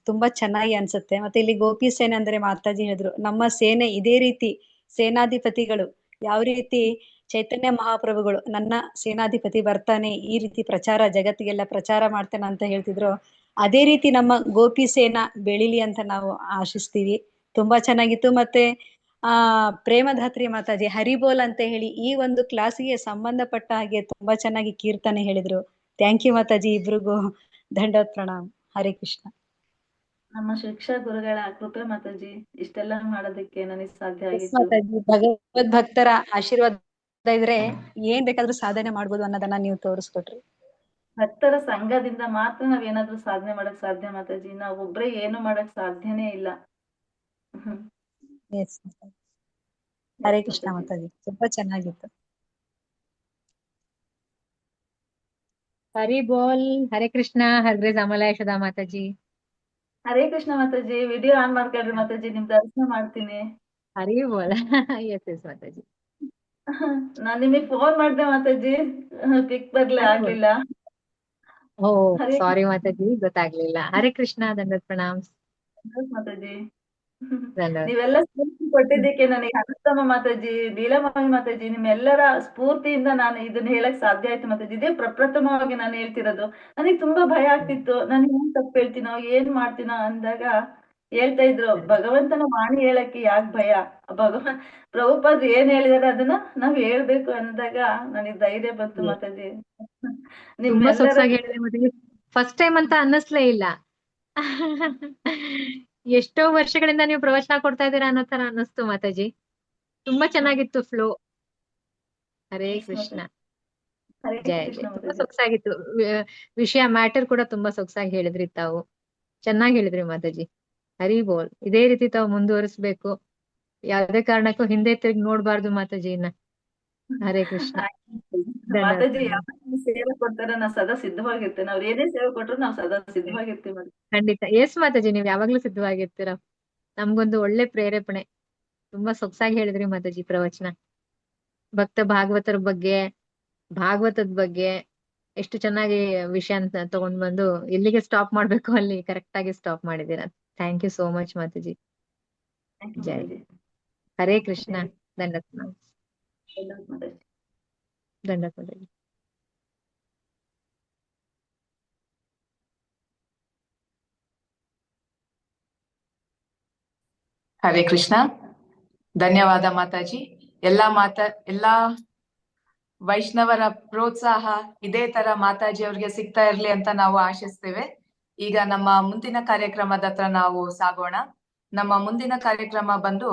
ತುಂಬಾ ಚೆನ್ನಾಗಿ ಅನ್ಸುತ್ತೆ. ಮತ್ತೆ ಇಲ್ಲಿ ಗೋಪಿ ಸೇನೆ ಅಂದ್ರೆ ಮಾತಾಜಿ ಹೇಳಿದ್ರು, ನಮ್ಮ ಸೇನೆ ಇದೇ ರೀತಿ ಸೇನಾಧಿಪತಿಗಳು ಯಾವ ರೀತಿ ಚೈತನ್ಯ ಮಹಾಪ್ರಭುಗಳು ನನ್ನ ಸೇನಾಧಿಪತಿ ಬರ್ತಾನೆ, ಈ ರೀತಿ ಪ್ರಚಾರ ಜಗತ್ತಿಗೆಲ್ಲ ಪ್ರಚಾರ ಮಾಡ್ತಾನೆ ಅಂತ ಹೇಳ್ತಿದ್ರು, ಅದೇ ರೀತಿ ನಮ್ಮ ಗೋಪಿ ಸೇನಾ ಬೆಳಿಲಿ ಅಂತ ನಾವು ಆಶಿಸ್ತೀವಿ. ತುಂಬಾ ಚೆನ್ನಾಗಿತ್ತು. ಮತ್ತೆ ಪ್ರೇಮಧಾತ್ರಿ ಮಾತಾಜಿ ಹರಿಬೋಲ್ ಅಂತ ಹೇಳಿ ಈ ಒಂದು ಕ್ಲಾಸಿಗೆ ಸಂಬಂಧಪಟ್ಟ ಹಾಗೆ ತುಂಬಾ ಚೆನ್ನಾಗಿ ಕೀರ್ತನೆ ಹೇಳಿದ್ರು. ಥ್ಯಾಂಕ್ ಯು ಮಾತಾಜಿ, ಇಬ್ರಿಗೂ ದಂಡೋತ್ ಪ್ರಣಾಮ್. ಹರೇ ಕೃಷ್ಣ. ನಮ್ಮ ಶಿಕ್ಷಾ ಗುರುಗಳ ಕೃಪೆ ಮಾತಾಜಿ, ಇಷ್ಟೆಲ್ಲ ಮಾಡೋದಕ್ಕೆ ನನಗೆ ಸಾಧ್ಯ Yes, ಆಗಿತ್ತು. ಮಾತಾಜಿ, ಭಗವದ್ ಭಕ್ತರ ಆಶೀರ್ವಾದ ಇದ್ರೆ ಏನ್ ಬೇಕಾದ್ರೂ ಸಾಧನೆ ಮಾಡ್ಬೋದು ಅನ್ನೋದನ್ನ ನೀವು ತೋರಿಸ್ಕೊಟ್ರಿ. ಭಕ್ತರ ಸಂಘದಿಂದ ಮಾತ್ರ ನಾವ್ ಏನಾದ್ರೂ ಸಾಧನೆ ಮಾಡಕ್ ಸಾಧ್ಯ ಮಾತಾಜಿ. ನಾವ್ ಒಬ್ರೇ ಏನು ಮಾಡಕ್ ಸಾಧ್ಯನೇ ಇಲ್ಲ. Yes, ಮಾತಾಜಿ. ಹರೇ ಕೃಷ್ಣ ಮಾತಾಜಿ, ತುಂಬಾ ಚೆನ್ನಾಗಿತ್ತು. ಹರಿ ಬೋಲ್, ಹರೇ ಕೃಷ್ಣ, ಹರ್ಗ್ರೇಸ್ ಅಮಲ ಯಶೋದಾ ಮಾತಾಜಿ. ಹರೇ ಕೃಷ್ಣ ಮಾತಾಜಿ, ವಿಡಿಯೋ ಆನ್ ಮಾಡ್ಕೊಳ್ರಿ ಮಾತಾಜಿ, ನಿಮ್ ದರ್ಶನ ಮಾಡ್ತೀನಿ. ಹರಿ ಬೋಲ್. ಎಸ್ ಎಸ್ ಮಾತಾಜಿ. ನಾನ್ ನಿಮಗ್ ಫೋನ್ ಮಾಡ್ದೆ ಮಾತಾಜಿ, ಪಿಕ್ ಆಗ್ಲಿಲ್ಲ. ಓ ಹರೇ ಸಾರಿ ಮಾತಾಜಿ, ಗೊತ್ತಾಗ್ಲಿಲ್ಲ. ಹರೇ ಕೃಷ್ಣ, ದಂಡೋತ್ ಪ್ರಣಾಮ್ ಮಾತಾಜಿ. ದಂಡೋತ್. ನೀವೆಲ್ಲ ಸ್ಫೂರ್ತಿ ಕೊಟ್ಟಿದ್ದಕ್ಕೆ ನನಗೆ ಅನುತ್ತಮ ಮಾತಾಜಿ, ಲೀಲಾಮಾಯಿ ಮಾತಾಜಿ, ನಿಮ್ಮೆಲ್ಲರ ಸ್ಫೂರ್ತಿಯಿಂದ ನಾನು ಇದನ್ನ ಹೇಳಕ್ ಸಾಧ್ಯ ಆಯ್ತು ಮಾತಾಜಿ. ಇದೇ ಪ್ರಪ್ರಥಮವಾಗಿ ನಾನು ಹೇಳ್ತಿರೋದು. ನನಗೆ ತುಂಬಾ ಭಯ ಆಗ್ತಿತ್ತು, ನಾನು ಏನ್ ತಪ್ಪು ಹೇಳ್ತೀನೋ ಏನ್ ಮಾಡ್ತೀನೋ ಅಂದಾಗ ಹೇಳ್ತಾ ಇದ್ರು, ಭಗವಂತನ ವಾಣಿ ಹೇಳಕ್ಕೆ ಯಾಕೆ ಭಯ, ಪ್ರಭುಪಾದ್ರು ಏನ್ ಹೇಳಿದಾರೆ ಅದನ್ನ ನಾವ್ ಹೇಳ್ಬೇಕು ಅಂದಾಗ ನನಗೆ ಧೈರ್ಯ ಬಂತು ಮಾತಾಜಿ. ತುಂಬಾ ನಿಮ್ಮೆಲ್ಲರ ಸೊಗಸಾಗಿ ಹೇಳಿದೆ ಮಾತಾಜಿ. ಫಸ್ಟ್ ಟೈಮ್ ಅಂತ ಅನ್ನಿಸ್ಲೇ ಇಲ್ಲ. ಎಷ್ಟೋ ವರ್ಷಗಳಿಂದ ನೀವು ಪ್ರವಚನ ಕೊಡ್ತಾ ಇದ್ದೀರಾ ಅನ್ನೋ ತರ ಅನ್ನಿಸ್ತು ಮಾತಾಜಿ. ತುಂಬಾ ಚೆನ್ನಾಗಿತ್ತು ಫ್ಲೋ. ಹರೇ ಕೃಷ್ಣ. ಹರೇ ಜಯ ಕೃಷ್ಣ ಜಯ. ತುಂಬಾ ಮಾತಾಜಿ. ಸೊಗಸಾಗಿತ್ತು. ವಿಷಯ ಮ್ಯಾಟರ್ ಕೂಡ ತುಂಬಾ ಸೊಗಸಾಗಿ ಹೇಳಿದ್ರಿ ತಾವು. ಚೆನ್ನಾಗಿ ಹೇಳಿದ್ರಿ ಮಾತಾಜಿ. ಹರಿ ಬೋಲ್. ಇದೇ ರೀತಿ ತಾವು ಮುಂದುವರಿಸ್ಬೇಕು. ಯಾವ್ದೇ ಕಾರಣಕ್ಕೂ ಹಿಂದೆ ತಿರುಗಿ ನೋಡ್ಬಾರ್ದು ಮಾತಾಜಿನ. ಹರೇ ಕೃಷ್ಣ. ಮಾತಾಜಿ ಯಾವ ಸೇವೆ ಕೊಡ್ತಾರ ನಾ ಸದಾ ಸಿದ್ಧವಾಗಿರ್ತೇನೆ. ಅವ್ರು ಏನೇ ಸೇವೆ ಕೊಟ್ರು ನಾವು ಸದಾ ಸಿದ್ಧವಾಗಿರ್ತೀವಿ ಮಾತಾಜಿ. ಖಂಡಿತ. ಎಸ್ ಮಾತಾಜಿ, ನೀವ್ ಯಾವಾಗ್ಲೂ ಸಿದ್ಧವಾಗಿರ್ತೀರ. ನಮ್ಗೊಂದು ಒಳ್ಳೆ ಪ್ರೇರೇಪಣೆ. ತುಂಬಾ ಸೊಗಸಾಗಿ ಹೇಳಿದ್ರಿ ಮಾತಾಜಿ ಪ್ರವಚನ. ಭಕ್ತ ಭಾಗವತರ ಬಗ್ಗೆ, ಭಾಗವತದ ಬಗ್ಗೆ ಎಷ್ಟು ಚೆನ್ನಾಗಿ ವಿಷಯ ತಗೊಂಡ್ ಬಂದು ಎಲ್ಲಿಗೆ ಸ್ಟಾಪ್ ಮಾಡ್ಬೇಕು ಅಲ್ಲಿ ಕರೆಕ್ಟ್ ಆಗಿ ಸ್ಟಾಪ್ ಮಾಡಿದೀರ. ಥ್ಯಾಂಕ್ ಯು ಸೋ ಮಚ್ ಮಾತಾಜಿ. Thank you, ಜೈ. ಮಾತಾಜಿ. ಹರೇ ಕೃಷ್ಣ. ದಂಡತ್ ಧನ್ಯವಾದ ಮಾತಾಜಿ. ದಂಡತ್ ಮಾತಾಜಿ. ಹರೇ ಕೃಷ್ಣ. ಧನ್ಯವಾದ ಮಾತಾಜಿ. ಎಲ್ಲಾ ವೈಷ್ಣವರ ಪ್ರೋತ್ಸಾಹ ಇದೇ ತರ ಮಾತಾಜಿ ಅವ್ರಿಗೆ ಸಿಗ್ತಾ ಇರ್ಲಿ ಅಂತ ನಾವು ಆಶಿಸ್ತೇವೆ. ಈಗ ನಮ್ಮ ಮುಂದಿನ ಕಾರ್ಯಕ್ರಮದ ಹತ್ರ ನಾವು ಸಾಗೋಣ. ನಮ್ಮ ಮುಂದಿನ ಕಾರ್ಯಕ್ರಮ ಬಂದು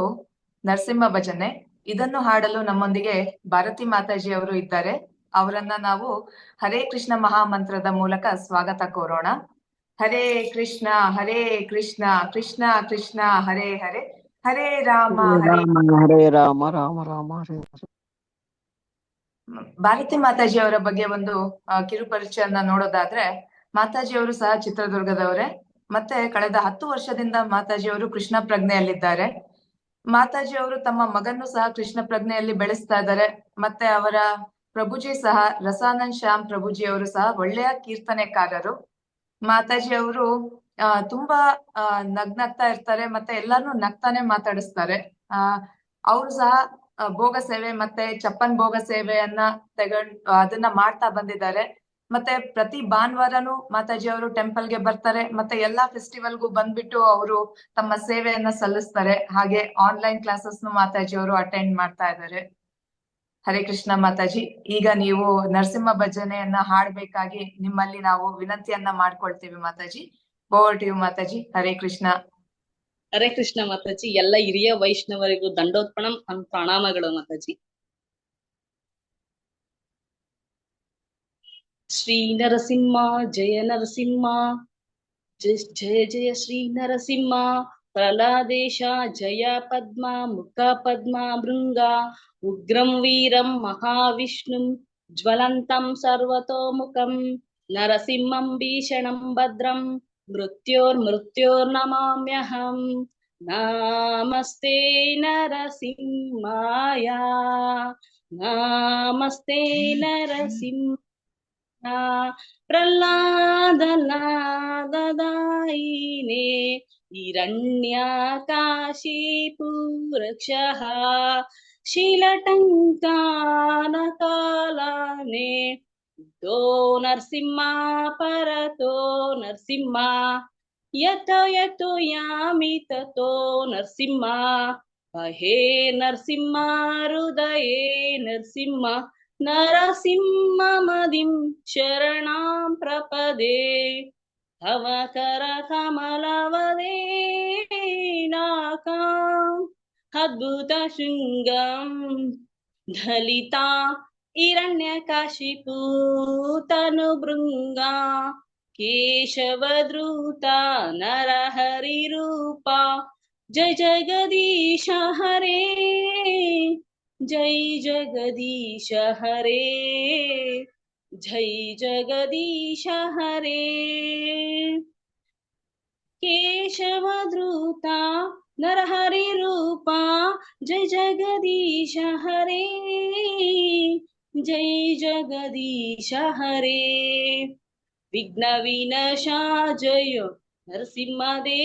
ನರಸಿಂಹ ಭಜನೆ. ಇದನ್ನು ಹಾಡಲು ನಮ್ಮೊಂದಿಗೆ ಭಾರತಿ ಮಾತಾಜಿ ಅವರು ಇದ್ದಾರೆ. ಅವರನ್ನ ನಾವು ಹರೇ ಕೃಷ್ಣ ಮಹಾಮಂತ್ರದ ಮೂಲಕ ಸ್ವಾಗತ ಕೋರೋಣ. ಹರೇ ಕೃಷ್ಣ ಕೃಷ್ಣ ಕೃಷ್ಣ ಹರೇ ಹರೇ, ಹರೇ ರಾಮ ಹರೇ ರಾಮ ರಾಮ ರಾಮ ಹರೇ ಹರೇ. ಭಾರತಿ ಮಾತಾಜಿ ಅವರ ಬಗ್ಗೆ ಒಂದು ಕಿರು ಪರಿಚಯನ ನೋಡೋದಾದ್ರೆ, ಮಾತಾಜಿ ಅವರು ಸಹ ಚಿತ್ರದುರ್ಗದವರೇ. ಮತ್ತೆ ಕಳೆದ 10 ವರ್ಷದಿಂದ ಮಾತಾಜಿ ಅವರು ಕೃಷ್ಣ ಪ್ರಜ್ಞೆಯಲ್ಲಿದ್ದಾರೆ. ಮಾತಾಜಿ ಅವರು ತಮ್ಮ ಮಗನ್ನು ಸಹ ಕೃಷ್ಣ ಪ್ರಜ್ಞೆಯಲ್ಲಿ ಬೆಳೆಸ್ತಾ ಇದ್ದಾರೆ. ಮತ್ತೆ ಅವರ ಪ್ರಭುಜಿ ಸಹ ರಸಾನಂದ್ ಶ್ಯಾಮ್ ಪ್ರಭುಜಿ ಅವರು ಸಹ ಒಳ್ಳೆಯ ಕೀರ್ತನೆಕಾರರು. ಮಾತಾಜಿ ಅವರು ತುಂಬಾ ನಗ್ನಗ್ತಾ ಇರ್ತಾರೆ, ಮತ್ತೆ ಎಲ್ಲಾರ್ನು ನಗ್ತಾನೆ ಮಾತಾಡಿಸ್ತಾರೆ. ಅವರು ಸಹ ಭೋಗ ಸೇವೆ ಮತ್ತೆ ಚಪ್ಪನ್ ಭೋಗ ಸೇವೆಯನ್ನ ಅದನ್ನ ಮಾಡ್ತಾ ಬಂದಿದ್ದಾರೆ. ಮತ್ತೆ ಪ್ರತಿ ಭಾನುವಾರನು ಮಾತಾಜಿ ಅವರು ಟೆಂಪಲ್ಗೆ ಬರ್ತಾರೆ. ಮತ್ತೆ ಎಲ್ಲಾ ಫೆಸ್ಟಿವಲ್ಗೂ ಬಂದ್ಬಿಟ್ಟು ಅವರು ತಮ್ಮ ಸೇವೆಯನ್ನ ಸಲ್ಲಿಸ್ತಾರೆ. ಹಾಗೆ ಆನ್ಲೈನ್ ಕ್ಲಾಸಸ್ನು ಮಾತಾಜಿ ಅವರು ಅಟೆಂಡ್ ಮಾಡ್ತಾ ಇದ್ದಾರೆ. ಹರೇ ಕೃಷ್ಣ ಮಾತಾಜಿ. ಈಗ ನೀವು ನರಸಿಂಹ ಭಜನೆಯನ್ನ ಹಾಡ್ಬೇಕಾಗಿ ನಿಮ್ಮಲ್ಲಿ ನಾವು ವಿನಂತಿಯನ್ನ ಮಾಡ್ಕೊಳ್ತೀವಿ ಮಾತಾಜಿ. ಓವರ್ ಟು ಯು ಮಾತಾಜಿ. ಹರೇ ಕೃಷ್ಣ. ಹರೇ ಕೃಷ್ಣ ಮಾತಾಜಿ. ಎಲ್ಲ ಹಿರಿಯ ವೈಷ್ಣವರಿಗೂ ದಂಡೋತ್ಪಣಂ ಪ್ರಣಾಮಗಳು ಮಾತಾಜಿ. ಶ್ರೀ ನರಸಿಂಹ ಜಯ ನರಸಿಂಹ, ಜಯ ಜಯ ಶ್ರೀ ನರಸಿಂಹ. ಪ್ರಹ್ಲಾದೇಶ ಜಯ ಪದ್ಮ ಮುಖ ಪದ್ಮ ಭೃಂಗ, ಉಗ್ರಂ ವೀರಂ ಮಹಾವಿಷ್ಣುಂ ಜ್ವಲಂತಂ ಸರ್ವತೋಮುಖಂ ನರಸಿಂಹಂ ಭೀಷಣಂ ಭದ್ರಂ ಮೃತ್ಯೋರ್ನಮಾಮ್ಯಹಂ ನಮಸ್ತೆ ನರಸಿಂಹಾಯ ನಮಸ್ತೆ ನರಸಿಂಹ ಪ್ರಹ್ಲಾದನಾದದಾಯಿನೇ ಹಿರಣ್ಯಕಾಶಿಪುರಕ್ಷಃ ಶೀಲಟಂಕಾನಕಾಲಾನೆ ದೋ ನರಸಿಂಹ ಪರತೋ ನರಸಿಂಹ ಯತೋ ಯತೋ ಯಾಮಿ ತತೋ ನರಸಿಂಹ ಹೇ ನರಸಿಂಹ ಹೃದಯೇ ನರಸಿಂಹ ನರಸಿಂಹಮದಿಂ ಶರಣಾಂ ಪ್ರಪದೇ ತವ ಕರ ಕಮಲವದೇನಾಕಾಂ ಅದ್ಭುತ ಶೃಂಗಂ ದಲಿತಾ ಹಿರಣ್ಯಕಾಶಿಪು ತನುಭೃಂಗ ಕೇಶವಧೃತ ನರಹರಿರೂಪ ಜಯ ಜಗದೀಶ ಹರೇ ಜೈ ಜಗದೀಶ ಹರೇ ಜೈ ಜಗದೀಶ ಹರೇ ಕೇಶವಧೃತ ನರಹರಿ ರೂಪ ಜೈ ಜಗದೀಶ ಹರೇ ಜೈ ಜಗದೀಶ ಹರೇ ವಿಘ್ನ ವಿನಾಶ ಜಯ ನರಸಿಂಹದೇ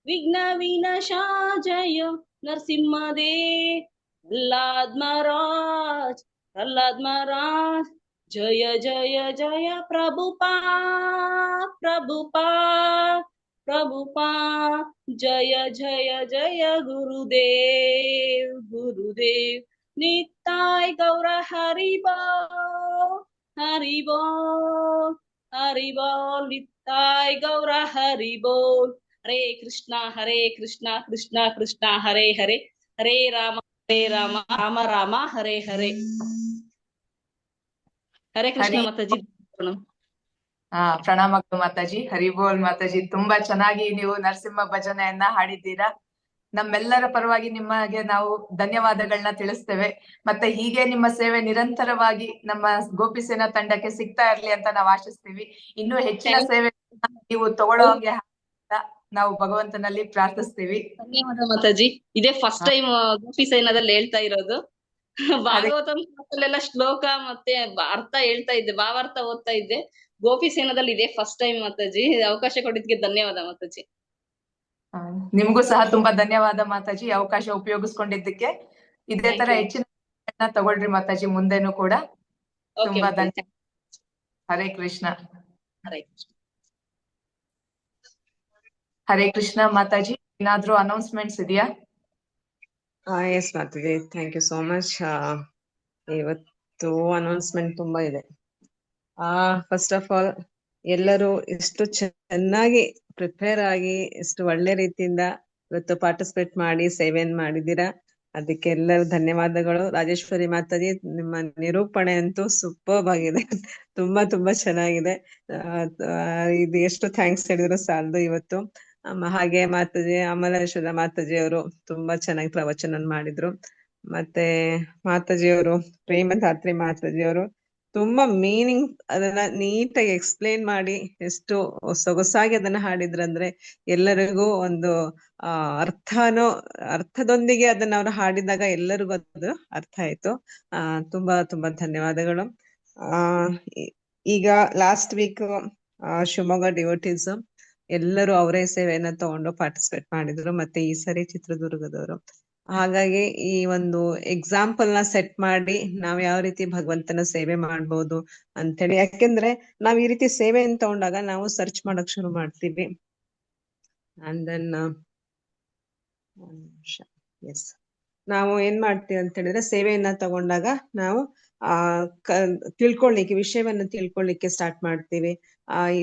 ವಿಘ್ನ ವಿನಾಶ ಜಯ ನರಸಿಂಹದೇ ಪ್ರಹ್ಲಾದ್ ಮಹಾರಾಜ್ ಜಯ ಜಯ ಜಯ ಪ್ರಭುಪಾದ್ ಜಯ ಜಯ ಜಯ ಗುರುದೇವ್ ನಿತಾಯ್ ಗೌರ ಹರಿಬೋಲ್ ನಿತಾಯ್ ಗೌರ ಹರಿಬೋಲ್ ಹರೇ ಕೃಷ್ಣ ಕೃಷ್ಣ ಕೃಷ್ಣ ಹರೇ ಹರೇ ಹರೇ ರಾಮ ರಾಮ ರಾಮ ಹರೇ ಹರೇ ಹರೇ ಕೃಷ್ಣ ಮಾತಾಜಿ. ಪ್ರಣಾಮಗಳು ಮಾತಾಜಿ. ಹರಿಬೋಲ್ ಮಾತಾಜಿ. ತುಂಬಾ ಚೆನ್ನಾಗಿ ನೀವು ನರಸಿಂಹ ಭಜನೆಯನ್ನ ಹಾಡಿದ್ದೀರಾ. ನಮ್ಮೆಲ್ಲರ ಪರವಾಗಿ ನಿಮಗೆ ನಾವು ಧನ್ಯವಾದಗಳನ್ನ ತಿಳಿಸ್ತೇವೆ. ಮತ್ತೆ ಹೀಗೆ ನಿಮ್ಮ ಸೇವೆ ನಿರಂತರವಾಗಿ ನಮ್ಮ ಗೋಪಿಸೇನಾ ತಂಡಕ್ಕೆ ಸಿಗ್ತಾ ಇರ್ಲಿ ಅಂತ ನಾವು ಆಶಿಸ್ತೀವಿ. ಇನ್ನೂ ಹೆಚ್ಚಿನ ಸೇವೆ ನೀವು ತಗೊಳ್ಳೋ ಹಂಗೆ ನಾವು ಭಗವಂತನಲ್ಲಿ ಪ್ರಾರ್ಥಿಸ್ತೀವಿ. ಧನ್ಯವಾದ ಮಾತಾಜಿ. ಇದೇ ಫಸ್ಟ್ ಟೈಮ್ ಗೋಪಿಸೇನಾದಲ್ಲಿ ಹೇಳ್ತಾ ಇರೋದು. ಭಾಗವತಂಲೆಲ್ಲ ಶ್ಲೋಕ ಮತ್ತೆ ಅರ್ಥ ಹೇಳ್ತಾ ಇದ್ದೆ, ಭಾವಾರ್ಥ ಓದ್ತಾ ಇದ್ದೆ. ಗೋಪಿಸೇನಾದಲ್ಲಿ ಇದೇ ಫಸ್ಟ್ ಟೈಮ್ ಮಾತಾಜಿ. ಅವಕಾಶ ಕೊಟ್ಟಿದ್ದಕ್ಕೆ ಧನ್ಯವಾದ ಮಾತಾಜಿ. ನಿಮ್ಗೂ ಸಹ ತುಂಬಾ ಧನ್ಯವಾದ ಮಾತಾಜಿ, ಅವಕಾಶ ಉಪಯೋಗಿಸ್ಕೊಂಡಿದ್ದಕ್ಕೆ. ಇದೇ ತರ ಹೆಚ್ಚಿನ ತಗೊಳ್ರಿ ಮಾತಾಜಿ ಮುಂದೆನೂ ಕೂಡ. ತುಂಬಾ ಧನ್ಯವಾದ. ಹರೇ ಕೃಷ್ಣ. ಹರೇ ಕೃಷ್ಣ ಮಾತಾಜಿ. ಏನಾದ್ರೂ ಅನೌನ್ಸ್ಮೆಂಟ್ಸ್ ಇದೆಯಾ? Yes Mataji, thank you so much. ಇವತ್ತು ಅನೌನ್ಸ್ಮೆಂಟ್ ತುಂಬಾ ಇದೆ. ಫಸ್ಟ್ ಆಫ್ ಆಲ್, ಎಲ್ಲರೂ ಎಷ್ಟು ಚೆನ್ನಾಗಿ ಪ್ರಿಪೇರ್ ಆಗಿ ಎಷ್ಟು ಒಳ್ಳೆ ರೀತಿಯಿಂದ ಇವತ್ತು ಪಾರ್ಟಿಸಿಪೇಟ್ ಮಾಡಿ ಸೇವೆಯನ್ನು ಮಾಡಿದ್ದೀರಾ. ಅದಕ್ಕೆ ಎಲ್ಲರೂ ಧನ್ಯವಾದಗಳು. ರಾಜೇಶ್ವರಿ ಮಾತಾಜಿ, ನಿಮ್ಮ ನಿರೂಪಣೆ ಅಂತೂ ಸೂಪರ್ಬ್ ಆಗಿದೆ. ತುಂಬಾ ಚೆನ್ನಾಗಿದೆ. ಇದು ಎಷ್ಟು ಥ್ಯಾಂಕ್ಸ್ ಹೇಳಿದ್ರು ಸಾಲದು ಇವತ್ತು. ಹಾಗೆ ಮಾತಾಜಿ ಅಮಲೇಶ್ವರ ಮಾತಾಜಿ ಅವರು ತುಂಬಾ ಚೆನ್ನಾಗಿ ಪ್ರವಚನ ಮಾಡಿದ್ರು. ಮತ್ತೆ ಮಾತಾಜಿಯವರು ಪ್ರೇಮಧಾತ್ರಿ ಮಾತಾಜಿಯವರು ತುಂಬಾ ಮೀನಿಂಗ್ ಅದನ್ನ ನೀಟಾಗಿ ಎಕ್ಸ್ಪ್ಲೇನ್ ಮಾಡಿ ಎಷ್ಟು ಸೊಗಸಾಗಿ ಅದನ್ನ ಹಾಡಿದ್ರಂದ್ರೆ ಎಲ್ಲರಿಗೂ ಒಂದು ಅರ್ಥದೊಂದಿಗೆ ಅದನ್ನ ಅವ್ರು ಹಾಡಿದಾಗ ಎಲ್ಲರಿಗೂ ಅದು ಅರ್ಥ ಆಯ್ತು. ತುಂಬಾ ಧನ್ಯವಾದಗಳು. ಈಗ ಲಾಸ್ಟ್ ವೀಕ್ ಶಿವಮೊಗ್ಗ ಡಿವೋಟೀಸ್ ಎಲ್ಲರೂ ಅವರೇ ಸೇವೆಯನ್ನ ತಗೊಂಡು ಪಾರ್ಟಿಸಿಪೇಟ್ ಮಾಡಿದ್ರು. ಮತ್ತೆ ಈ ಸರಿ ಚಿತ್ರದುರ್ಗದವರು. ಹಾಗಾಗಿ ಈ ಒಂದು ಎಕ್ಸಾಂಪಲ್ ನ ಸೆಟ್ ಮಾಡಿ ನಾವ್ ಯಾವ ರೀತಿ ಭಗವಂತನ ಸೇವೆ ಮಾಡ್ಬೋದು ಅಂತೇಳಿ, ಯಾಕೆಂದ್ರೆ ನಾವ್ ಈ ರೀತಿ ಸೇವೆಯನ್ನು ತಗೊಂಡಾಗ ನಾವು ಸರ್ಚ್ ಮಾಡಕ್ ಶುರು ಮಾಡ್ತೀವಿ. ಅಂಡ್ ದೆನ್ ಎಸ್, ನಾವು ಏನ್ ಮಾಡ್ತೀವಿ ಅಂತ ಹೇಳಿದ್ರೆ ಸೇವೆಯನ್ನ ತಗೊಂಡಾಗ ನಾವು ತಿಳ್ಕೊಳ್ಳಿಕ್ಕೆ, ವಿಷಯವನ್ನ ತಿಳ್ಕೊಳ್ಳಿಕ್ಕೆ ಸ್ಟಾರ್ಟ್ ಮಾಡ್ತೀವಿ.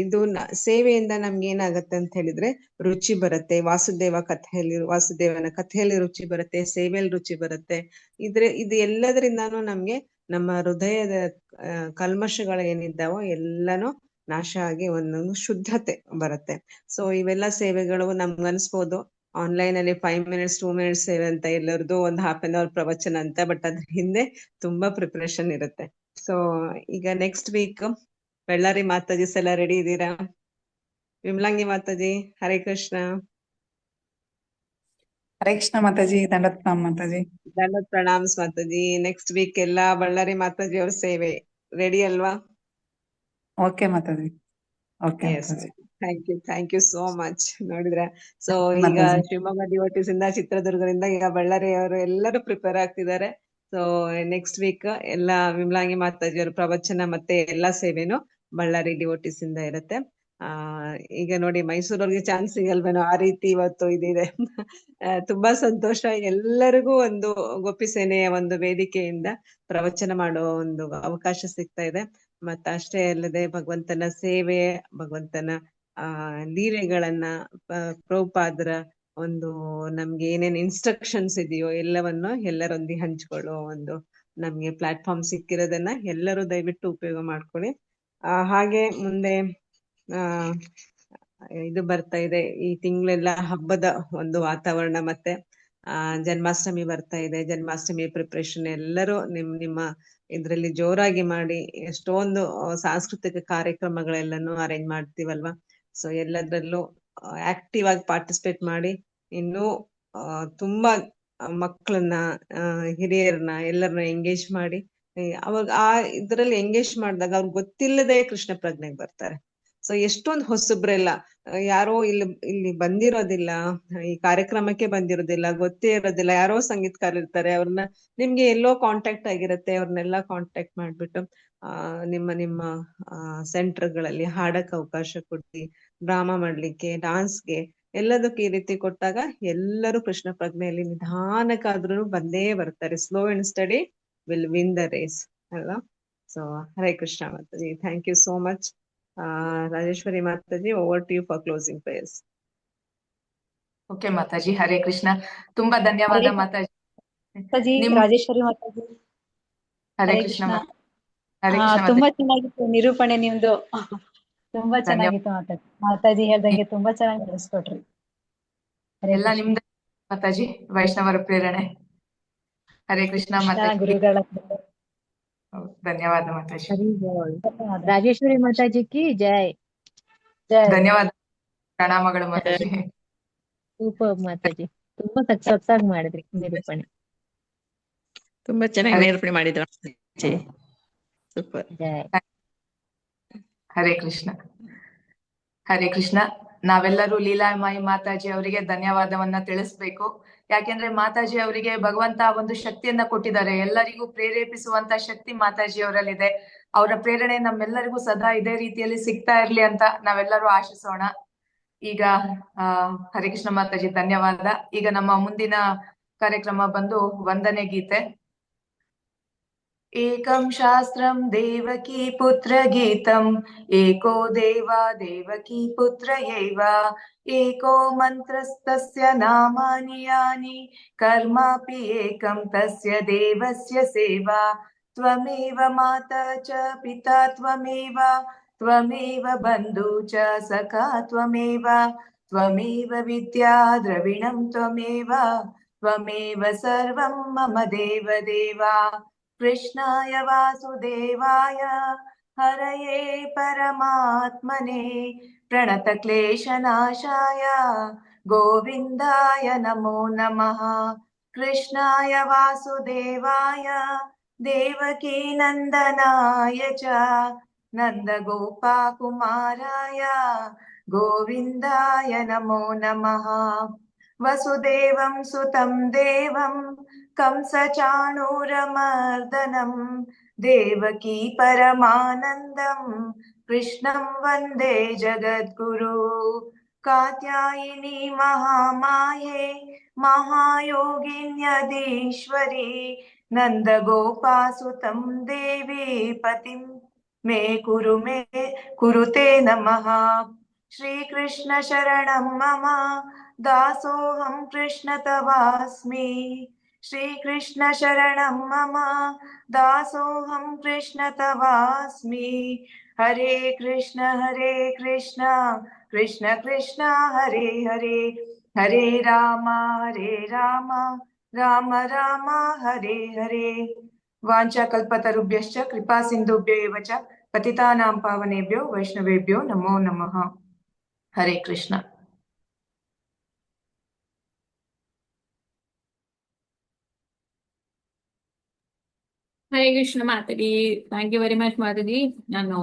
ಇದು ಸೇವೆಯಿಂದ ನಮ್ಗೆ ಏನಾಗತ್ತೆ ಅಂತ ಹೇಳಿದ್ರೆ ರುಚಿ ಬರುತ್ತೆ. ವಾಸುದೇವನ ಕಥೆಯಲ್ಲಿ ರುಚಿ ಬರುತ್ತೆ, ಸೇವೆಯಲ್ಲಿ ರುಚಿ ಬರುತ್ತೆ. ಇದು ಎಲ್ಲದರಿಂದಾನು ನಮ್ಗೆ ನಮ್ಮ ಹೃದಯದ ಕಲ್ಮಶಗಳು ಏನಿದ್ದಾವೋ ಎಲ್ಲಾನು ನಾಶ ಆಗಿ ಒಂದೊಂದು ಶುದ್ಧತೆ ಬರುತ್ತೆ. ಸೊ ಇವೆಲ್ಲ ಸೇವೆಗಳು ನಮ್ಗನ್ಸ್ಬೋದು ಆನ್ಲೈನ್ ಅಲ್ಲಿ 5 minutes 2 minutes ಸೇವೆ ಅಂತ, ಎಲ್ಲರದು ಒಂದು 1/2 an hour ಪ್ರವಚನ ಅಂತ. ಬಟ್ ಅದ್ರ ಹಿಂದೆ ತುಂಬಾ ಪ್ರಿಪರೇಷನ್ ಇರುತ್ತೆ. ಸೊ ಈಗ ನೆಕ್ಸ್ಟ್ ವೀಕ್ ಬಳ್ಳಾರಿ ಮಾತಾಜಿಸ್ ಎಲ್ಲ ರೆಡಿ ಇದ್ದೀರಾ? ವಿಮಲಾಂಗಿ ಮಾತಾಜಿ, ಹರೇ ಕೃಷ್ಣ. ಹರೇ ಕೃಷ್ಣ ಮಾತಾಜಿ, ದಂಡತ್ ಪ್ರಣಾಮ್ ಮಾತಾಜಿ. ದಂಡತ್ ಪ್ರಣಾಮ್ಸ್ ಮಾತಾಜಿ. ನೆಕ್ಸ್ಟ್ ವೀಕ್ ಎಲ್ಲಾ ಬಳ್ಳಾರಿ ಮಾತಾಜಿ ಅವ್ರ ಸೇವೆ ರೆಡಿ ಅಲ್ವಾ? Okay Mataji, okay yes, Mataji. Thank you so much. ನೋಡಿದ್ರ, ಸೊ ಈಗ ಮಾತಾಜಿ. ಶಿವಮೊಗ್ಗ ಡಿವೋಟಿಸ್ ಇಂದ, ಚಿತ್ರದುರ್ಗದಿಂದ ಈಗ ಬಳ್ಳಾರಿ ಅವರು ಎಲ್ಲರೂ ಪ್ರಿಪೇರ್ ಆಗ್ತಿದ್ದಾರೆ. ಸೊ ನೆಕ್ಸ್ಟ್ ವೀಕ್ ಎಲ್ಲ ವಿಮಲಾಂಗಿ ಮಾತಾಜಿ ಅವ್ರ ಪ್ರವಚನ ಮತ್ತೆ ಎಲ್ಲಾ ಸೇವೆನು ಬಳ್ಳಾರಿ ಡಿವೋಟಿಸ್ ಇಂದ ಇರುತ್ತೆ. ಈಗ ನೋಡಿ, ಮೈಸೂರವ್ರಿಗೆ ಚಾನ್ಸ್ ಸಿಗಲ್ವೇನೋ, ಆ ರೀತಿ ಇವತ್ತು ಇದಿದೆ. ತುಂಬಾ ಸಂತೋಷ. ಎಲ್ಲರಿಗೂ ಒಂದು ಗೋಪಿ ಸೇನೆಯ ಒಂದು ವೇದಿಕೆಯಿಂದ ಪ್ರವಚನ ಮಾಡೋ ಒಂದು ಅವಕಾಶ ಸಿಗ್ತಾ ಇದೆ. ಅಷ್ಟೇ ಅಲ್ಲದೆ ಭಗವಂತನ ಸೇವೆ, ಭಗವಂತನ ಲೀಲೆಗಳನ್ನ, ಪ್ರಭುಪಾದರ ಒಂದು ನಮ್ಗೆ ಏನೇನ್ ಇನ್ಸ್ಟ್ರಕ್ಷನ್ಸ್ ಇದೆಯೋ ಎಲ್ಲವನ್ನು ಎಲ್ಲರೊಂದಿಗೆ ಹಂಚ್ಕೊಳ್ಳೋ ಒಂದು ನಮ್ಗೆ ಪ್ಲಾಟ್ಫಾರ್ಮ್ ಸಿಕ್ಕಿರೋದನ್ನ ಎಲ್ಲರೂ ದಯವಿಟ್ಟು ಉಪಯೋಗ ಮಾಡ್ಕೊಳ್ಳಿ. ಹಾಗೆ ಮುಂದೆ ಇದು ಬರ್ತಾ ಇದೆ, ಈ ತಿಂಗಳೆಲ್ಲ ಹಬ್ಬದ ಒಂದು ವಾತಾವರಣ, ಮತ್ತೆ ಜನ್ಮಾಷ್ಟಮಿ ಬರ್ತಾ ಇದೆ. ಜನ್ಮಾಷ್ಟಮಿ ಪ್ರಿಪ್ರೇಷನ್ ಎಲ್ಲರೂ ನಿಮ್ಮ ಇದ್ರಲ್ಲಿ ಜೋರಾಗಿ ಮಾಡಿ, ಎಷ್ಟೊಂದು ಸಾಂಸ್ಕೃತಿಕ ಕಾರ್ಯಕ್ರಮಗಳೆಲ್ಲನೂ ಅರೇಂಜ್ ಮಾಡ್ತೀವಲ್ವಾ. ಸೊ ಎಲ್ಲದ್ರಲ್ಲೂ ಆಕ್ಟಿವ್ ಆಗಿ ಪಾರ್ಟಿಸಿಪೇಟ್ ಮಾಡಿ, ಇನ್ನೂ ತುಂಬಾ ಮಕ್ಕಳನ್ನ, ಹಿರಿಯರನ್ನ ಎಲ್ಲರನ್ನ ಎಂಗೇಜ್ ಮಾಡಿ, ಅವಾಗ ಆ ಇದ್ರಲ್ಲಿ ಎಂಗೇಜ್ ಮಾಡಿದಾಗ ಅವ್ರಿಗೆ ಗೊತ್ತಿಲ್ಲದೆ ಕೃಷ್ಣ ಪ್ರಜ್ಞೆಗೆ ಬರ್ತಾರೆ. ಸೊ ಎಷ್ಟೊಂದು ಹೊಸಬ್ರೆಲ್ಲ, ಯಾರೋ ಇಲ್ಲಿ ಬಂದಿರೋದಿಲ್ಲ, ಈ ಕಾರ್ಯಕ್ರಮಕ್ಕೆ ಬಂದಿರೋದಿಲ್ಲ, ಗೊತ್ತೇ ಇರೋದಿಲ್ಲ, ಯಾರೋ ಸಂಗೀತಗಾರರು ಇರ್ತಾರೆ, ಅವ್ರನ್ನ ನಿಮ್ಗೆ ಎಲ್ಲೋ ಕಾಂಟ್ಯಾಕ್ಟ್ ಆಗಿರುತ್ತೆ, ಅವ್ರನ್ನೆಲ್ಲ ಕಾಂಟ್ಯಾಕ್ಟ್ ಮಾಡ್ಬಿಟ್ಟು ನಿಮ್ಮ ಸೆಂಟರ್ಗಳಲ್ಲಿ ಹಾಡಕ್ ಅವಕಾಶ ಕೊಡ್ತಿ, ಡ್ರಾಮಾ ಮಾಡ್ಲಿಕ್ಕೆ, ಡಾನ್ಸ್ಗೆ, ಎಲ್ಲದಕ್ಕೂ ಈ ರೀತಿ ಕೊಟ್ಟಾಗ ಎಲ್ಲರೂ ಕೃಷ್ಣ ಪ್ರಜ್ಞೆಯಲ್ಲಿ ನಿಧಾನಕ್ಕಾದ್ರೂ ಬಂದೇ ಬರ್ತಾರೆ. Slow and steady will win the race ಅಲ್ವಾ? ಸೊ ಹರೇ ಕೃಷ್ಣ ಮಾತಾಜಿ, thank you so much. Rajeshwari ಮಾತಾಜಿ, over to you for closing prayers. Okay ಮಾತಾಜಿ, ಹರೇ ಕೃಷ್ಣ. ತುಂಬಾ ಧನ್ಯವಾದ ಮಾತಾಜಿ. ರಾಜೇಶ್ವರಿ ಮಾತಾಜಿ, ಹರೇ ಹರೇ ಕೃಷ್ಣ ಕೃಷ್ಣ. ಹರೇ ಕೃಷ್ಣ ತುಂಬಾ ಚೆನ್ನಾಗಿತ್ತು ನಿರೂಪಣೆ ನಿಮ್ದು. ತುಂಬಾ ಚೆನ್ನಾಗಿತ್ತು ಮಾತಾಜಿ. ಮಾತಾಜಿ ಹೇಳ್ದಂಗೆ ತುಂಬಾ ಚೆನ್ನಾಗಿ ನಡೆಸ್ಕೊಟ್ರಿ. ಎಲ್ಲ ನಿಮ್ದು ಮಾತಾಜಿ, ವೈಷ್ಣವರ ಪ್ರೇರಣೆ. ಹರೇ ಕೃಷ್ಣ ಮಾತಾಜಿ, ಗುರುಗಳ ಧನ್ಯವಾದ ಮಾತಾಜಿ. ರಾಜೇಶ್ವರಿ ಮಾತಾಜಿ ಕಿ ಜೈ. ಧನ್ಯವಾದ, ಪ್ರಣಾಮಗಳು ಮಾತಾಜಿ. ಸೂಪರ್ ಮಾತಾಜಿ, ತುಂಬಾ ಸಖತ್ತಾಗಿ ಮಾಡಿದ್ರಿ ನಿರೂಪಣೆ. ತುಂಬಾ ಚೆನ್ನಾಗಿ ನಿರೂಪಣೆ ಮಾಡಿದ್ರ. ಸೂಪರ್. ಹರೇ ಕೃಷ್ಣ. ಹರೇ ಕೃಷ್ಣ. ನಾವೆಲ್ಲರೂ ಲೀಲಾಮಾಯಿ ಮಾತಾಜಿ ಅವರಿಗೆ ಧನ್ಯವಾದವನ್ನ ತಿಳಿಸ್ಬೇಕು. ಯಾಕೆಂದ್ರೆ ಮಾತಾಜಿ ಅವರಿಗೆ ಭಗವಂತ ಒಂದು ಶಕ್ತಿಯನ್ನ ಕೊಟ್ಟಿದ್ದಾರೆ. ಎಲ್ಲರಿಗೂ ಪ್ರೇರೇಪಿಸುವಂತ ಶಕ್ತಿ ಮಾತಾಜಿ ಅವರಲ್ಲಿದೆ. ಅವರ ಪ್ರೇರಣೆ ನಮ್ಮೆಲ್ಲರಿಗೂ ಸದಾ ಇದೇ ರೀತಿಯಲ್ಲಿ ಸಿಗ್ತಾ ಇರ್ಲಿ ಅಂತ ನಾವೆಲ್ಲರೂ ಆಶಿಸೋಣ. ಈಗ ಹರೇ ಕೃಷ್ಣ ಮಾತಾಜಿ, ಧನ್ಯವಾದ. ಈಗ ನಮ್ಮ ಮುಂದಿನ ಕಾರ್ಯಕ್ರಮ ಬಂದು ವಂದನೆ ಗೀತೆ. ಏಕಂ ಶಾಸ್ತ್ರಂ ದೇವಕೀ ಪುತ್ರ ಗೀತಂ, ಏಕೋ ದೇವಾ ದೇವಕೀ ಪುತ್ರ ಯೈವ, ಏಕೋ ಮಂತ್ರಸ್ತಸ್ಯ ನಾಮಾನಿ ಯಾನಿ, ಕರ್ಮಾಪಿ ಏಕಂ ತಸ್ಯ ದೇವಸ್ಯ ಸೇವಾ. ತ್ವಮೇವ ಮಾತಾ ಚ ಪಿತಾ ತ್ವಮೇವ, ತ್ವಮೇವ ಬಂಧು ಚ ಸಖಾ ತ್ವಮೇವ, ತ್ವಮೇವ ವಿದ್ಯಾ ದ್ರವಿಣಂ ತ್ವಮೇವ, ತ್ವಮೇವ ಸರ್ವಂ ಮಮ ದೇವ ದೇವಾ. ಕೃಷ್ಣಾಯ ವಾಸುದೇವಾಯ ಹರಯೇ ಪರಮಾತ್ಮನೆ, ಪ್ರಣತ ಕ್ಲೇಶನಾಶಾಯ ಗೋವಿಂದಾಯ ನಮೋ ನಮಃ. ಕೃಷ್ಣಾಯ ವಾಸುದೇವಾಯ ದೇವಕೀ ನಂದನಾಯ ಚ, ನಂದ ಗೋಪಕುಮಾರಾಯ ಗೋವಿಂದಾಯ ನಮೋ ನಮಃ. ವಸುದೇವಂ ಸುತಂ ದೇವಂ ಕಂಸ ಚಾಣೂರಮರ್ದನಂ, ದೇವಕೀ ಪರಮಾನಂದಂ ಕೃಷ್ಣಂ ವಂದೇ ಜಗದ್ಗುರು. ಕಾತ್ಯಾಯಿನಿ ಮಹಾಮಾಯೆ ಮಹಾಯೋಗಿನ್ಯದೀಶ್ವರಿ, ನಂದ ಗೋಪಾಸುತಂ ದೇವಿ ಪತಿಂ ಮೇ ಕುರುತೆ ನಮಃ. ಶ್ರೀಕೃಷ್ಣ ಶರಣಂ ಮಮ ದಾಸೋಹಂ ಕೃಷ್ಣ ತವಾಸ್ಮಿ, ಶ್ರೀಕೃಷ್ಣ ಶರಣಂ ಮಮ ದಾಸೋಹಂ ಕೃಷ್ಣ ತವಾಸ್ಮಿ. ಹರೇ ಕೃಷ್ಣ ಕೃಷ್ಣ ಕೃಷ್ಣ ಹರೇ ಹರೇ, ಹರೇ ರಾಮ ರಾಮ ರಾಮ ಹರೇ ಹರೇ. ವಾಂಛಾಕಲ್ಪತರುಭ್ಯಶ್ಚ ಕೃಪಾ ಸಿಂಧುಭ್ಯ ಏವ ಚ ಪತಿತಾನಾಂ ಪಾವನೇಭ್ಯೋ ವೈಷ್ಣವೇಭ್ಯೋ ನಮೋ ನಮಃ. ಹರೇ ಕೃಷ್ಣ. ಹರೇ ಕೃಷ್ಣ ಮಾತಾಡಿ. Thank you very much Mataji. ನಾನು